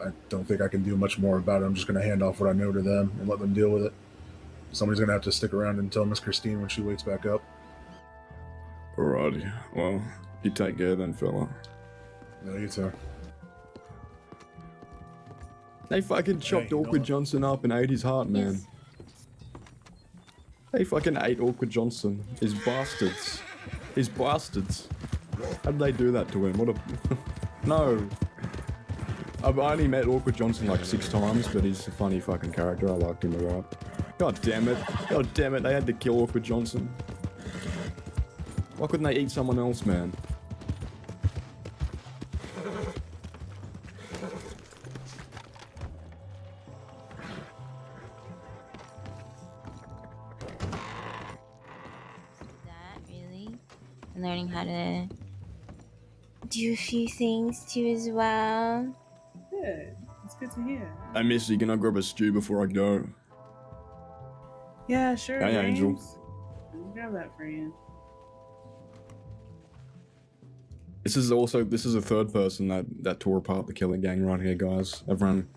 I don't think I can do much more about it. I'm just going to hand off what I know to them and let them deal with it. Somebody's going to have to stick around and tell Miss Christine when she wakes back up. Alrighty. Well, you take care then, fella. No, you too. They fucking chopped Awkward Johnson up and ate his heart, man. They fucking ate Awkward Johnson. His bastards. His bastards. How did they do that to him? What a... No. I've only met Awkward Johnson like 6 times, but he's a funny fucking character. I liked him a lot. God damn it. God damn it. They had to kill Awkward Johnson. Why couldn't they eat someone else, man? Really? And learning how to do a few things too as well. Good. It's good to hear. Hey, Missy, can I grab a stew before I go? Yeah, sure. Hey, James. Angel. I'll grab that for you. This is a third person that tore apart the Killing Gang right here, guys. Everyone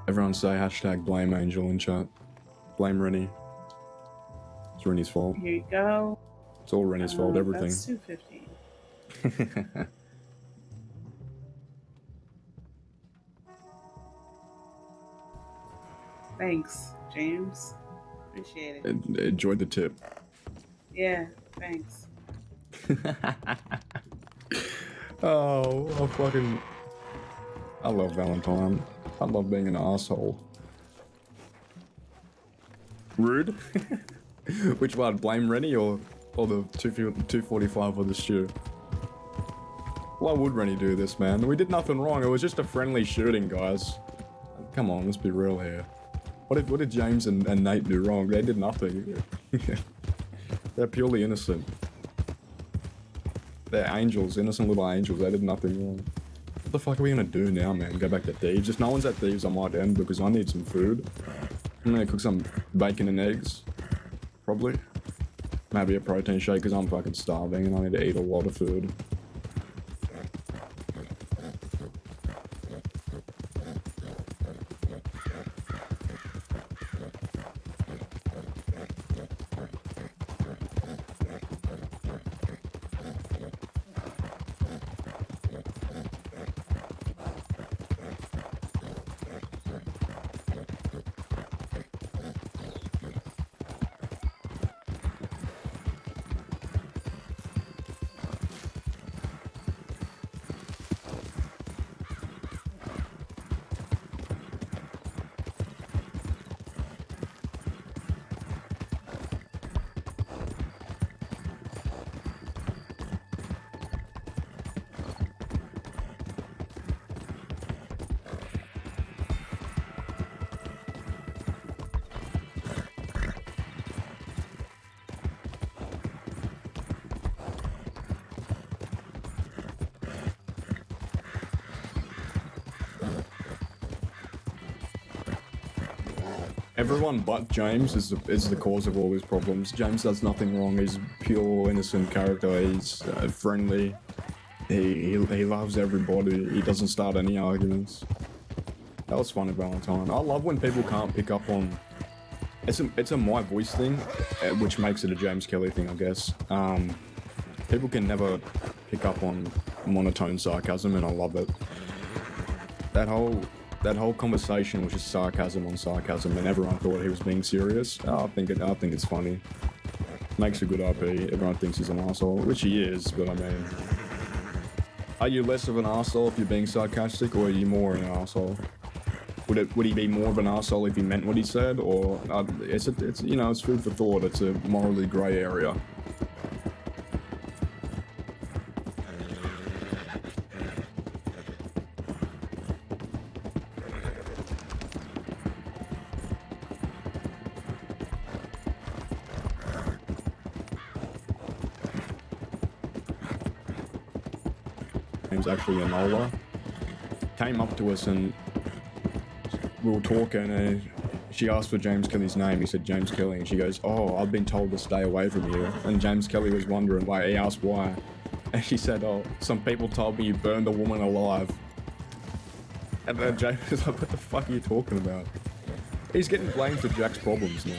say hashtag blame Angel in chat. Blame Rennie. It's Rennie's fault. Here you go. It's all Rennie's fault, everything. That's $2.50. Thanks, James. Appreciate it. Enjoy the tip. Yeah, thanks. Oh, I love Valentine. I love being an asshole. Rude? Which one? Blame Rennie or the 245 or the stew? Why would Rennie do this, man? We did nothing wrong. It was just a friendly shooting, guys. Come on, let's be real here. What did James and Nate do wrong? They did nothing. They're purely innocent. They're angels, innocent little angels. They did nothing wrong. What the fuck are we gonna do now, man? Go back to Thieves? If no one's at Thieves, I might end because I need some food. I'm gonna cook some bacon and eggs. Probably. Maybe a protein shake because I'm fucking starving and I need to eat a lot of food. Everyone but James is the cause of all his problems. James does nothing wrong. He's a pure, innocent character. He's friendly. He loves everybody. He doesn't start any arguments. That was funny, Valentine. I love when people can't pick up on... It's a my voice thing, which makes it a James Kelly thing, I guess. People can never pick up on monotone sarcasm, and I love it. That whole conversation was just sarcasm on sarcasm, and everyone thought he was being serious. I think it's funny. Makes a good RP. Everyone thinks he's an asshole, which he is. But I mean, are you less of an asshole if you're being sarcastic, or are you more an asshole? Would he be more of an asshole if he meant what he said, or it's food for thought. It's a morally grey area. was actually Enola, came up to us and we were talking and she asked for James Kelly's name. He said James Kelly, and she goes, "Oh, I've been told to stay away from you." And James Kelly was wondering why. He asked why, and she said, "Oh, some people told me you burned a woman alive." And then James was like, "What the fuck are you talking about?" He's getting blamed for Jack's problems now.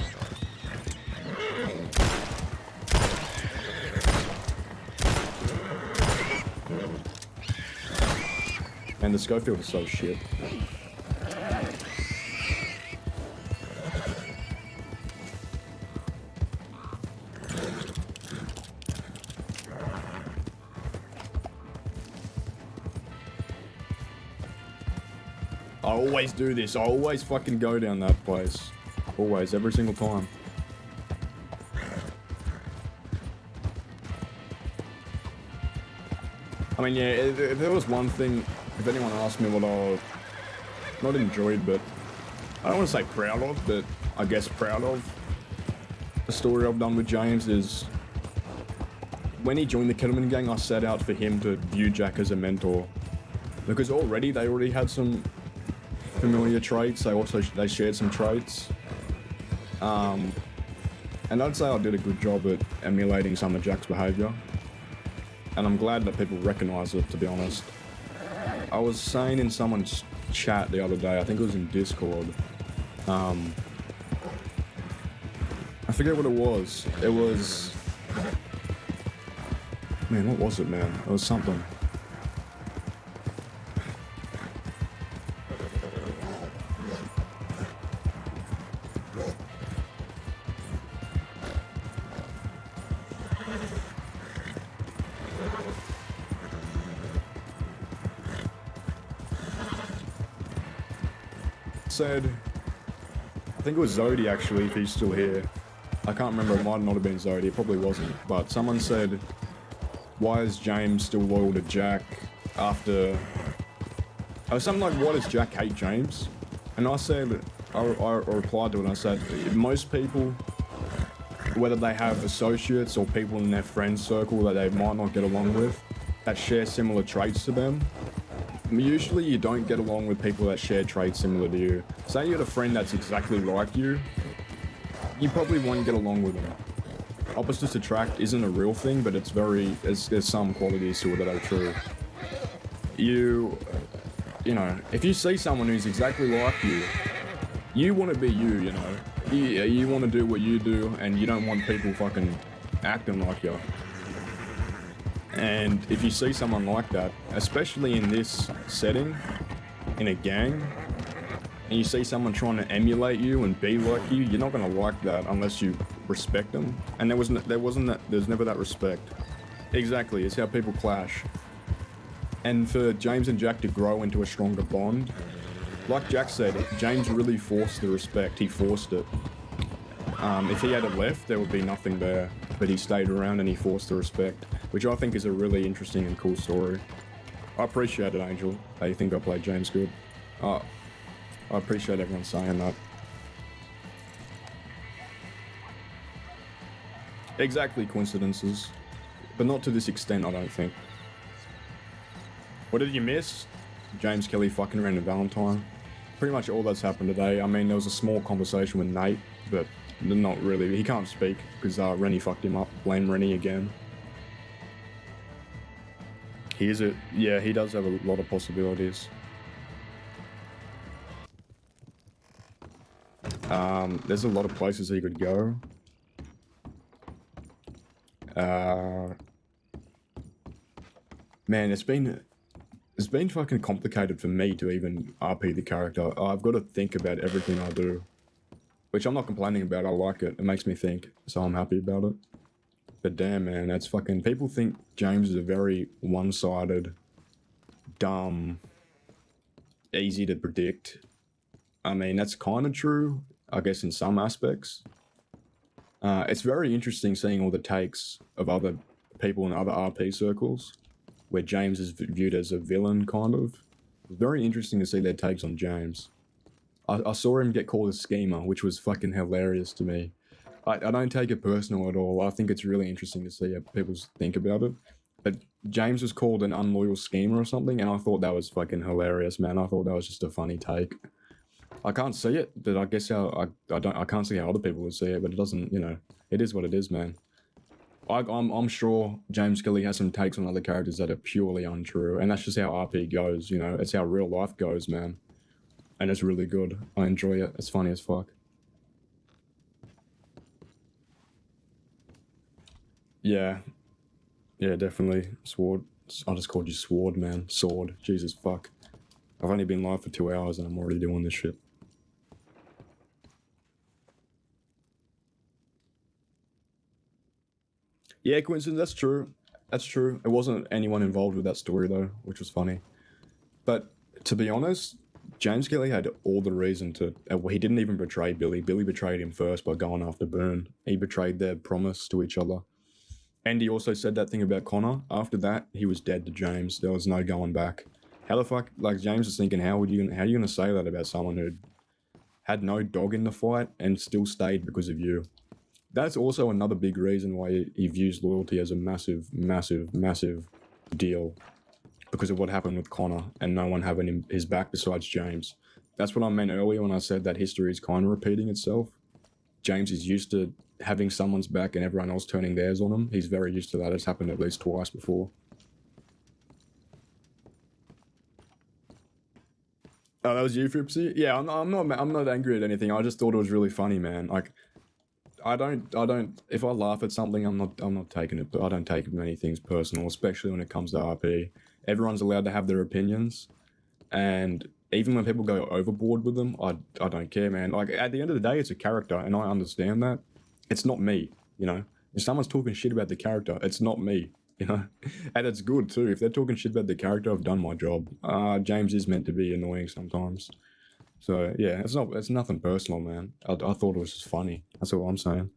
And the Schofield is so shit. I always do this. I always fucking go down that place. Always, every single time. I mean, yeah, if there was one thing, if anyone asked me what I not enjoyed, but I don't want to say proud of, but I guess proud of the story I've done with James is when he joined the Kettleman gang, I set out for him to view Jack as a mentor, because they already had some familiar traits. They shared some traits, and I'd say I did a good job at emulating some of Jack's behaviour, and I'm glad that people recognise it, to be honest. I was saying in someone's chat the other day, I think it was in Discord, I forget what it was. It was, man, what was it, man? It was something. Said, I think it was Zodi actually, if he's still here. I can't remember, it might not have been Zodi, it probably wasn't. But someone said, why is James still loyal to Jack after... something like, why does Jack hate James? And I said, I replied to it and I said, most people, whether they have associates or people in their friend circle that they might not get along with, that share similar traits to them, usually you don't get along with people that share traits similar to you. Say you had a friend that's exactly like you probably won't get along with them. Opposites attract isn't a real thing, but it's there's some qualities to it that are true. You know, if you see someone who's exactly like you want to be you know. You want to do what you do, and you don't want people fucking acting like you. And if you see someone like that, especially in this setting, in a gang, and you see someone trying to emulate you and be like you, you're not gonna like that unless you respect them. And there's never that respect. Exactly, it's how people clash. And for James and Jack to grow into a stronger bond, like Jack said, James really forced the respect. He forced it. If he had left, there would be nothing there. But he stayed around and he forced the respect, which I think is a really interesting and cool story. I appreciate it, Angel. I think I played James good. I appreciate everyone saying that. Exactly, coincidences. But not to this extent, I don't think. What did you miss? James Kelly fucking around in Valentine. Pretty much all that's happened today. I mean, there was a small conversation with Nate, but not really. He can't speak because Rennie fucked him up. Blame Rennie again. He does have a lot of possibilities. There's a lot of places he could go. Man, it's been fucking complicated for me to even RP the character. I've got to think about everything I do. Which I'm not complaining about, I like it. It makes me think, so I'm happy about it. But damn, man, that's fucking... People think James is a very one-sided, dumb, easy to predict. I mean, that's kind of true, I guess, in some aspects. It's very interesting seeing all the takes of other people in other RP circles, where James is viewed as a villain, kind of. It's very interesting to see their takes on James. I saw him get called a schemer, which was fucking hilarious to me. I don't take it personal at all. I think it's really interesting to see how people think about it. But James was called an unloyal schemer or something, and I thought that was fucking hilarious, man. I thought that was just a funny take. I can't see it, but I guess I can't see how other people would see it, but it doesn't, you know, it is what it is, man. I'm sure James Kelly has some takes on other characters that are purely untrue, and that's just how RP goes, you know. It's how real life goes, man. And it's really good. I enjoy it. It's funny as fuck. Yeah. Yeah, definitely. Sword. I just called you Sword, man. Sword. Jesus fuck. I've only been live for 2 hours and I'm already doing this shit. Yeah, coincidence, that's true. That's true. It wasn't anyone involved with that story though, which was funny. But to be honest, James Kelly had all the reason to... he didn't even betray Billy. Billy betrayed him first by going after Boone. He betrayed their promise to each other. And he also said that thing about Connor. After that, he was dead to James. There was no going back. How the fuck... Like, James is thinking, how are you gonna say that about someone who had no dog in the fight and still stayed because of you? That's also another big reason why he views loyalty as a massive, massive, massive deal. Because of what happened with Connor and no one having his back besides James. That's what I meant earlier when I said that history is kind of repeating itself. James is used to having someone's back and everyone else turning theirs on him. He's very used to that. It's happened at least twice before. Oh, that was you, Fripsy? Yeah, I'm not angry at anything. I just thought it was really funny, man. Like, I don't, if I laugh at something, I'm not taking it, but I don't take many things personal, especially when it comes to RP. Everyone's allowed to have their opinions, and even when people go overboard with them, I don't care, man. Like, at the end of the day, it's a character, and I understand that. It's not me, you know? If someone's talking shit about the character, it's not me, you know? And it's good, too. If they're talking shit about the character, I've done my job. James is meant to be annoying sometimes. So, yeah, it's nothing personal, man. I thought it was just funny. That's all I'm saying.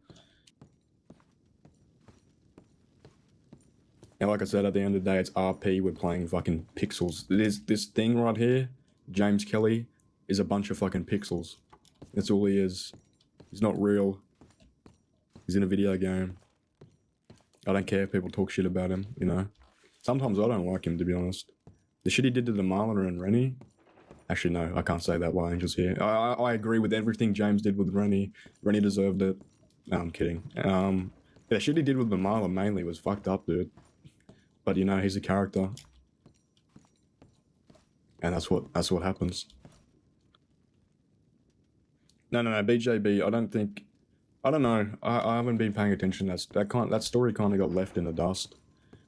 And like I said, at the end of the day, it's RP. We're playing fucking pixels. There's this thing right here. James Kelly is a bunch of fucking pixels. That's all he is. He's not real. He's in a video game. I don't care if people talk shit about him, you know. Sometimes I don't like him, to be honest. The shit he did to the Marla and Rennie. Actually, no, I can't say that while Angel's here. I agree with everything James did with Rennie. Rennie deserved it. No, I'm kidding. The shit he did with the Marla mainly was fucked up, dude. But you know, he's a character. And that's what happens. No, BJB, I don't know. I haven't been paying attention. That story kind of got left in the dust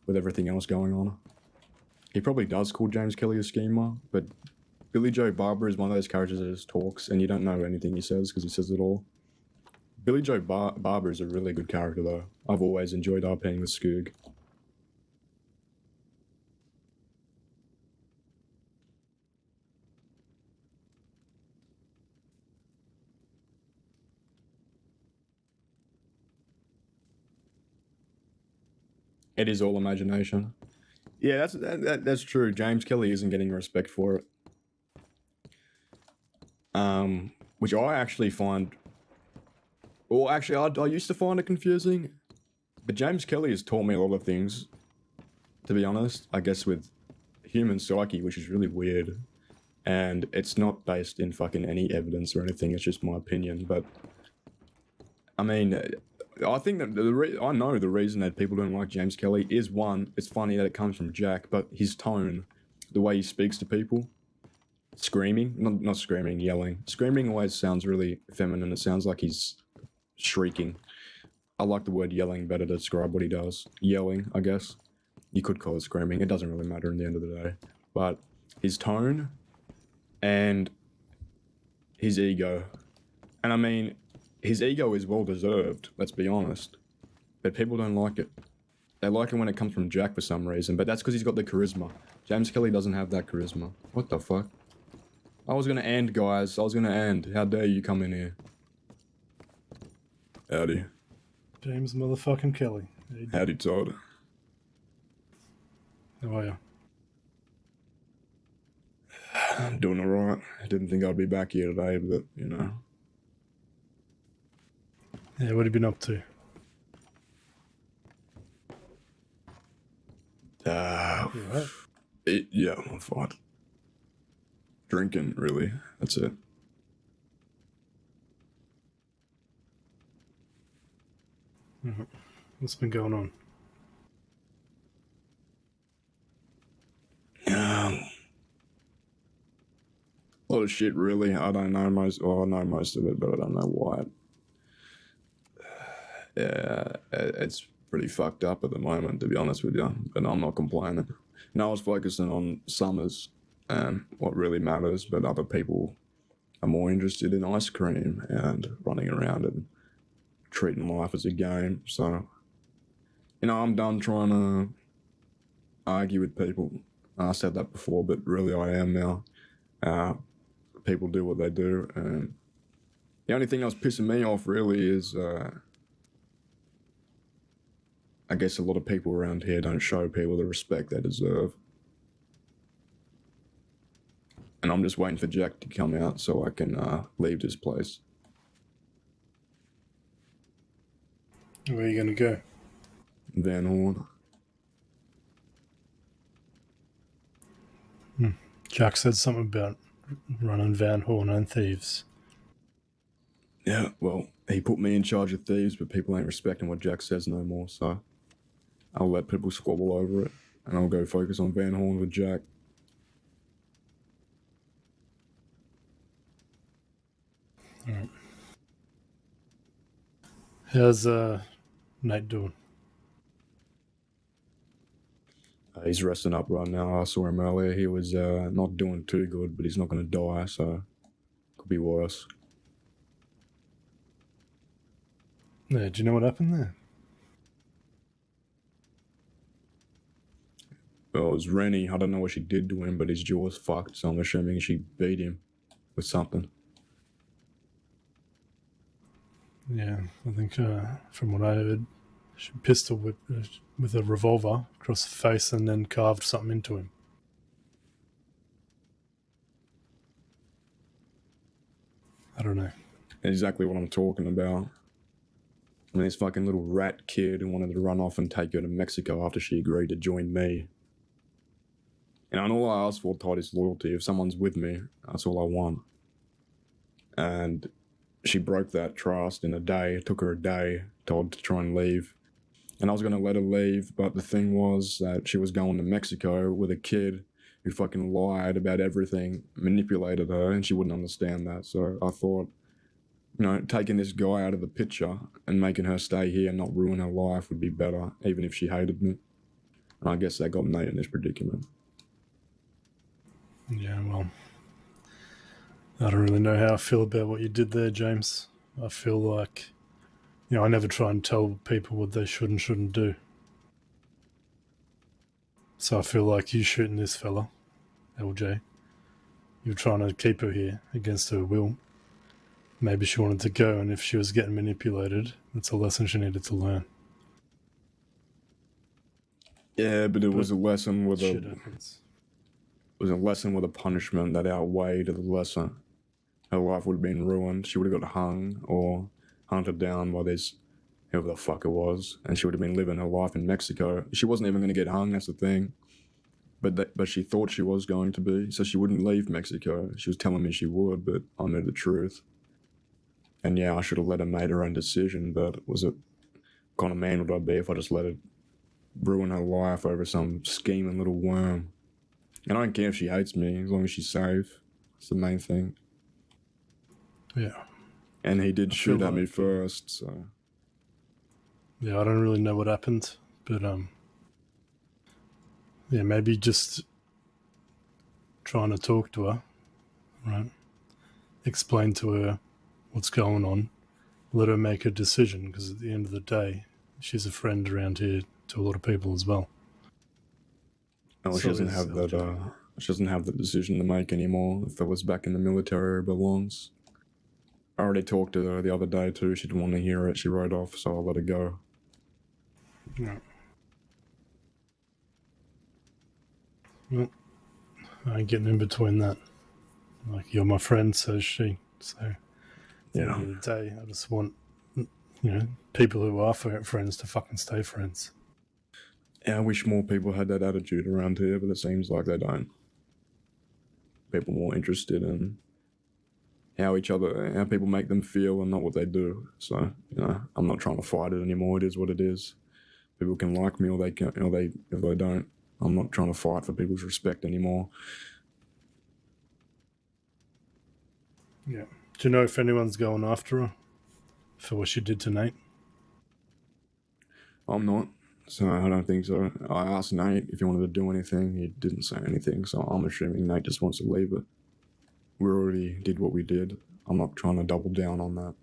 with everything else going on. He probably does call James Kelly a schemer, but Billy Joe Barber is one of those characters that just talks and you don't know anything he says because he says it all. Billy Joe Barber is a really good character though. I've always enjoyed RPing with Skoog. It is all imagination. Yeah, that's true. James Kelly isn't getting respect for it. Which I actually find... Well, actually, I used to find it confusing. But James Kelly has taught me a lot of things, to be honest. I guess with human psyche, which is really weird. And it's not based in fucking any evidence or anything. It's just my opinion. But, I mean... I think that I know the reason that people don't like James Kelly is one, it's funny that it comes from Jack, but his tone, the way he speaks to people, screaming, not screaming, yelling. Screaming always sounds really feminine. It sounds like he's shrieking. I like the word yelling better to describe what he does. Yelling, I guess. You could call it screaming. It doesn't really matter in the end of the day. But his tone and his ego. And I mean... His ego is well deserved, let's be honest. But people don't like it. They like it when it comes from Jack for some reason, but that's because he's got the charisma. James Kelly doesn't have that charisma. What the fuck? I was gonna end, guys. I was gonna end. How dare you come in here? Howdy. James motherfucking Kelly. Howdy, Todd. How are you? I'm doing alright. I didn't think I'd be back here today, but, you know. Yeah, what have you been up to? right? Yeah, I'm fine. Drinking, really. That's it. What's been going on? A lot of shit, really. I don't know most. Well, I know most of it, but I don't know why. Yeah, it's pretty fucked up at the moment, to be honest with you. But I'm not complaining. I was focusing on Summers and what really matters, but other people are more interested in ice cream and running around and treating life as a game. So, I'm done trying to argue with people. I said that before, but really I am now. People do what they do, and the only thing that's pissing me off really is I guess a lot of people around here don't show people the respect they deserve. And I'm just waiting for Jack to come out so I can leave this place. Where are you going to go? Van Horn. Jack said something about running Van Horn and thieves. Yeah, well, he put me in charge of thieves, but people ain't respecting what Jack says no more, so I'll let people squabble over it, and I'll go focus on Van Horn with Jack. Alright. How's Nate doing? He's resting up right now. I saw him earlier. He was not doing too good, but he's not going to die, so could be worse. Yeah, do you know what happened there? Well, it was Rennie. I don't know what she did to him, but his jaw's fucked, so I'm assuming she beat him with something. Yeah, I think from what I heard, she pistol whipped with a revolver across the face and then carved something into him. I don't know. Exactly what I'm talking about. I mean, this fucking little rat kid who wanted to run off and take her to Mexico after she agreed to join me. And all I ask for, Todd, is loyalty. If someone's with me, that's all I want. And she broke that trust in a day. It took her a day, Todd, to try and leave. And I was going to let her leave, but the thing was that she was going to Mexico with a kid who fucking lied about everything, manipulated her, and she wouldn't understand that. So I thought, taking this guy out of the picture and making her stay here and not ruin her life would be better, even if she hated me. And I guess that got Nate in this predicament. Yeah, well, I don't really know how I feel about what you did there, James. I feel like, I never try and tell people what they should and shouldn't do. So I feel like you shooting this fella, LJ, you're trying to keep her here against her will. Maybe she wanted to go, and if she was getting manipulated, that's a lesson she needed to learn. Yeah, but it was a lesson with shit happens. It was a lesson with a punishment that outweighed the lesson. Her life would have been ruined. She would have got hung or hunted down by this, whoever the fuck it was, and she would have been living her life in Mexico. She wasn't even going to get hung, that's the thing. But she thought she was going to be, so she wouldn't leave Mexico. She was telling me she would, but I knew the truth. And yeah, I should have let her make her own decision, but what kind of man would I be if I just let her ruin her life over some scheming little worm? And I don't care if she hates me, as long as she's safe. It's the main thing. Yeah. And he did shoot at me first, so... Yeah, I don't really know what happened, but yeah, maybe just trying to talk to her, right? Explain to her what's going on. Let her make a decision, because at the end of the day, she's a friend around here to a lot of people as well. Oh, she doesn't have that. She doesn't have the decision to make anymore. The fella's back in the military where he belongs. I already talked to her the other day too. She didn't want to hear it. She rode off, so I let her go. Yeah. Well, I ain't getting in between that. Like, you're my friend, says she. So, at the end of the day, I just want, people who are friends to fucking stay friends. Yeah, I wish more people had that attitude around here, but it seems like they don't. People more interested in how people make them feel and not what they do. So, I'm not trying to fight it anymore. It is what it is. People can like me or they can, if they don't. I'm not trying to fight for people's respect anymore. Yeah. Do you know if anyone's going after her for what she did to Nate? I'm not. So I don't think so. I asked Nate if he wanted to do anything. He didn't say anything, so I'm assuming Nate just wants to leave it. We already did what we did. I'm not trying to double down on that.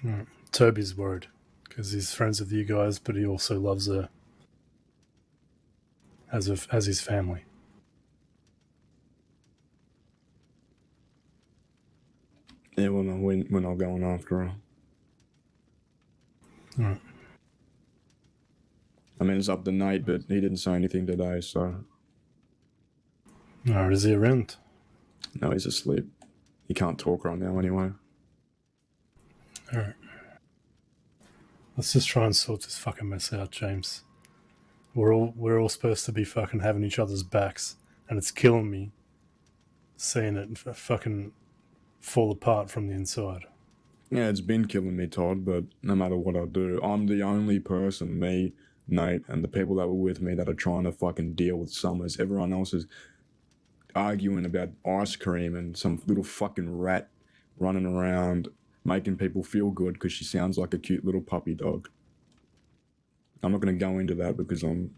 Right. Toby's worried because he's friends with you guys, but he also loves her as his family. Yeah, well, no, we're not going after her. Right. I mean, it's up to Nate, but he didn't say anything today, so... Or is he around? No, he's asleep. He can't talk right now anyway. Alright. Let's just try and sort this fucking mess out, James. We're all supposed to be fucking having each other's backs, and it's killing me seeing it fucking fall apart from the inside. Yeah, it's been killing me, Todd, but no matter what I do, I'm the only person, me, Nate, and the people that were with me that are trying to fucking deal with Summers. Everyone else is arguing about ice cream and some little fucking rat running around making people feel good because she sounds like a cute little puppy dog. I'm not going to go into that because I'm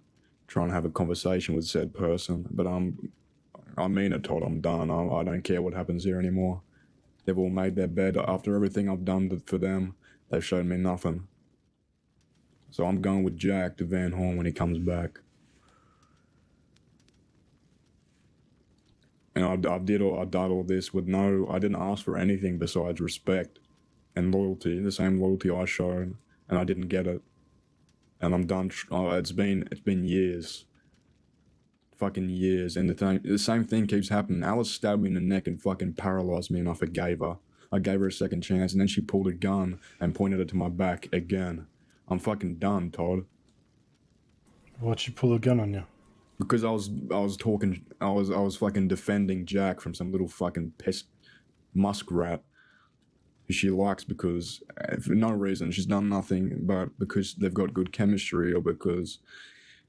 trying to have a conversation with said person, but I mean it, Todd, I'm done. I don't care what happens here anymore. They've all made their bed. After everything I've done for them, they've showed me nothing. So I'm going with Jack to Van Horn when he comes back. And I did all this with I didn't ask for anything besides respect and loyalty, the same loyalty I showed, and I didn't get it. And I'm done. It's been years. Fucking years, and the same thing keeps happening. Alice stabbed me in the neck and fucking paralyzed me, and I forgave her. I gave her a second chance, and then she pulled a gun and pointed it to my back again. I'm fucking done, Todd. Why'd she pull a gun on you? Because I was fucking defending Jack from some little fucking pest muskrat who she likes because for no reason. She's done nothing, but because they've got good chemistry or because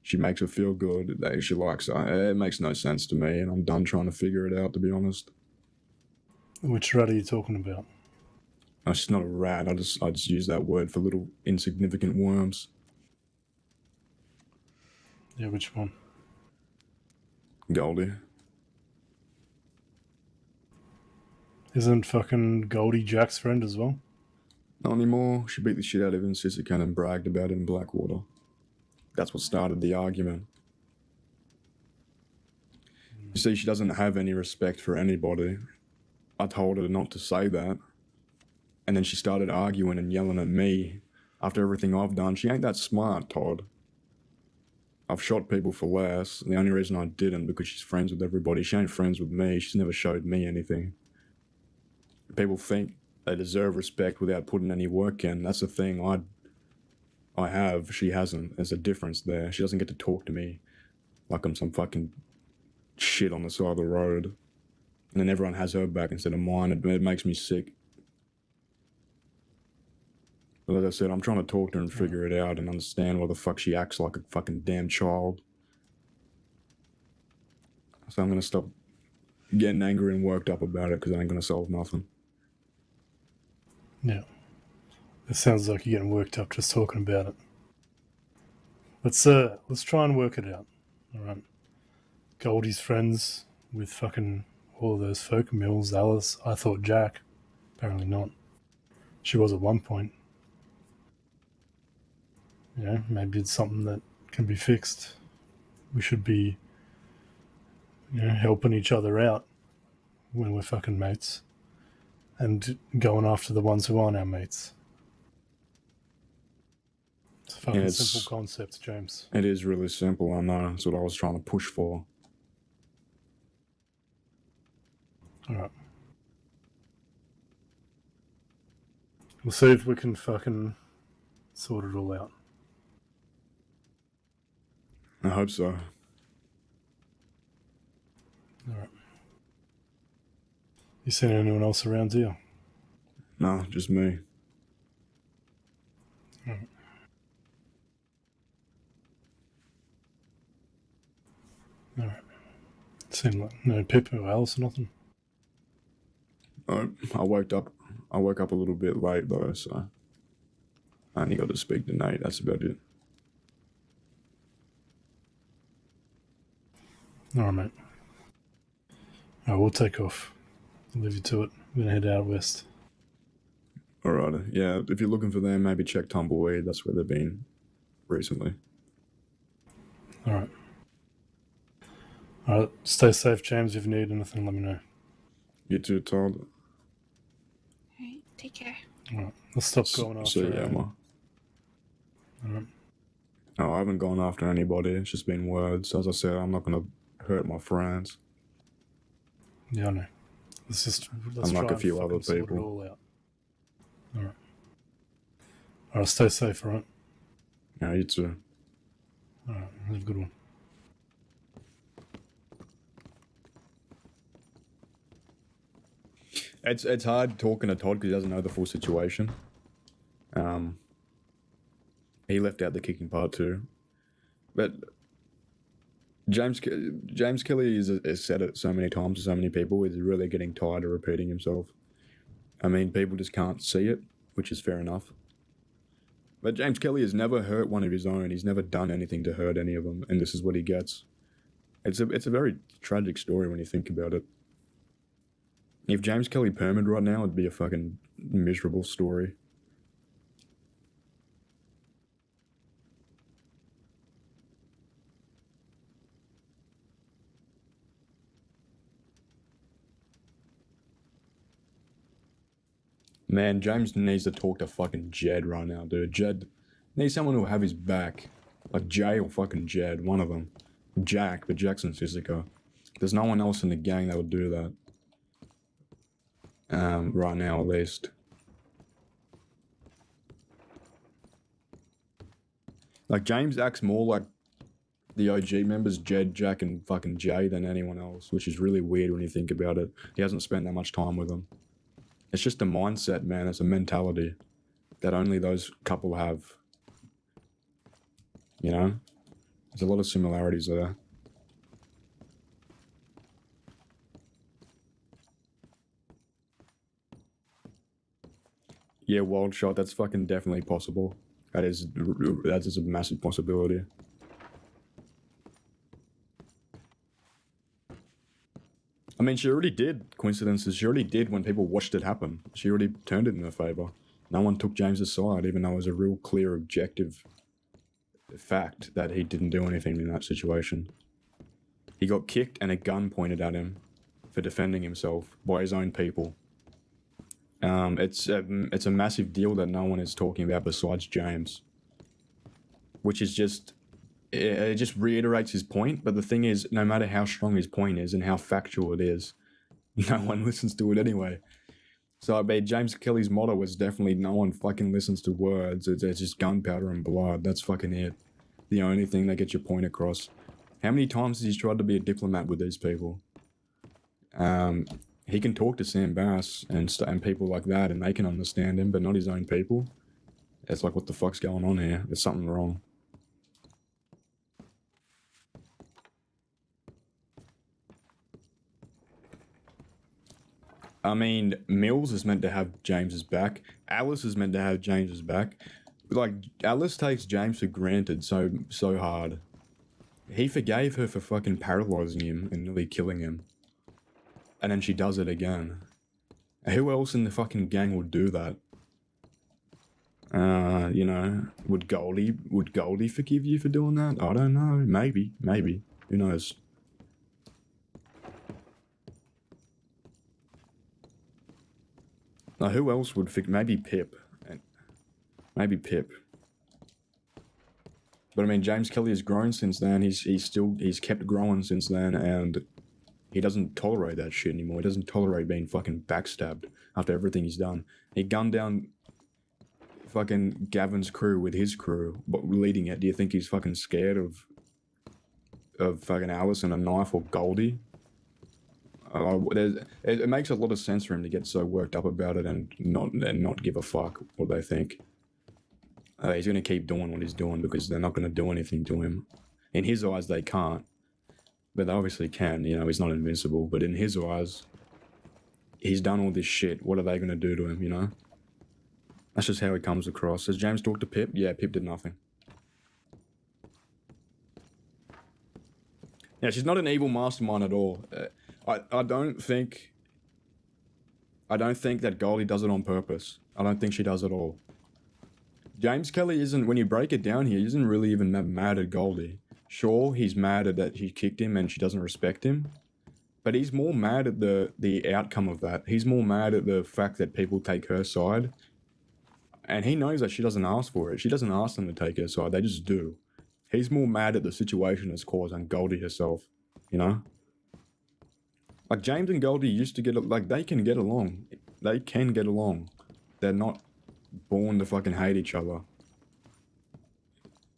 she makes her feel good, she likes her. It makes no sense to me, and I'm done trying to figure it out, to be honest. Which rat are you talking about? She's not a rat. I just use that word for little insignificant worms. Yeah, which one? Goldie. Isn't fucking Goldie Jack's friend as well? Not anymore. She beat the shit out of him in Sissican and bragged about it in Blackwater. That's what started the argument. You see, she doesn't have any respect for anybody. I told her not to say that. And then she started arguing and yelling at me. After everything I've done, she ain't that smart, Todd. I've shot people for less, and the only reason I didn't because she's friends with everybody. She ain't friends with me. She's never showed me anything. People think they deserve respect without putting any work in. That's the thing I have. She hasn't. There's a difference there. She doesn't get to talk to me like I'm some fucking shit on the side of the road. And then everyone has her back instead of mine. It makes me sick. But as I said, I'm trying to talk to her and figure it out and understand why the fuck she acts like a fucking damn child. So I'm going to stop getting angry and worked up about it because I ain't going to solve nothing. Yeah. It sounds like you're getting worked up just talking about it. Let's try and work it out. Alright. Goldie's friends with fucking all of those folk mills, Alice. I thought Jack. Apparently not. She was at one point. You know, maybe it's something that can be fixed. We should be, helping each other out when we're fucking mates. And going after the ones who aren't our mates. It's a fucking simple concept, James. It is really simple, I know. That's what I was trying to push for. Alright. We'll see if we can fucking sort it all out. I hope so. Alright. You seen anyone else around here? No, just me. Alright. Alright. Seemed like no Pip or Alice or nothing. I woke up a little bit late though, so I only got to speak to Nate. That's about it. Alright, mate. Alright, we'll take off. I'll leave you to it. We're gonna head out west. Alright, yeah. If you're looking for them, maybe check Tumbleweed. That's where they've been recently. Alright. Alright, stay safe, James. If you need anything, let me know. You too, Todd. Alright, take care. Alright, let's stop going after. See ya, Emma. Alright. No, I haven't gone after anybody. It's just been words. As I said, I'm not gonna hurt my friends. Yeah, I know. Let's Unlike try a and few fucking other sort it people. all out. Alright. Alright, stay safe, alright? Yeah, you too. Alright, have a good one. It's hard talking to Todd because he doesn't know the full situation. He left out the kicking part too, but James Kelly has said it so many times to so many people. He's really getting tired of repeating himself. I mean, people just can't see it, which is fair enough. But James Kelly has never hurt one of his own. He's never done anything to hurt any of them, and this is what he gets. It's a very tragic story when you think about it. If James Kelly permed right now, it'd be a fucking miserable story. Man, James needs to talk to fucking Jed right now, dude. Jed needs someone who'll have his back. Like Jay or fucking Jed, one of them. Jack, but Jackson Sissika. There's no one else in the gang that would do that. Right now at least. Like James acts more like the OG members, Jed, Jack, and fucking Jay than anyone else, which is really weird when you think about it. He hasn't spent that much time with them. It's just a mindset, man. It's a mentality that only those couple have. You know? There's a lot of similarities there. Yeah, wild shot. That's fucking definitely possible. That is a massive possibility. I mean, she already did coincidences. She already did when people watched it happen. She already turned it in her favor. No one took James's side, even though it was a real clear, objective fact that he didn't do anything in that situation. He got kicked and a gun pointed at him for defending himself by his own people. It's a massive deal that no one is talking about besides James. Which is just... It just reiterates his point, but the thing is, no matter how strong his point is and how factual it is, no one listens to it anyway. So I mean, James Kelly's motto was definitely no one fucking listens to words, it's just gunpowder and blood, that's fucking it. The only thing that gets your point across. How many times has he tried to be a diplomat with these people? He can talk to Sam Bass and people like that and they can understand him, but not his own people. It's like, what the fuck's going on here? There's something wrong. I mean, Mills is meant to have James's back. Alice is meant to have James's back. Like, Alice takes James for granted so hard. He forgave her for fucking paralyzing him and nearly killing him. And then she does it again. Who else in the fucking gang would do that? You know, would Goldie forgive you for doing that? I don't know. Maybe. Who knows? Now, who else would maybe Pip. Maybe Pip. But I mean, James Kelly has grown since then. He's kept growing since then, and he doesn't tolerate that shit anymore. He doesn't tolerate being fucking backstabbed after everything he's done. He gunned down fucking Gavin's crew with his crew, but leading it. Do you think he's fucking scared of of fucking Alice and a knife or Goldie. It makes a lot of sense for him to get so worked up about it and not give a fuck what they think. He's going to keep doing what he's doing because they're not going to do anything to him. In his eyes, they can't. But they obviously can. You know, he's not invincible. But in his eyes, he's done all this shit. What are they going to do to him, you know? That's just how he comes across. Has James talked to Pip? Yeah, Pip did nothing. Yeah, she's not an evil mastermind at all. I don't think that Goldie does it on purpose. I don't think she does at all. James Kelly isn't, when you break it down here, he isn't really even mad at Goldie. Sure, he's mad at that he kicked him and she doesn't respect him. But he's more mad at the outcome of that. He's more mad at the fact that people take her side. And he knows that she doesn't ask for it. She doesn't ask them to take her side. They just do. He's more mad at the situation it's caused than Goldie herself. You know? Like, James and Goldie used to get... Like, they can get along. They can get along. They're not born to fucking hate each other.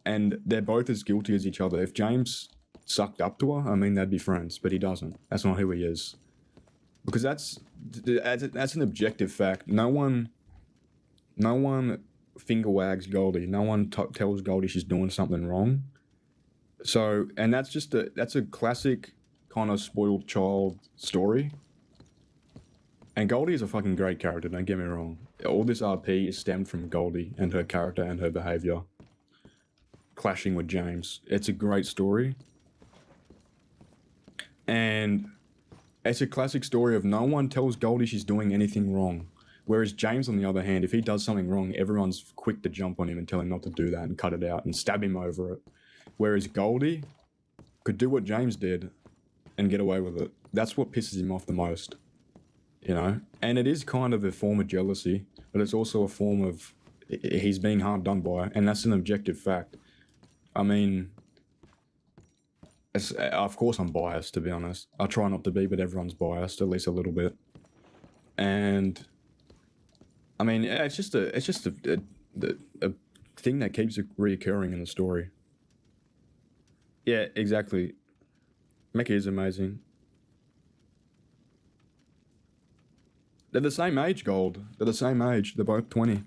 And they're both as guilty as each other. If James sucked up to her, I mean, they'd be friends. But he doesn't. That's not who he is. Because that's an objective fact. No one finger wags Goldie. No one tells Goldie she's doing something wrong. So, and that's a classic kind of spoiled child story. And Goldie is a fucking great character, don't get me wrong. All this RP is stemmed from Goldie and her character and her behavior clashing with James. It's a great story. And it's a classic story of no one tells Goldie she's doing anything wrong. Whereas James, on the other hand, if he does something wrong, everyone's quick to jump on him and tell him not to do that and cut it out and stab him over it. Whereas Goldie could do what James did and get away with it. That's what pisses him off the most. You know? And it is kind of a form of jealousy, but it's also a form of he's being hard done by, and that's an objective fact. I mean, of course I'm biased, to be honest. I try not to be, but everyone's biased, at least a little bit. And I mean, it's just a thing that keeps reoccurring in the story. Yeah, exactly. Mickey is amazing. They're the same age, Gold. They're the same age. They're both 20.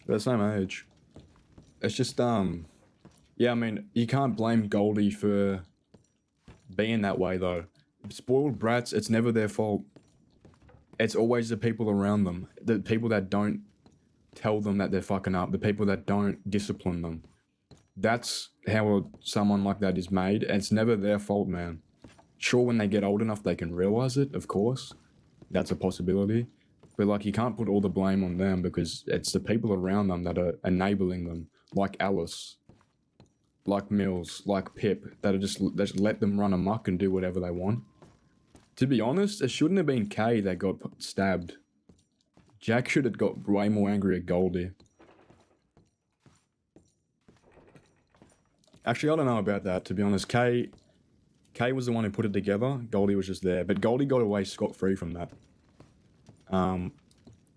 They're the same age. It's just, yeah, I mean, you can't blame Goldie for being that way, though. Spoiled brats, it's never their fault. It's always the people around them. The people that don't tell them that they're fucking up. The people that don't discipline them. That's how someone like that is made. And it's never their fault, man. Sure, when they get old enough, they can realize it, of course. That's a possibility. But, like, you can't put all the blame on them because it's the people around them that are enabling them. Like Alice. Like Mills. Like Pip. That just let them run amok and do whatever they want. To be honest, it shouldn't have been Kay that got stabbed. Jack should have got way more angry at Goldie. Actually, I don't know about that, to be honest. Kay was the one who put it together. Goldie was just there. But Goldie got away scot-free from that. I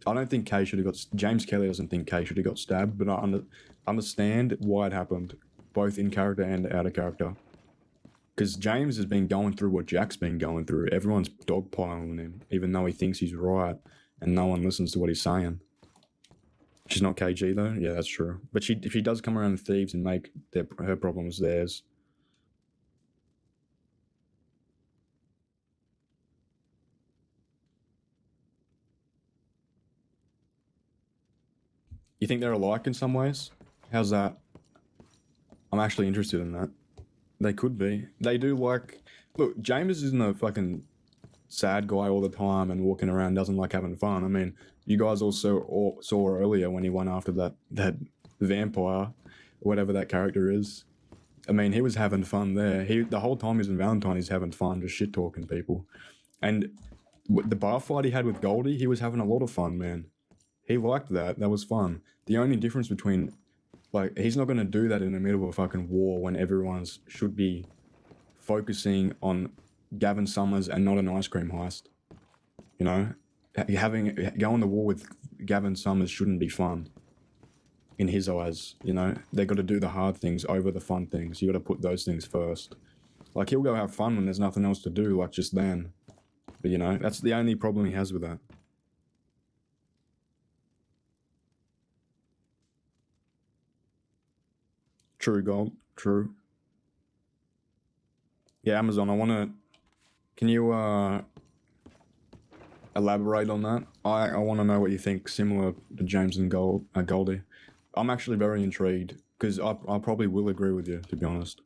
don't think Kay should have got... James Kelly doesn't think Kay should have got stabbed, but I understand why it happened, both in character and out of character. Because James has been going through what Jack's been going through. Everyone's dogpiling him, even though he thinks he's right, and no one listens to what he's saying. She's not KG, though? Yeah, that's true. But if she does come around thieves and make her problems theirs... You think they're alike in some ways? How's that? I'm actually interested in that. They could be. They do like... Look, James isn't a fucking sad guy all the time and walking around doesn't like having fun. I mean, you guys also saw earlier when he went after that vampire, whatever that character is. I mean, he was having fun there. The whole time he's in Valentine, he's having fun, just shit-talking people. And the bar fight he had with Goldie, he was having a lot of fun, man. He liked that. That was fun. The only difference between... Like, he's not going to do that in the middle of a fucking war when everyone's should be focusing on Gavin Summers and not an ice cream heist. You know, going to war with Gavin Summers shouldn't be fun. In his eyes, you know, they got to do the hard things over the fun things. You got to put those things first. Like, he'll go have fun when there's nothing else to do, like just then. But you know, that's the only problem he has with that. True, Gold. True. Yeah, Amazon, I want to... Can you, elaborate on that? I want to know what you think, similar to James and Goldie. I'm actually very intrigued, because I probably will agree with you, to be honest.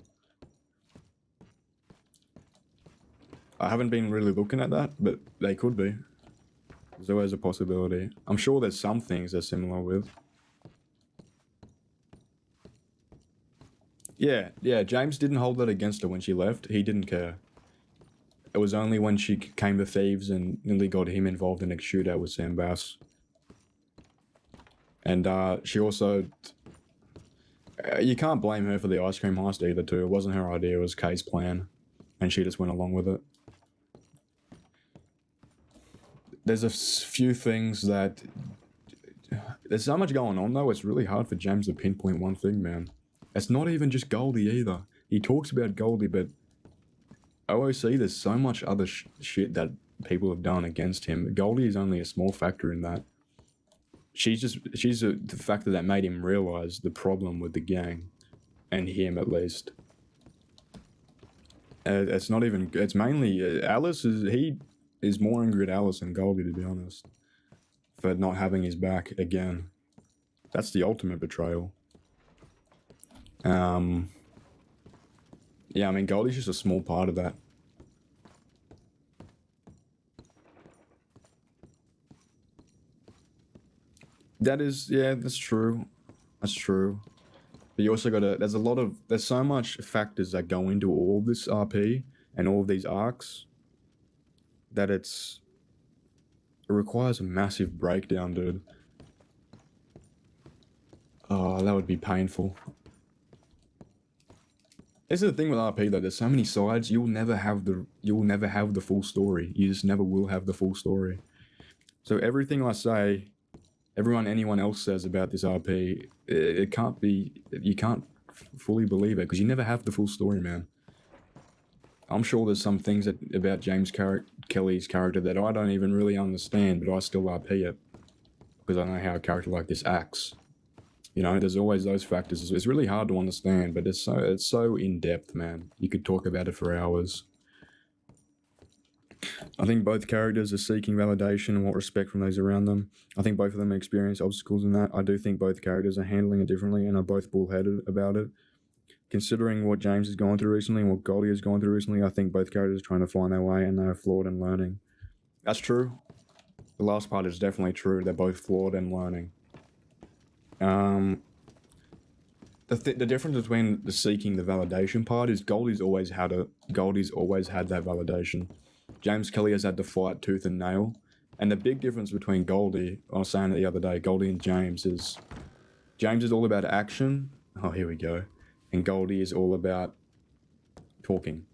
I haven't been really looking at that, but they could be. There's always a possibility. I'm sure there's some things they're similar with. Yeah, James didn't hold that against her when she left. He didn't care. It was only when she came to Thieves and nearly got him involved in a shootout with Sam Bass. And she also... you can't blame her for the ice cream heist either, too. It wasn't her idea, it was Kay's plan. And she just went along with it. There's a few things that... There's so much going on, though, it's really hard for James to pinpoint one thing, man. It's not even just Goldie, either. He talks about Goldie, but... OOC, there's so much other shit that people have done against him. Goldie is only a small factor in that. She's the factor that made him realize the problem with the gang. And him, at least. It's not even... It's mainly... Alice is... He is more angry at Alice than Goldie, to be honest. For not having his back again. That's the ultimate betrayal. Yeah, I mean, Goldie's just a small part of that. That is, yeah, that's true. That's true. But you also gotta, there's so much factors that go into all this RP and all of these arcs that it requires a massive breakdown, dude. Oh, that would be painful. This is the thing with RP though, there's so many sides, you'll never have the full story. You just never will have the full story. So everything I say, anyone else says about this RP, it can't be, you can't fully believe it, because you never have the full story, man. I'm sure there's some things about James Kelly's character that I don't even really understand, but I still RP it. Because I know how a character like this acts. You know, there's always those factors. It's really hard to understand, but it's so in-depth, man. You could talk about it for hours. I think both characters are seeking validation and want respect from those around them. I think both of them experience obstacles in that. I do think both characters are handling it differently and are both bullheaded about it. Considering what James has gone through recently and what Goldie has gone through recently, I think both characters are trying to find their way and they are flawed and learning. That's true. The last part is definitely true. They're both flawed and learning. The difference between the seeking the validation part is Goldie's always had that validation. James Kelly has had to fight tooth and nail. And the big difference between Goldie, I was saying it the other day, Goldie and James is all about action. Oh, here we go. And Goldie is all about talking.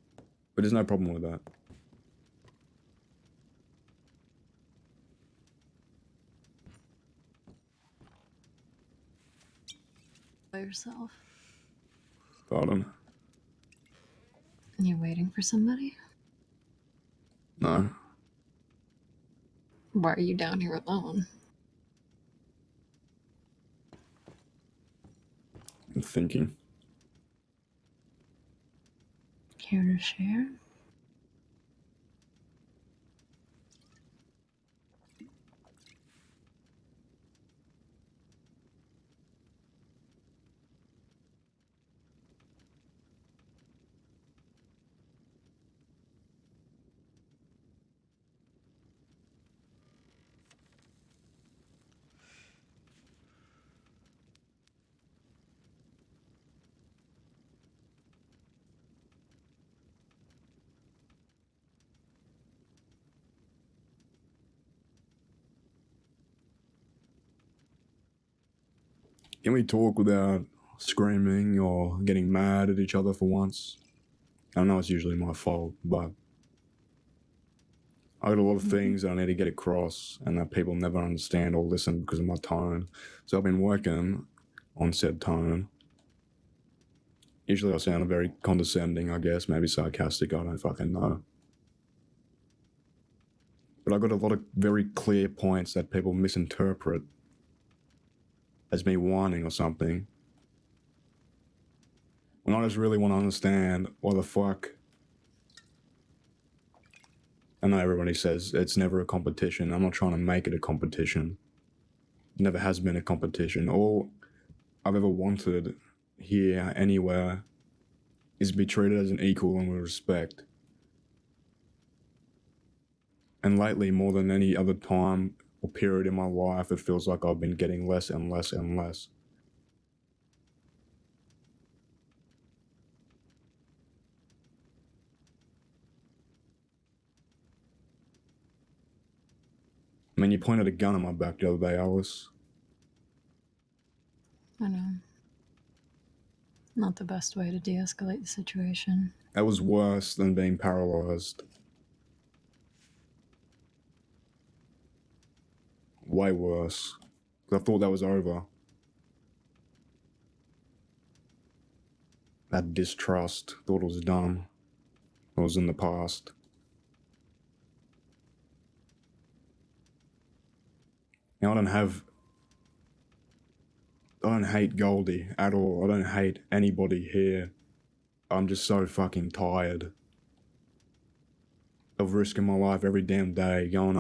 But there's no problem with that. By yourself. Pardon? You're waiting for somebody? No. Why are you down here alone? I'm thinking. Care to share? Can we talk without screaming or getting mad at each other for once? I know it's usually my fault, but I got a lot of things that I need to get across and that people never understand or listen because of my tone. So I've been working on said tone. Usually I sound very condescending, I guess, maybe sarcastic, I don't fucking know. But I got a lot of very clear points that people misinterpret as me whining or something. When I just really want to understand why the fuck. I know everybody says it's never a competition. I'm not trying to make it a competition. It never has been a competition. All I've ever wanted here, anywhere, is to be treated as an equal and with respect. And lately, more than any other time or period in my life, it feels like I've been getting less and less and less. I mean, you pointed a gun at my back the other day, Alice. I know. Not the best way to de-escalate the situation. That was worse than being paralyzed. Way worse. 'Cause I thought that was over. That distrust, thought it was done. It was in the past. Now I don't hate Goldie at all. I don't hate anybody here. I'm just so fucking tired of risking my life every damn day, going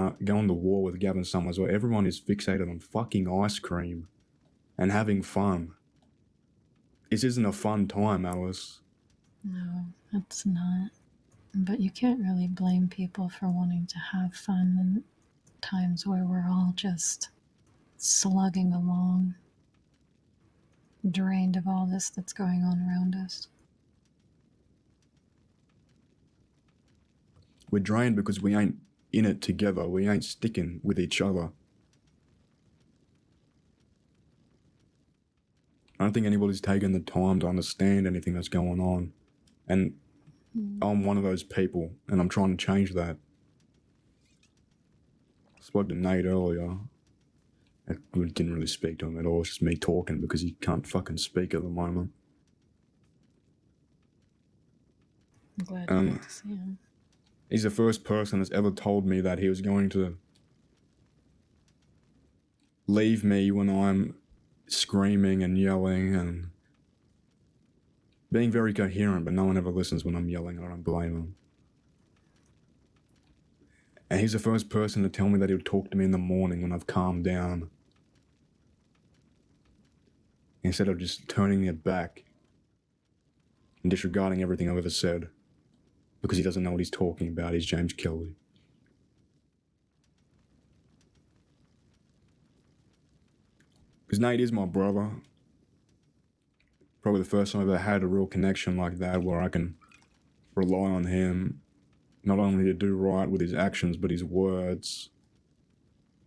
to war with Gavin Summers, where everyone is fixated on fucking ice cream and having fun. This isn't a fun time, Alice. No, it's not. But you can't really blame people for wanting to have fun in times where we're all just slugging along, drained of all this that's going on around us. We're drained because we ain't in it together. We ain't sticking with each other. I don't think anybody's taken the time to understand anything that's going on. And I'm one of those people, and I'm trying to change that. I spoke to Nate earlier. I didn't really speak to him at all. It's just me talking because he can't fucking speak at the moment. I'm glad you got to see him. He's the first person that's ever told me that he was going to leave me when I'm screaming and yelling and being very coherent, but no one ever listens when I'm yelling. I don't blame him. And he's the first person to tell me that he'll talk to me in the morning when I've calmed down, instead of just turning it back and disregarding everything I've ever said because he doesn't know what he's talking about. He's James Kelly. Because Nate is my brother. Probably the first time I've ever had a real connection like that where I can rely on him not only to do right with his actions but his words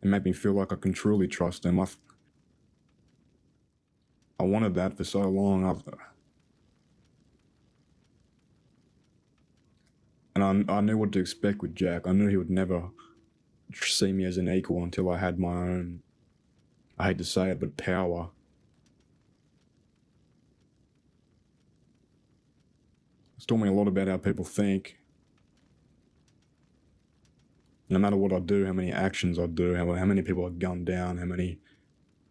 and make me feel like I can truly trust him. I wanted that for so long. And I knew what to expect with Jack. I knew he would never see me as an equal until I had my own, I hate to say it, but power. It's taught me a lot about how people think. No matter what I do, how many actions I do, how many people I gun down, how many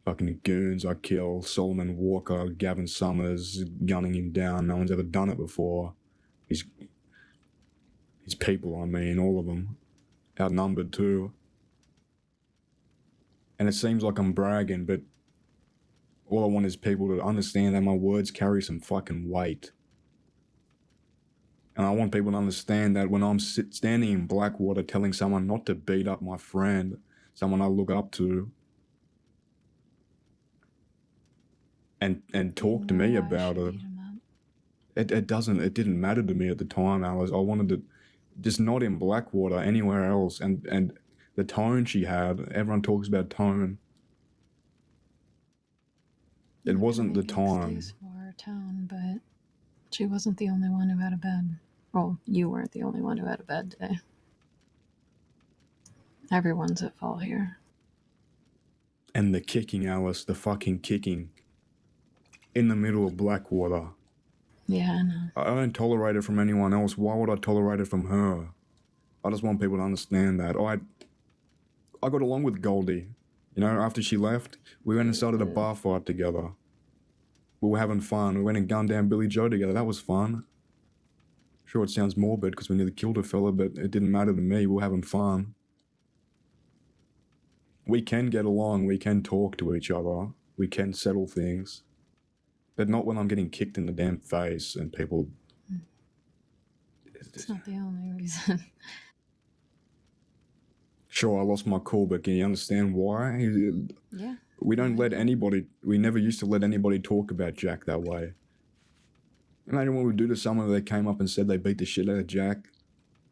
fucking goons I kill, Solomon Walker, Gavin Summers, gunning him down. No one's ever done it before. His people, I mean, all of them. Outnumbered too. And it seems like I'm bragging, but all I want is people to understand that my words carry some fucking weight. And I want people to understand that when I'm standing in Blackwater telling someone not to beat up my friend, someone I look up to, and talk to me about it, it didn't matter to me at the time, Alice. I wanted to, just not in Blackwater, anywhere else. And the tone she had, everyone talks about tone. It wasn't the time. Excuse for her tone, but she wasn't the only one who had a bad Well, you weren't the only one who had a bad day. Everyone's at fault here. And the kicking, Alice, the fucking kicking. In the middle of Blackwater. Yeah, I know. I don't tolerate it from anyone else. Why would I tolerate it from her? I just want people to understand that. I got along with Goldie. You know, after she left, we went and started a bar fight together. We were having fun. We went and gunned down Billy Joe together. That was fun. Sure, it sounds morbid because we nearly killed a fella, but it didn't matter to me. We were having fun. We can get along. We can talk to each other. We can settle things. But not when I'm getting kicked in the damn face and people... It's not the only reason. Sure, I lost my cool, but can you understand why? Yeah. We don't let anybody... We never used to let anybody talk about Jack that way. Imagine what we'd do to someone if they came up and said they beat the shit out of Jack.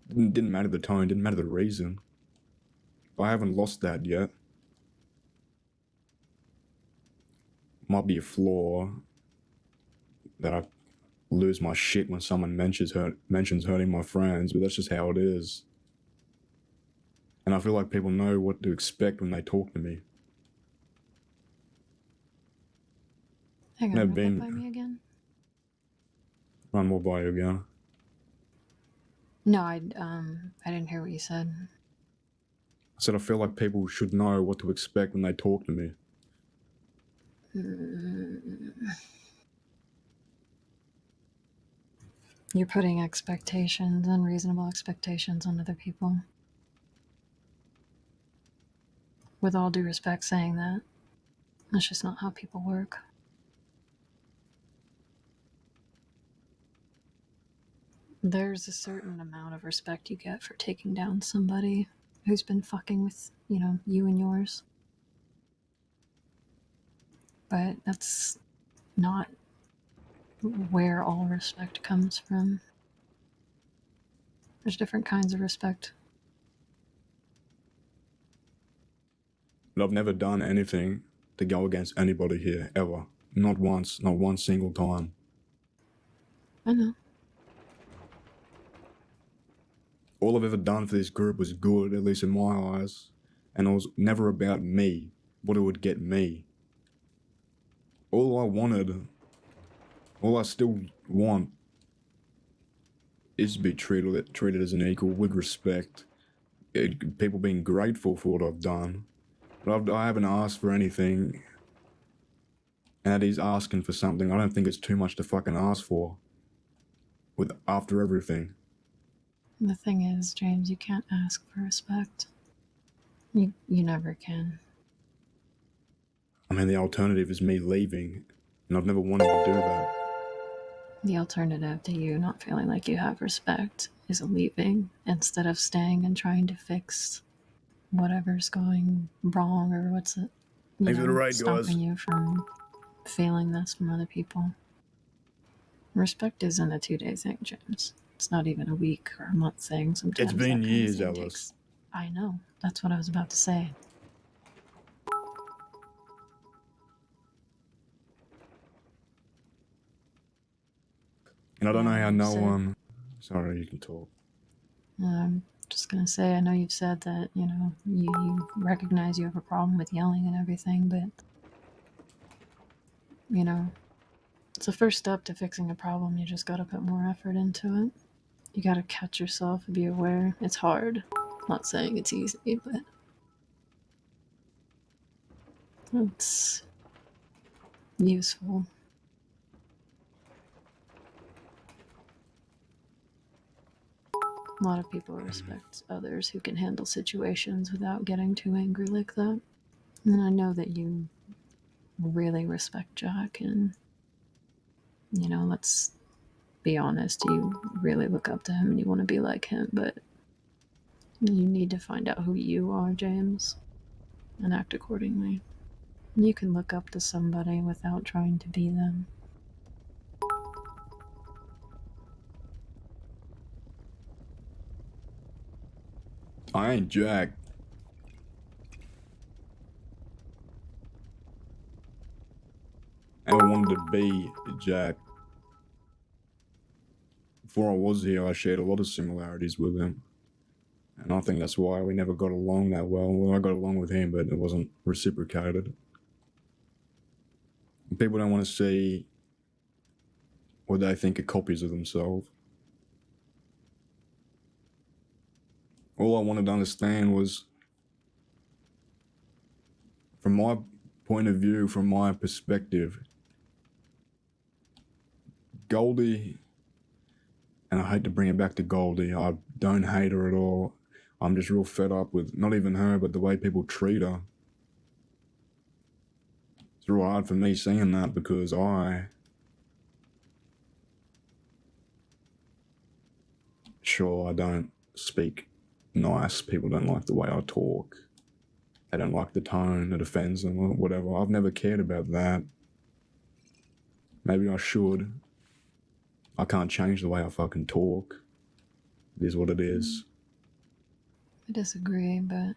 Didn't matter the tone, didn't matter the reason. I haven't lost that yet. Might be a flaw that I lose my shit when someone mentions hurting my friends, but that's just how it is. And I feel like people know what to expect when they talk to me. Hang on, Never run been- that by me again? Run more by you again. No, I didn't hear what you said. I said I feel like people should know what to expect when they talk to me. You're putting expectations, unreasonable expectations on other people. With all due respect saying that, that's just not how people work. There's a certain amount of respect you get for taking down somebody who's been fucking with, you know, you and yours. But that's not where all respect comes from. There's different kinds of respect. But I've never done anything to go against anybody here, ever. Not once, not one single time. I know. All I've ever done for this group was good, at least in my eyes. And it was never about me, what it would get me. All I wanted, all I still want, is to be treated as an equal, with respect. People being grateful for what I've done. But I haven't asked for anything. And he's asking for something. I don't think it's too much to fucking ask for. After everything. The thing is, James, you can't ask for respect. You never can. I mean, the alternative is me leaving. And I've never wanted to do that. The alternative to you not feeling like you have respect is leaving instead of staying and trying to fix whatever's going wrong or what's it, Thanks for the raid, stopping guys. you from feeling this from other people. Respect isn't a 2-day thing, James. It's not even a week or a month thing. Sometimes It's been that kind of years, thing Alice. takes- I know. That's what I was about to say. And I don't know how no said- one... Sorry, you can talk. I'm just gonna say, I know you've said that, you recognize you have a problem with yelling and everything, but, it's the first step to fixing a problem. You just gotta put more effort into it. You gotta catch yourself and be aware. It's hard. I'm not saying it's easy, but it's useful. A lot of people respect others who can handle situations without getting too angry like that. And I know that you really respect Jack, and, let's be honest, you really look up to him and you want to be like him, but you need to find out who you are, James, and act accordingly. You can look up to somebody without trying to be them. I ain't Jack. I wanted to be Jack. before I was here, I shared a lot of similarities with him. And I think that's why we never got along that well. Well, I got along with him, but it wasn't reciprocated. People don't want to see what they think are copies of themselves. All I wanted to understand was, from my point of view, from my perspective, Goldie, and I hate to bring it back to Goldie, I don't hate her at all. I'm just real fed up with not even her, but the way people treat her. It's real hard for me seeing that because Sure, I don't speak nice. People don't like the way I talk. They don't like the tone. It offends them or whatever. I've never cared about that. Maybe I should. I can't change the way I fucking talk. It is what it is. I disagree, but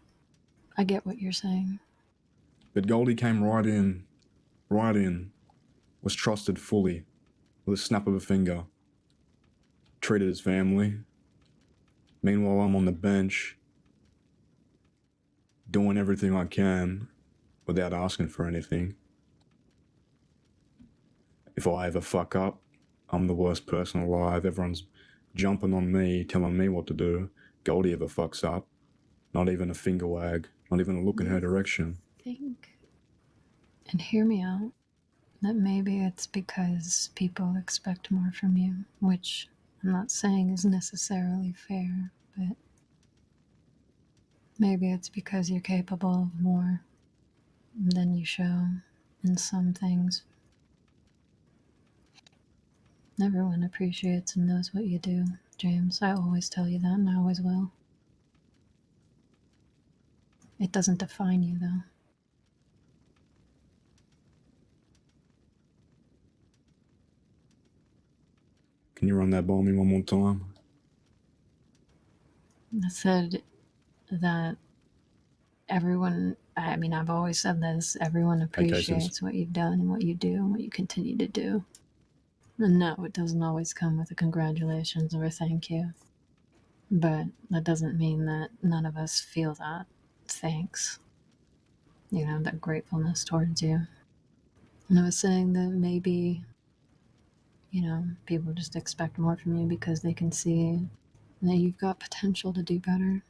I get what you're saying. But Goldie came right in, was trusted fully, with a snap of a finger, treated as family. Meanwhile, I'm on the bench, doing everything I can without asking for anything. If I ever fuck up, I'm the worst person alive. Everyone's jumping on me, telling me what to do. Goldie ever fucks up, not even a finger wag, not even a look in her direction. Think, and hear me out, that maybe it's because people expect more from you, which I'm not saying is necessarily fair, but maybe it's because you're capable of more than you show in some things. Everyone appreciates and knows what you do, James. I always tell you that, and I always will. It doesn't define you, though. Can you run that by me one more time? I said that everyone, I mean, I've always said this, everyone appreciates what you've done and what you do and what you continue to do. And no, it doesn't always come with a congratulations or a thank you. But that doesn't mean that none of us feel that thanks. You know, that gratefulness towards you. And I was saying that maybe, you know, people just expect more from you because they can see that you've got potential to do better.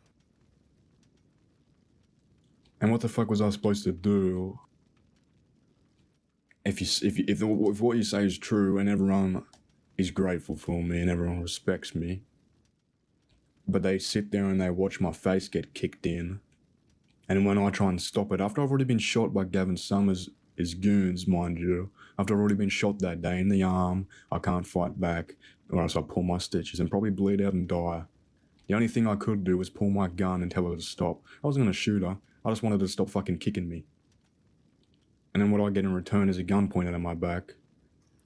And what the fuck was I supposed to do if what you say is true and everyone is grateful for me and everyone respects me, but they sit there and they watch my face get kicked in, and when I try and stop it, after I've already been shot by Gavin Summers' goons, mind you, after I've already been shot that day in the arm, I can't fight back, or else I pull my stitches and probably bleed out and die. The only thing I could do was pull my gun and tell her to stop. I wasn't gonna shoot her, I just wanted her to stop fucking kicking me. And then what I get in return is a gun pointed at my back.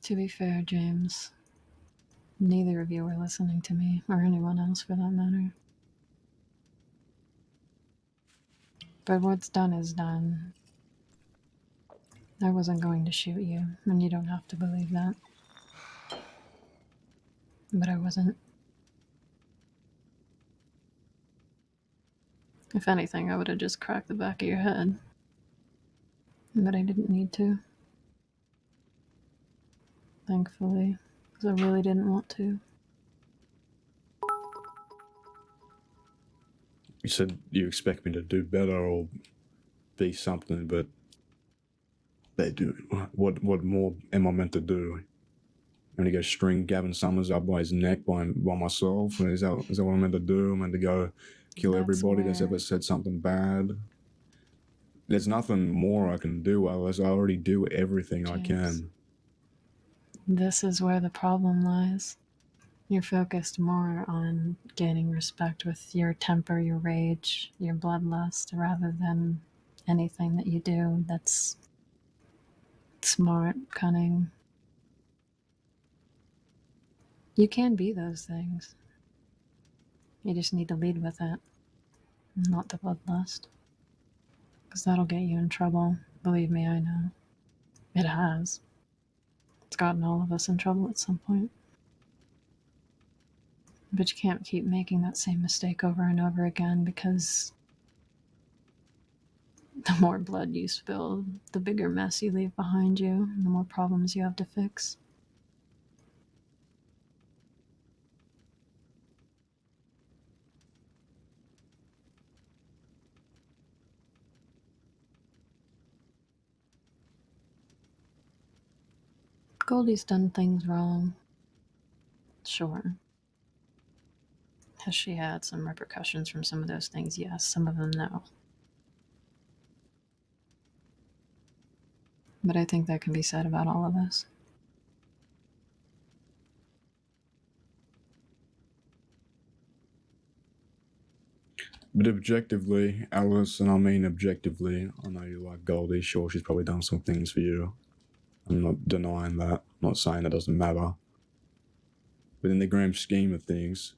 To be fair, James, neither of you were listening to me, or anyone else for that matter. But what's done is done. I wasn't going to shoot you, and you don't have to believe that. But I wasn't. If anything, I would have just cracked the back of your head. But I didn't need to. Thankfully, because I really didn't want to. You said you expect me to do better or be something, but they do. What more am I meant to do? I'm gonna go string Gavin Summers up by his neck by myself? Is that what I'm meant to do? I'm meant to go kill everybody that's ever said something bad? There's nothing more I can do, Alice. I already do everything I can. This is where the problem lies. You're focused more on gaining respect with your temper, your rage, your bloodlust, rather than anything that you do that's smart, cunning. You can be those things. You just need to lead with it, not the bloodlust. Because that'll get you in trouble. Believe me, I know. It has. It's gotten all of us in trouble at some point. But you can't keep making that same mistake over and over again, because the more blood you spill, the bigger mess you leave behind you, and the more problems you have to fix. Goldie's done things wrong. Sure. Has she had some repercussions from some of those things? Yes. Some of them, no. But I think that can be said about all of us. But objectively, Alice, and I mean objectively, I know you like Goldie, sure, she's probably done some things for you. I'm not denying that. I'm not saying that doesn't matter. But in the grand scheme of things,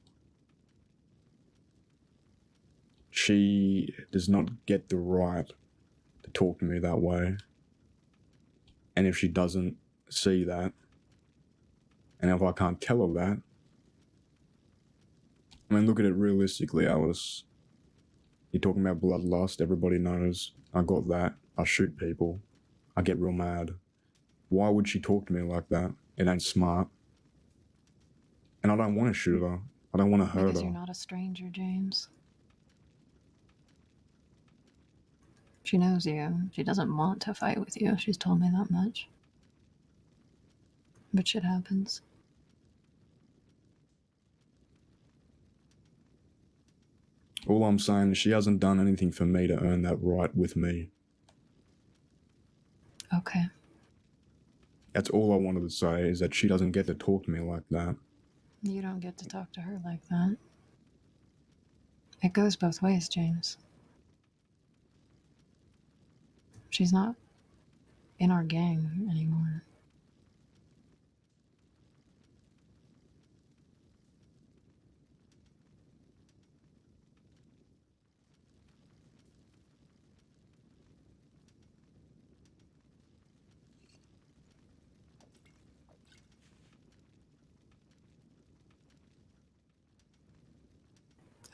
she does not get the right to talk to me that way. And if she doesn't see that, and if I can't tell her that, I mean, look at it realistically, Alice. You're talking about bloodlust, everybody knows. I got that. I shoot people. I get real mad. Why would she talk to me like that? It ain't smart. And I don't want to shoot her. I don't want to hurt Because her. you're not a stranger, James. She knows you. She doesn't want to fight with you. She's told me that much. But shit happens. All I'm saying is she hasn't done anything for me to earn that right with me. Okay. That's all I wanted to say, is that she doesn't get to talk to me like that. You don't get to talk to her like that. It goes both ways, James. She's not in our gang anymore.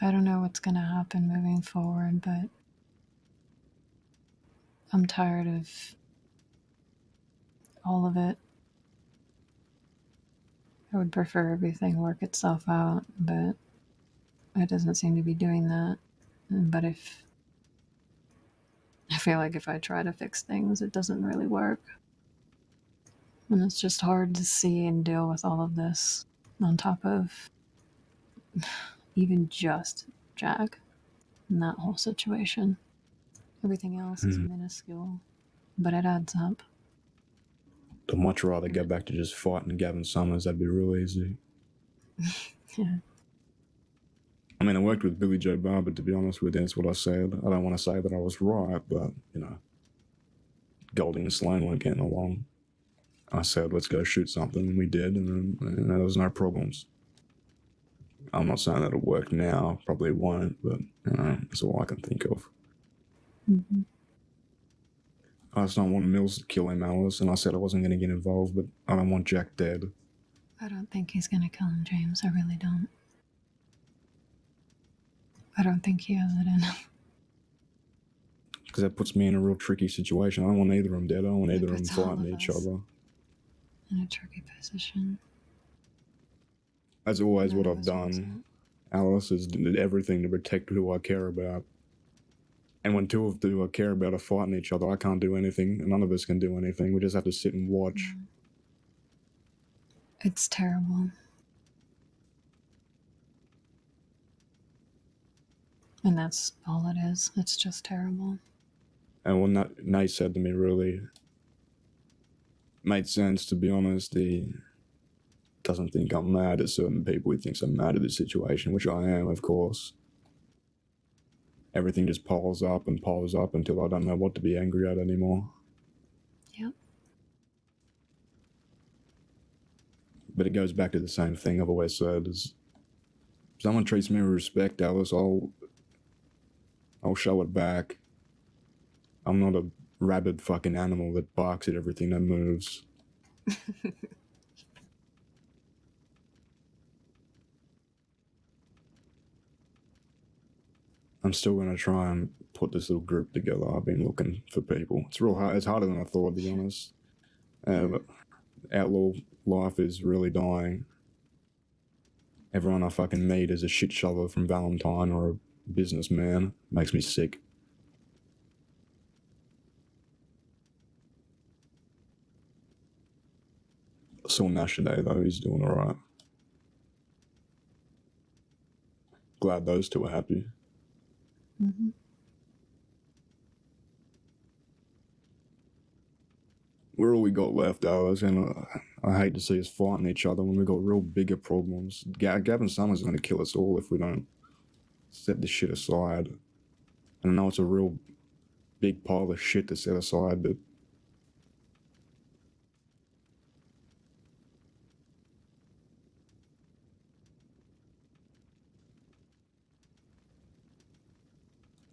I don't know what's going to happen moving forward, but I'm tired of all of it. I would prefer everything work itself out, but it doesn't seem to be doing that. But I feel like if I try to fix things, it doesn't really work. And it's just hard to see and deal with all of this on top of even just Jack and that whole situation. Everything else is minuscule, but it adds up. I'd much rather go back to just fighting Gavin Summers. That'd be real easy. Yeah. I mean, I worked with Billy Joe Barber, to be honest with you. That's what I said. I don't want to say that I was right, but, you know, Goldie and Sloan weren't getting along. I said, let's go shoot something, and we did, and there was no problems. I'm not saying that it'll work now, probably won't, but, you know, that's all I can think of. Mm-hmm. I just don't want Mills to kill him, Alice, and I said I wasn't going to get involved, but I don't want Jack dead. I don't think he's gonna kill him, James. I really don't. I don't think he has it in him. Because that puts me in a real tricky situation. I don't want either of them dead. I don't want either of them puts all fighting of each us other. in a tricky position. That's always None what of I've us wants done, Alice, is did everything to protect who I care about. And when two of the who I care about are fighting each other, I can't do anything, and none of us can do anything. We just have to sit and watch. It's terrible. And that's all it is. It's just terrible. And what Nate said to me really made sense, to be honest. He doesn't think I'm mad at certain people. He thinks I'm mad at the situation, which I am, of course. Everything just piles up until I don't know what to be angry at anymore. Yep. But it goes back to the same thing I've always said, is if someone treats me with respect, Alice, I'll show it back. I'm not a rabid fucking animal that barks at everything that moves. I'm still gonna try and put this little group together. I've been looking for people. It's real hard. It's harder than I thought, to be honest. But outlaw life is really dying. Everyone I fucking meet is a shit shoveler from Valentine or a businessman. Makes me sick. I saw Nash today, though. He's doing alright. Glad those two are happy. Mm-hmm. We're all we got left, Alice, and I hate to see us fighting each other when we've got real bigger problems. Gavin Summers is going to kill us all if we don't set this shit aside. And I know it's a real big pile of shit to set aside, but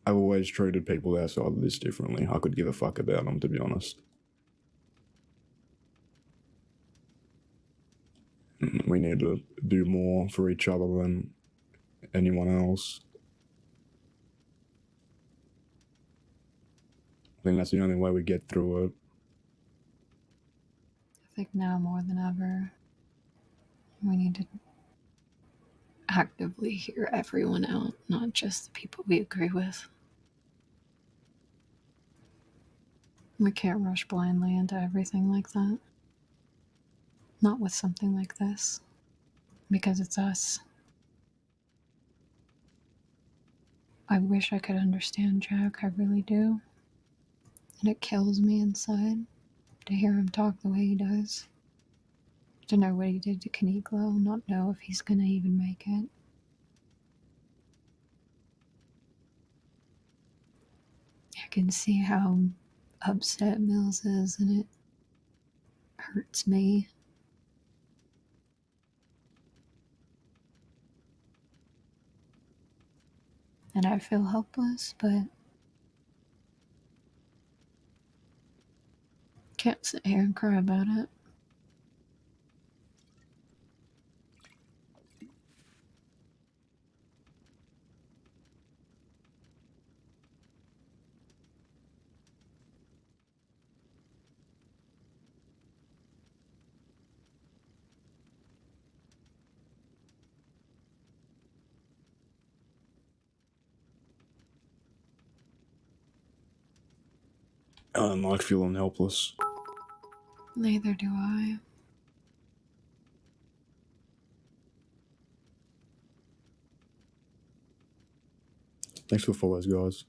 I've always treated people outside of this differently. I could give a fuck about them, to be honest. We need to do more for each other than anyone else. I think that's the only way we get through it. I think now more than ever, we need to actively hear everyone out, not just the people we agree with. We can't rush blindly into everything like that. Not with something like this. Because it's us. I wish I could understand Jack, I really do. And it kills me inside to hear him talk the way he does. To know what he did to Kaniglo, not know if he's gonna even make it. I can see how upset Mills is, and it hurts me. And I feel helpless, but can't sit here and cry about it. I don't like feeling helpless. Neither do I. Thanks for the follows, guys.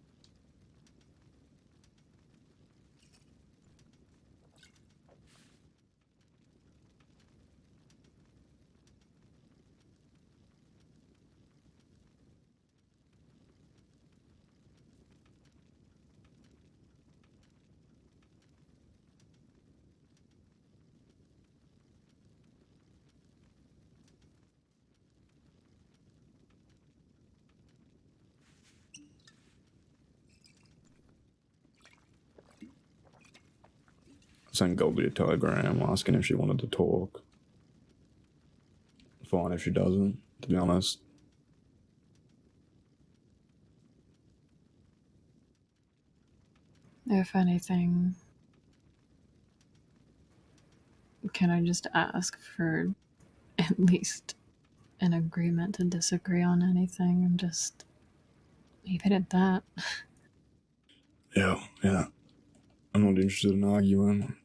Sent Goldie a telegram asking if she wanted to talk. Fine if she doesn't, to be honest. If anything, can I just ask for at least an agreement to disagree on anything and just leave it at that? Yeah. I'm not interested in arguing.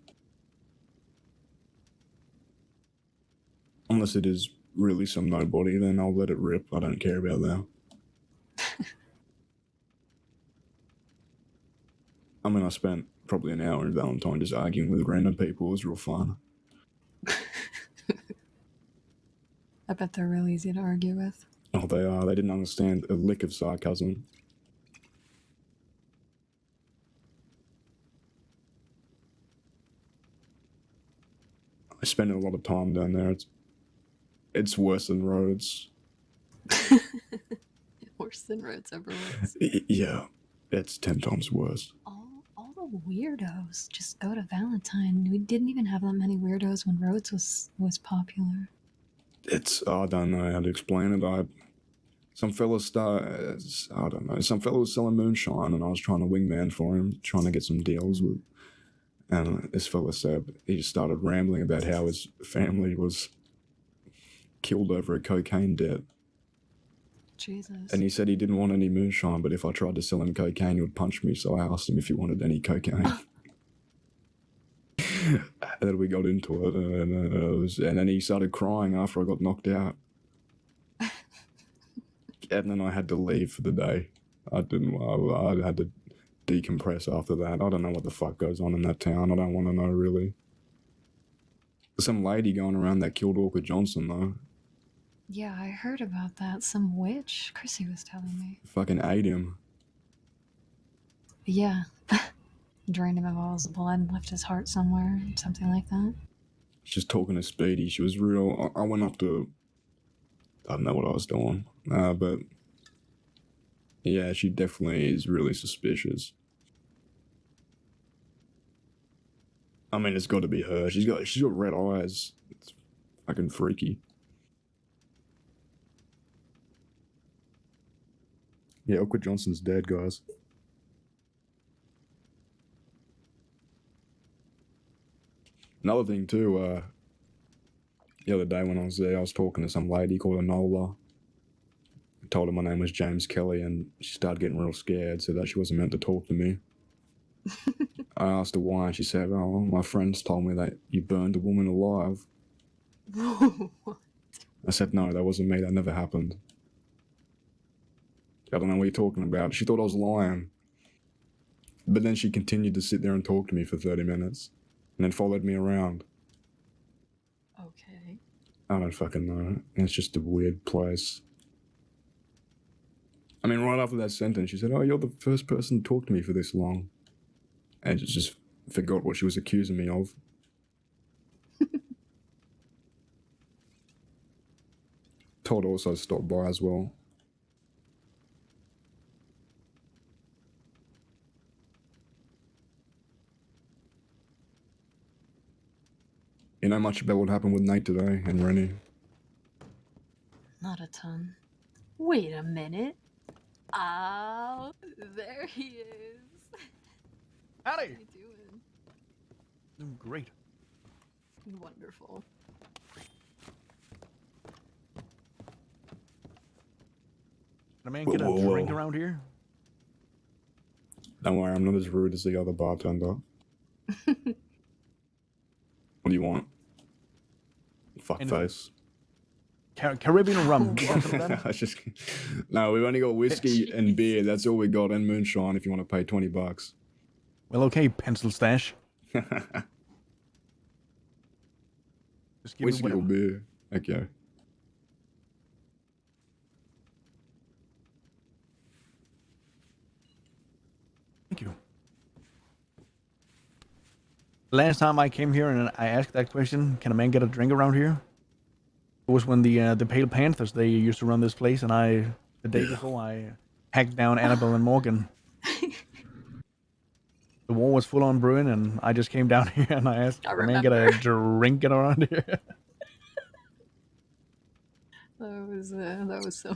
Unless it is really some nobody, then I'll let it rip. I don't care about that. I mean, I spent probably an hour in Valentine just arguing with random people. It was real fun. I bet they're real easy to argue with. Oh, they are. They didn't understand a lick of sarcasm. I spent a lot of time down there. It's worse than Rhodes. Worse than Rhodes ever was. Yeah, it's 10 times worse. All the weirdos just go to Valentine. We didn't even have that many weirdos when Rhodes was popular. I don't know how to explain it. some fella I don't know, some fella was selling moonshine, and I was trying to wingman for him, trying to get some deals with. And this fella said he just started rambling about how his family was killed over a cocaine debt. Jesus. And he said he didn't want any moonshine, but if I tried to sell him cocaine, he would punch me. So I asked him if he wanted any cocaine. And then we got into it, and then he started crying after I got knocked out. And then I had to leave for the day. I had to decompress after that. I don't know what the fuck goes on in that town. I don't want to know, really. There's some lady going around that killed Orchid Johnson, though. Yeah, I heard about that. Some witch. Chrissy was telling me. Fucking ate him. Yeah. Drained him of all his blood and left his heart somewhere. Something like that. She's talking to Speedy. She was real. I went up to. I don't know what I was doing. But. Yeah, she definitely is really suspicious. I mean, it's got to be her. She's got red eyes. It's fucking freaky. Yeah, Orchid Johnson's dead, guys. Another thing too, the other day when I was there, I was talking to some lady called Enola. I told her my name was James Kelly, and she started getting real scared, said that she wasn't meant to talk to me. I asked her why, and she said, "Oh, my friends told me that you burned a woman alive." I said, "No, that wasn't me. That never happened." I don't know what you're talking about. She thought I was lying. But then she continued to sit there and talk to me for 30 minutes. And then followed me around. Okay. I don't fucking know. It's just a weird place. I mean, right after that sentence, she said, "Oh, you're the first person to talk to me for this long." And just forgot what she was accusing me of. Todd also stopped by as well. You know much about what happened with Nate today and Rennie? Not a ton. Wait a minute. Oh, there he is. Howdy. How you doing? Doing great. Wonderful. Can a man get a drink around here? Don't worry, I'm not as rude as the other bartender. What do you want? Fuckface. Caribbean or rum? I just no, we've only got whiskey and beer. That's all we got, and moonshine. If you want to pay $20. Well, okay, pencil stash. Just give Whiskey me or whatever. beer? Okay. Thank you. Last time I came here and I asked that question, can a man get a drink around here? It was when the Pale Panthers, they used to run this place, and the day before, I hacked down Annabelle and Morgan. The war was full on brewing, and I just came down here and I asked, can a man get a drink around here? That was so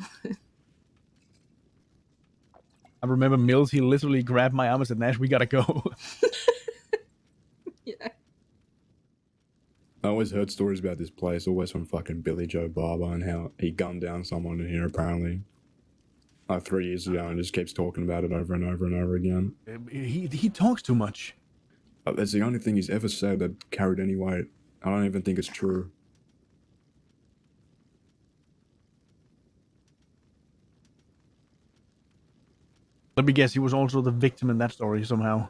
I remember Mills, he literally grabbed my arm and said, "Nash, we gotta go." Yeah. I always heard stories about this place, always from fucking Billy Joe Barber, and how he gunned down someone in here apparently. Like 3 years ago, and just keeps talking about it over and over and over again. He talks too much. That's the only thing he's ever said that carried any weight. I don't even think it's true. Let me guess, he was also the victim in that story somehow.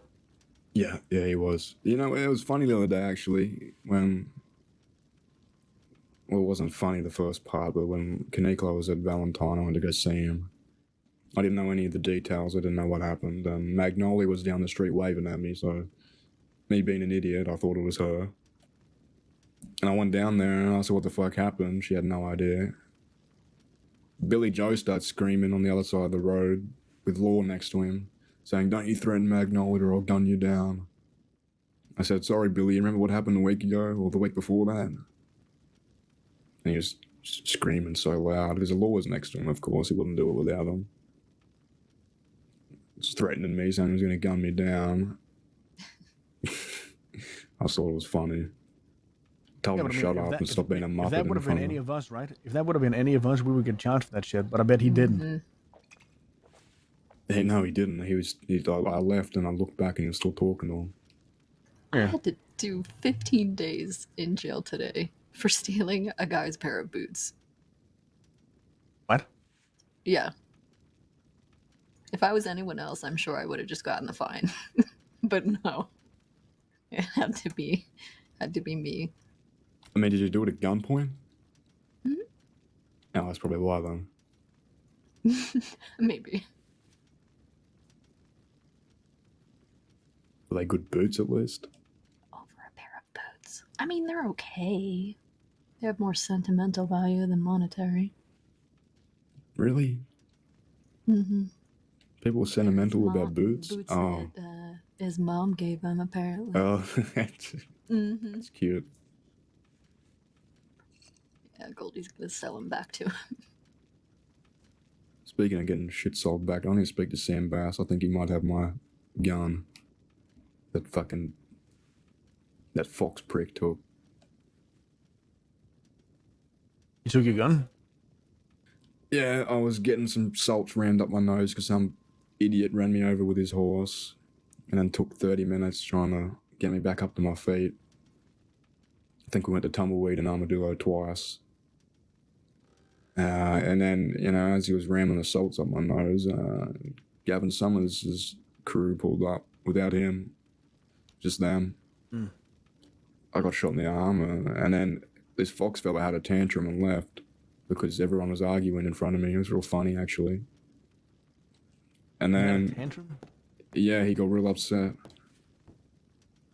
Yeah, he was. You know, it was funny the other day, actually, when... Well, it wasn't funny the first part, but when Kaneko was at Valentine, I went to go see him. I didn't know any of the details, I didn't know what happened. Magnolia was down the street waving at me, so... Me being an idiot, I thought it was her. And I went down there and asked her what the fuck happened. She had no idea. Billy Joe starts screaming on the other side of the road, with Law next to him, saying, "Don't you threaten Magnolia or I'll gun you down." I said, "Sorry, Billy, you remember what happened a week ago, or the week before that?" And he just screaming so loud because the law was next to him. Of course, he wouldn't do it without them. He's threatening me, saying he was going to gun me down. I thought it was funny. Told Yeah, him but to I mean, shut if up that- and stop being a If muppet that in would have front been of any him. of us, right? If that would have been any of us, we would get charged for that shit. But I bet he didn't. Mhm. Hey, no, he didn't. I left and I looked back and he was still talking to him. I had to do 15 days in jail today for stealing a guy's pair of boots. What? Yeah. If I was anyone else, I'm sure I would have just gotten a fine. But no. It had to be me. I mean, did you do it at gunpoint? Mhm. No, that's probably why then. Maybe. Were they good boots at least? I mean, they're okay. They have more sentimental value than monetary. Really? Mm-hmm. People were sentimental about boots? Boots Oh. that his mom gave him, apparently. Oh, that's Mm-hmm. that's cute. Yeah, Goldie's gonna sell him back to him. Speaking of getting shit sold back, I need to speak to Sam Bass. I think he might have my gun. That fox prick took. You took your gun? Yeah, I was getting some salts rammed up my nose because some idiot ran me over with his horse and then took 30 minutes trying to get me back up to my feet. I think we went to Tumbleweed and Armadillo twice. And then, as he was ramming the salts up my nose, Gavin Summers' crew pulled up without him. Just them. Mm. I got shot in the arm, and then this fox fella had a tantrum and left because everyone was arguing in front of me. It was real funny, actually. And He had a then, tantrum? yeah, he got real upset.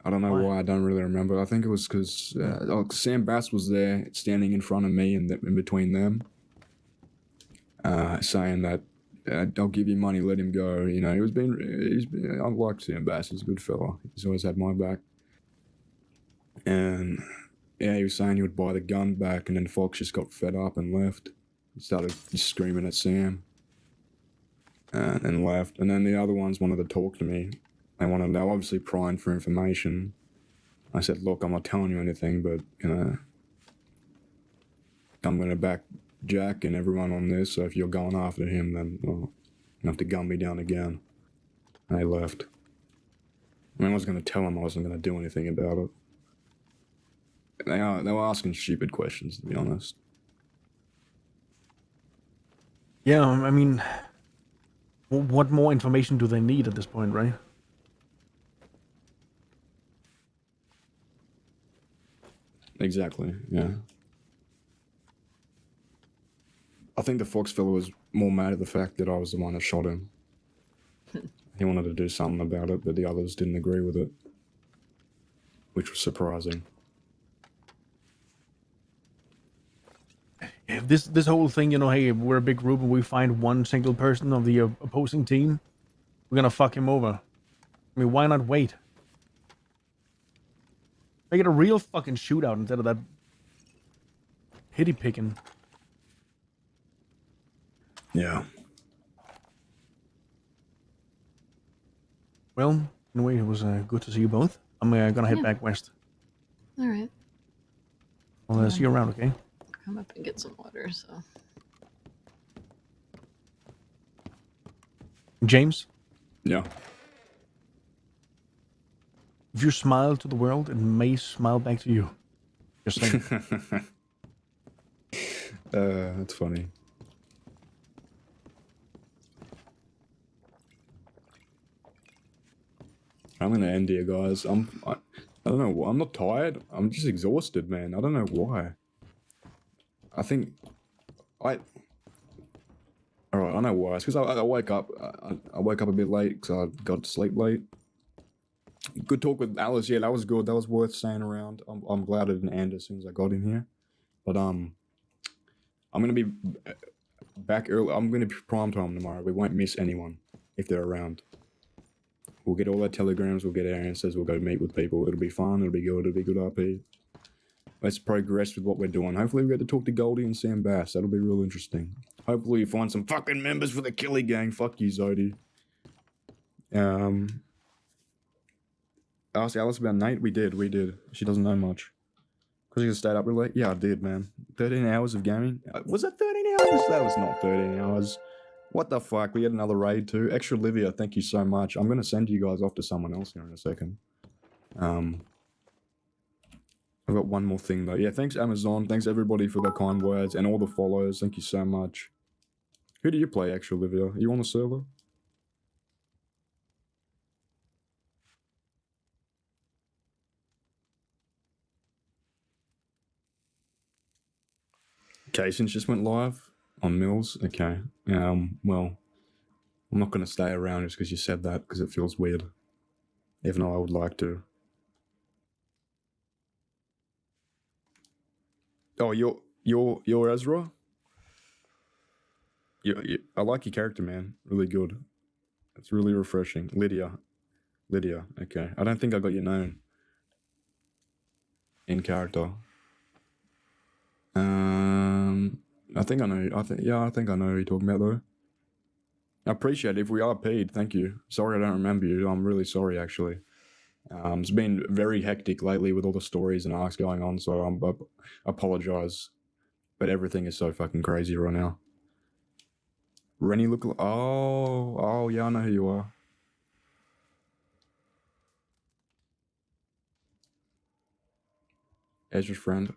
I don't know why. I don't really remember. I think it was because Sam Bass was there, standing in front of me and in between them, saying that I'll give you money, let him go. I like Sam Bass. He's a good fella. He's always had my back. And yeah, he was saying he would buy the gun back, and then Fox just got fed up and left. He started just screaming at Sam, and left. And then the other ones wanted to talk to me. They were obviously prying for information. I said, look, I'm not telling you anything, but I'm going to back Jack and everyone on this. So if you're going after him, then you have to gun me down again. And they left. I was going to tell him I wasn't going to do anything about it. They were asking stupid questions, to be honest. Yeah, I mean, what more information do they need at this point, right? Exactly, yeah. I think the Fox fella was more mad at the fact that I was the one that shot him. He wanted to do something about it, but the others didn't agree with it, which was surprising. If this whole thing, hey, we're a big group and we find one single person of the opposing team, we're gonna fuck him over. I mean, why not wait? Make it a real fucking shootout instead of that hitty picking. Yeah. Well, anyway, it was good to see you both. I'm gonna head back west. All right. I'll see you around, okay? Come up and get some water, so. James? Yeah. If you smile to the world, it may smile back to you. Just saying. That's funny. I'm gonna end here, guys. I don't know. I'm not tired. I'm just exhausted, man. I don't know why. I think all right, I know why. It's because I wake up. I woke up a bit late because I got to sleep late. Good talk with Alice. Yeah, that was good. That was worth staying around. I'm glad I didn't end as soon as I got in here. But I'm gonna be back early. I'm gonna be prime time tomorrow. We won't miss anyone if they're around. We'll get all our telegrams. We'll get our answers. We'll go meet with people. It'll be fun. It'll be good. It'll be good RP. let's progress with what we're doing. Hopefully we get to talk to Goldie and Sam Bass. That'll be real interesting. Hopefully you find some fucking members for the Kelly gang. Fuck you, Zodi. Ask Alice about Nate. We did. She doesn't know much. Because you stayed up real late? Yeah, I did, man. 13 hours of gaming? Was that 13 hours? That was not 13 hours. What the fuck? We had another raid too. Extra Livia, thank you so much. I'm going to send you guys off to someone else here in a second. I've got one more thing though. Yeah, thanks Amazon. Thanks everybody for the kind words and all the follows. Thank you so much. Who do you play, Extra Livia? Are you on the server? Okay, since just went live on Mills. Okay. Well, I'm not going to stay around just because you said that because it feels weird. Even though I would like to. Oh, you're Ezra? I like your character, man. Really good. It's really refreshing. Lydia. Okay. I don't think I got your name in character. I think I know. I think I know who you're talking about though. I appreciate it. If we are paid, thank you. Sorry I don't remember you. I'm really sorry actually. It's been very hectic lately with all the stories and arcs going on, so I apologize. But everything is so fucking crazy right now. Rennie look. Oh yeah, I know who you are. Ezra's friend.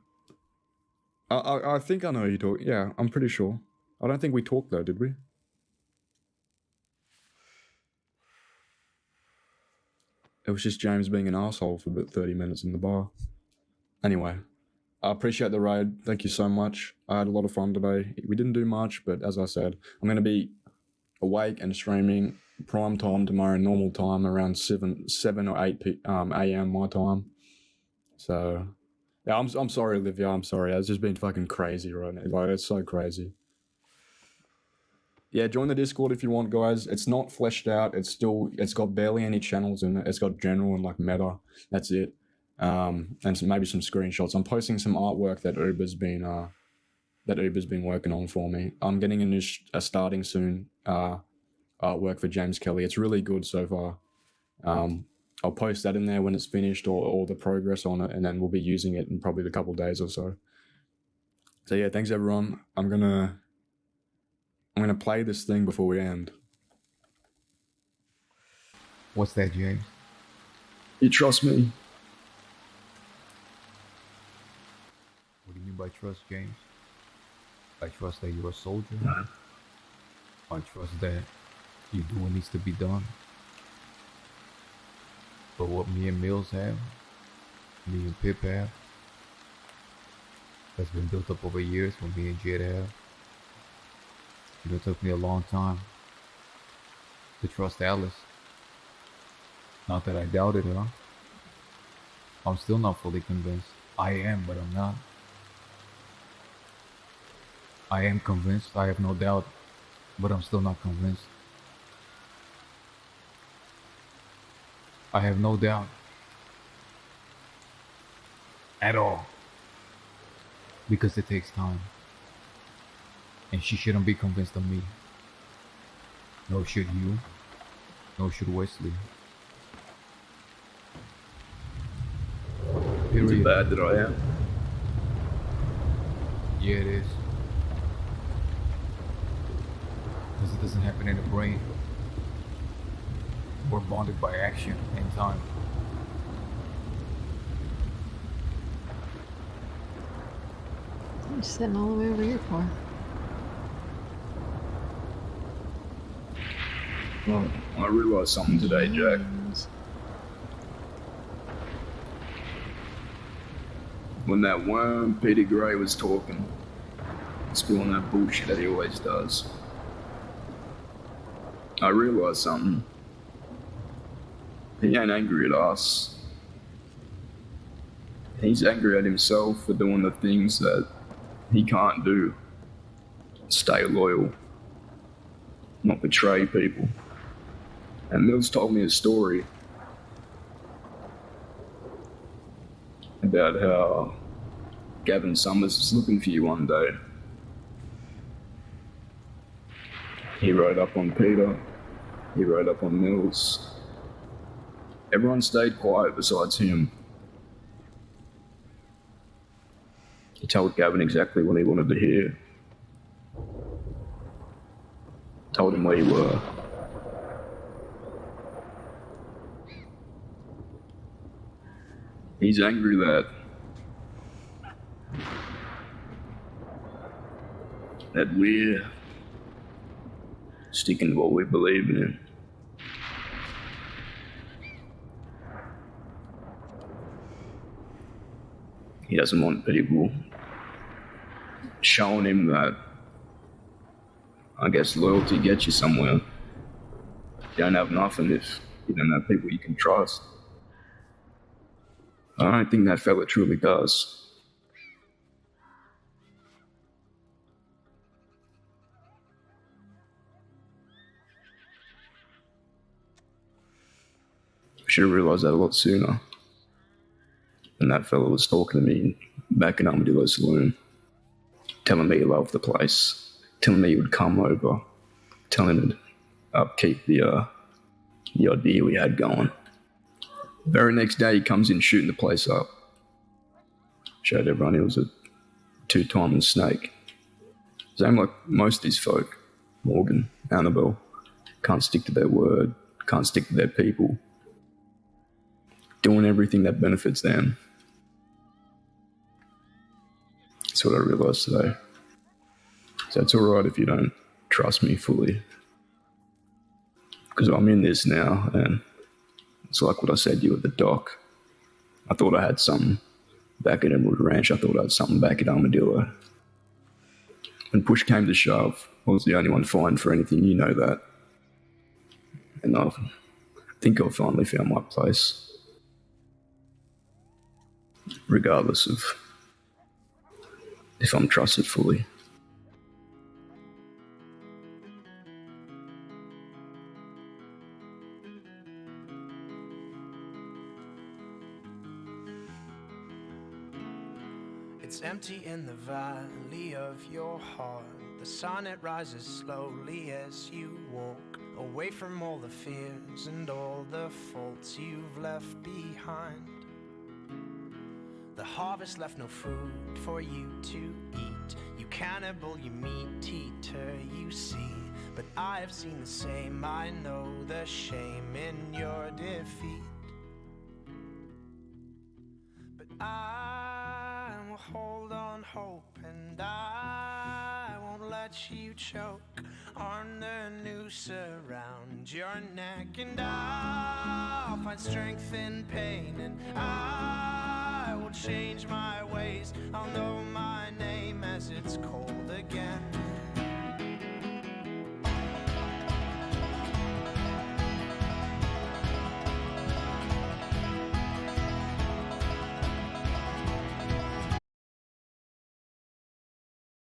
I think I know who you talk. Yeah, I'm pretty sure. I don't think we talked though, did we? It was just James being an asshole for about 30 minutes in the bar. Anyway, I appreciate the raid. Thank you so much. I had a lot of fun today. We didn't do much, but as I said, I'm going to be awake and streaming prime time tomorrow, normal time, around 7 or 8 a.m. my time. So, yeah, I'm sorry, Olivia. I'm sorry. It's just been fucking crazy right now. Like, it's so crazy. Yeah, join the Discord if you want, guys. It's not fleshed out. It's got barely any channels in it. It's got general and like meta. That's it. And maybe some screenshots. I'm posting some artwork that Uber's been working on for me. I'm getting a starting soon artwork for James Kelly. It's really good so far. I'll post that in there when it's finished or the progress on it, and then we'll be using it in probably a couple of days or so. So yeah, thanks everyone. I'm gonna play this thing before we end. What's that, James? You trust me? What do you mean by trust, James? I trust that you're a soldier. I trust that you do what needs to be done. But what me and Mills have, me and Pip have, that's been built up over years, what me and Jed have. It took me a long time to trust Alice. Not that I doubted her. I'm still not fully convinced. I am, but I'm not. I am convinced, I have no doubt, but I'm still not convinced. I have no doubt. At all. Because it takes time. And she shouldn't be convinced of me. Nor should you. Nor should Wesley. Is it bad that I am? Yeah, it is. Because it doesn't happen in the brain. We're bonded by action and time. I'm sitting all the way over here for. Well, I realised something today, Jack. When that worm Peter Gray was talking, spilling that bullshit that he always does, I realised something. He ain't angry at us. He's angry at himself for doing the things that he can't do. Stay loyal. Not betray people. And Mills told me a story about how Gavin Summers was looking for you one day. He rode up on Peter. He rode up on Mills. Everyone stayed quiet besides him. He told Gavin exactly what he wanted to hear. Told him where you were. He's angry that we're sticking to what we believe in. He doesn't want people showing him that, I guess, loyalty gets you somewhere. You don't have nothing if you don't have people you can trust. I don't think that fella truly does. I should have realised that a lot sooner. And that fella was talking to me back in Armadillo Saloon, telling me he loved the place, telling me he would come over, telling him to upkeep the idea we had going. The very next day, he comes in shooting the place up. Showed everyone he was a two-timing snake. Same like most of these folk, Morgan, Annabelle, can't stick to their word, can't stick to their people, doing everything that benefits them. That's what I realised today. So it's alright if you don't trust me fully. Because I'm in this now, and it's like what I said to you at the dock. I thought I had something back at Emerald Ranch. I thought I had something back at Armadillo. When push came to shove, I was the only one fined for anything, you know that. And I think I finally found my place. Regardless of if I'm trusted fully. It's empty in the valley of your heart. The sun, it rises slowly as you walk away from all the fears and all the faults you've left behind. The harvest left no food for you to eat. You cannibal, you meat eater, you see. But I have seen the same, I know the shame in your defeat. But I will hold on hope, and I won't let you choke on the noose around your neck. And I'll find strength in pain, and I will change my ways. I'll know my name as it's cold